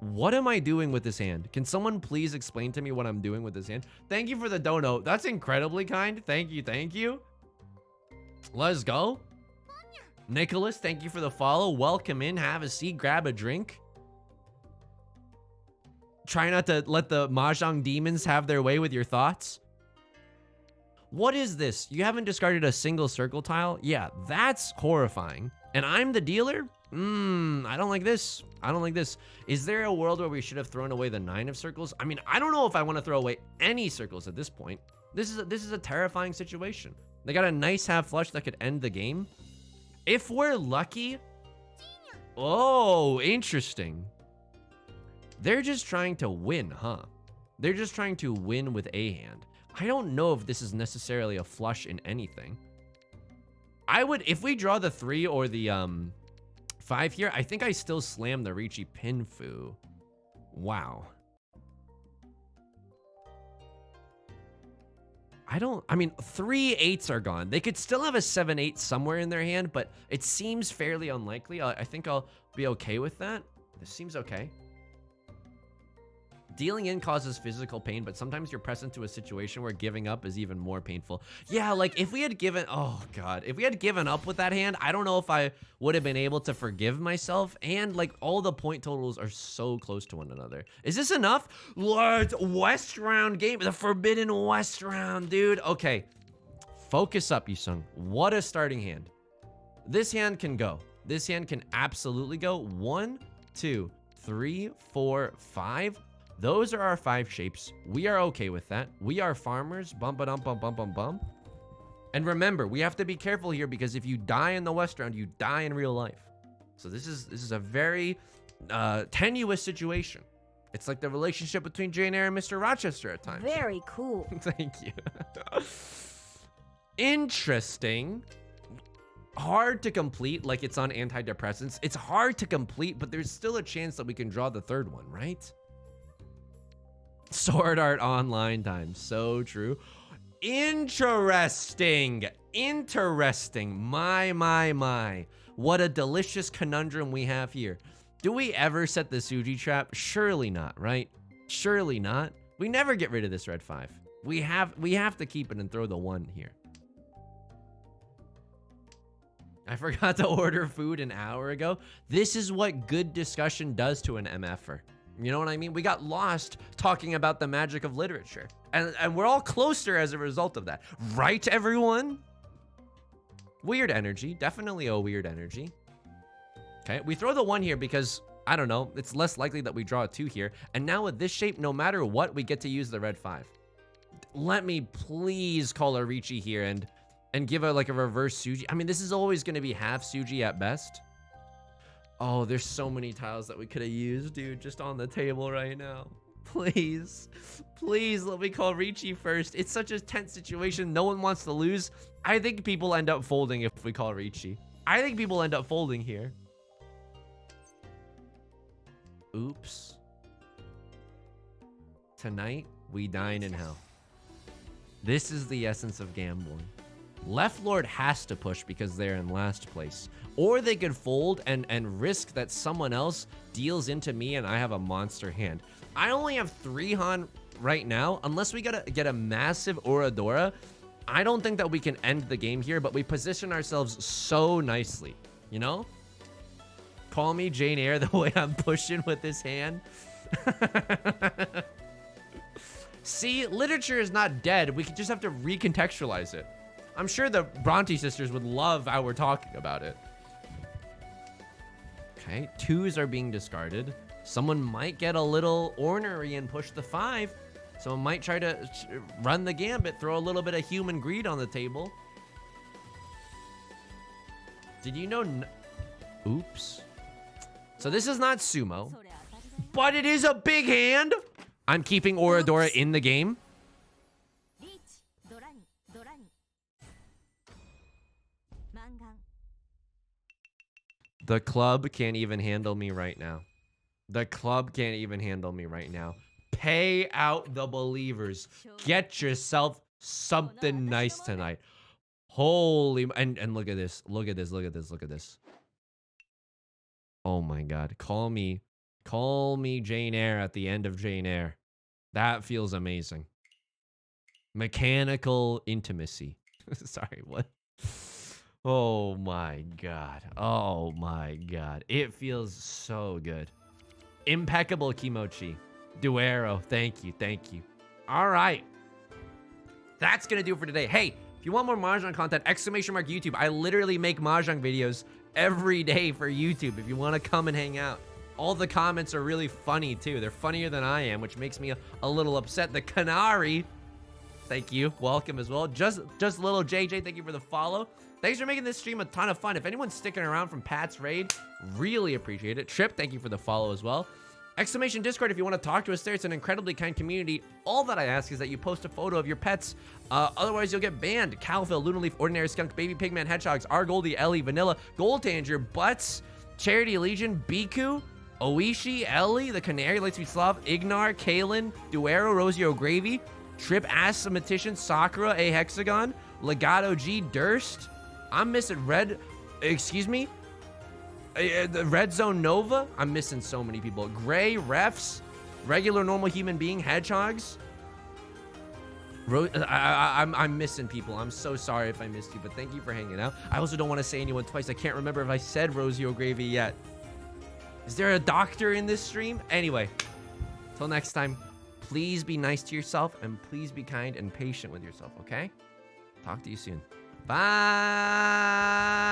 [SPEAKER 1] What am I doing with this hand? Can someone please explain to me what I'm doing with this hand? Thank you for the dono. That's incredibly kind. Thank you. Thank you. Let's go. Nicholas, thank you for the follow. Welcome in. Have a seat. Grab a drink. Try not to let the Mahjong demons have their way with your thoughts. What is this? You haven't discarded a single circle tile? Yeah, that's horrifying. And I'm the dealer? I don't like this. I don't like this. Is there a world where we should have thrown away the 9 of circles? I mean, I don't know if I want to throw away any circles at this point. This is a terrifying situation. They got a nice half flush that could end the game. If we're lucky. Oh, interesting. They're just trying to win, huh? They're just trying to win with a hand. I don't know if this is necessarily a flush in anything. I would, if we draw the 3 or the 5 here, I think I still slam the Riichi Pinfu. Wow. I mean, 3 8s are gone. They could still have a 7-8 somewhere in their hand, but it seems fairly unlikely. I think I'll be okay with that. This seems okay. Dealing in causes physical pain, but sometimes you're pressed into a situation where giving up is even more painful. Yeah, like if we had given, oh God, if we had given up with that hand, I don't know if I would have been able to forgive myself. And like all the point totals are so close to one another. Is this enough? Let's West round game, the forbidden West round, dude. Okay, focus up, Yusung. What a starting hand. This hand can go. This hand can absolutely go. 1, 2, 3, 4, 5. Those are our 5 shapes. We are okay with that. We are farmers. Bum. And remember, we have to be careful here because if you die in the West round, you die in real life. So this is a very tenuous situation. It's like the relationship between Jane Eyre and Mr. Rochester at times.
[SPEAKER 2] Very cool.
[SPEAKER 1] Thank you. Interesting. Hard to complete, like it's on antidepressants. It's hard to complete, but there's still a chance that we can draw the 3rd one, right? Sword Art Online time. So true. Interesting. My. What a delicious conundrum we have here. Do we ever set the Suji trap? Surely not, right? Surely not. We never get rid of this red 5. We have to keep it and throw the 1 here. I forgot to order food an hour ago. This is what good discussion does to an MFer. You know what I mean? We got lost talking about the magic of literature. And we're all closer as a result of that. Right, everyone? Weird energy. Definitely a weird energy. Okay, we throw the 1 here because, I don't know, it's less likely that we draw a 2 here. And now with this shape, no matter what, we get to use the red 5. Let me please call a Riichi here and give her like a reverse Suji. I mean, this is always going to be half Suji at best. Oh, there's so many tiles that we could have used, dude, just on the table right now. Please, please let me call Riichi first. It's such a tense situation. No one wants to lose. I think people end up folding if we call Riichi. I think people end up folding here. Oops. Tonight, we dine in hell. This is the essence of gambling. Left Lord has to push because they're in last place. Or they could fold and risk that someone else deals into me and I have a monster hand. I only have 3 Han right now. Unless we gotta get a massive Oradora, I don't think that we can end the game here, but we position ourselves so nicely. You know? Call me Jane Eyre the way I'm pushing with this hand. See, literature is not dead. We just have to recontextualize it. I'm sure the Bronte sisters would love how we're talking about it. Okay, 2s are being discarded. Someone might get a little ornery and push the 5. Someone might try to run the gambit, throw a little bit of human greed on the table. Did you know? Oops. So this is not sumo, but it is a big hand. I'm keeping Oradora in the game. The club can't even handle me right now. The club can't even handle me right now. Pay out the believers. Get yourself something nice tonight. Holy, and look at this. Look at this. Look at this. Look at this. Oh my God. Call me Jane Eyre at the end of Jane Eyre. That feels amazing. Mechanical intimacy. Sorry, what? Oh my God. Oh my God. It feels so good. Impeccable kimochi. Duero. Thank you. Thank you. All right. That's going to do it for today. Hey, if you want more Mahjong content, ! YouTube. I literally make Mahjong videos every day for YouTube if you want to come and hang out. All the comments are really funny too. They're funnier than I am, which makes me a little upset. The Canary. Thank you. Welcome as well. Just little JJ, thank you for the follow. Thanks for making this stream a ton of fun. If anyone's sticking around from Pat's raid, really appreciate it. Trip, thank you for the follow as well. Discord if you want to talk to us there. It's an incredibly kind community. All that I ask is that you post a photo of your pets. Otherwise, you'll get banned. Calville, Lunaleaf, Ordinary Skunk, Baby Pigman, Hedgehogs, Argoldy, Ellie, Vanilla, Goldtanger, Butts, Charity Legion, Biku, Oishi, Ellie, the Canary, Likes to Be Slav, Ignar, Kalen, Duero, Rosie O'Gravy, Trip, Asthmatician, Sakura, A Hexagon, Legato G, Durst. I'm missing Red, excuse me? The Red Zone Nova. I'm missing so many people. Gray, Refs, regular normal human being, Hedgehogs. I'm missing people. I'm so sorry if I missed you, but thank you for hanging out. I also don't want to say anyone twice. I can't remember if I said Rosie O'Gravy yet. Is there a doctor in this stream? Anyway, till next time, please be nice to yourself and please be kind and patient with yourself, okay? Talk to you soon. Bye.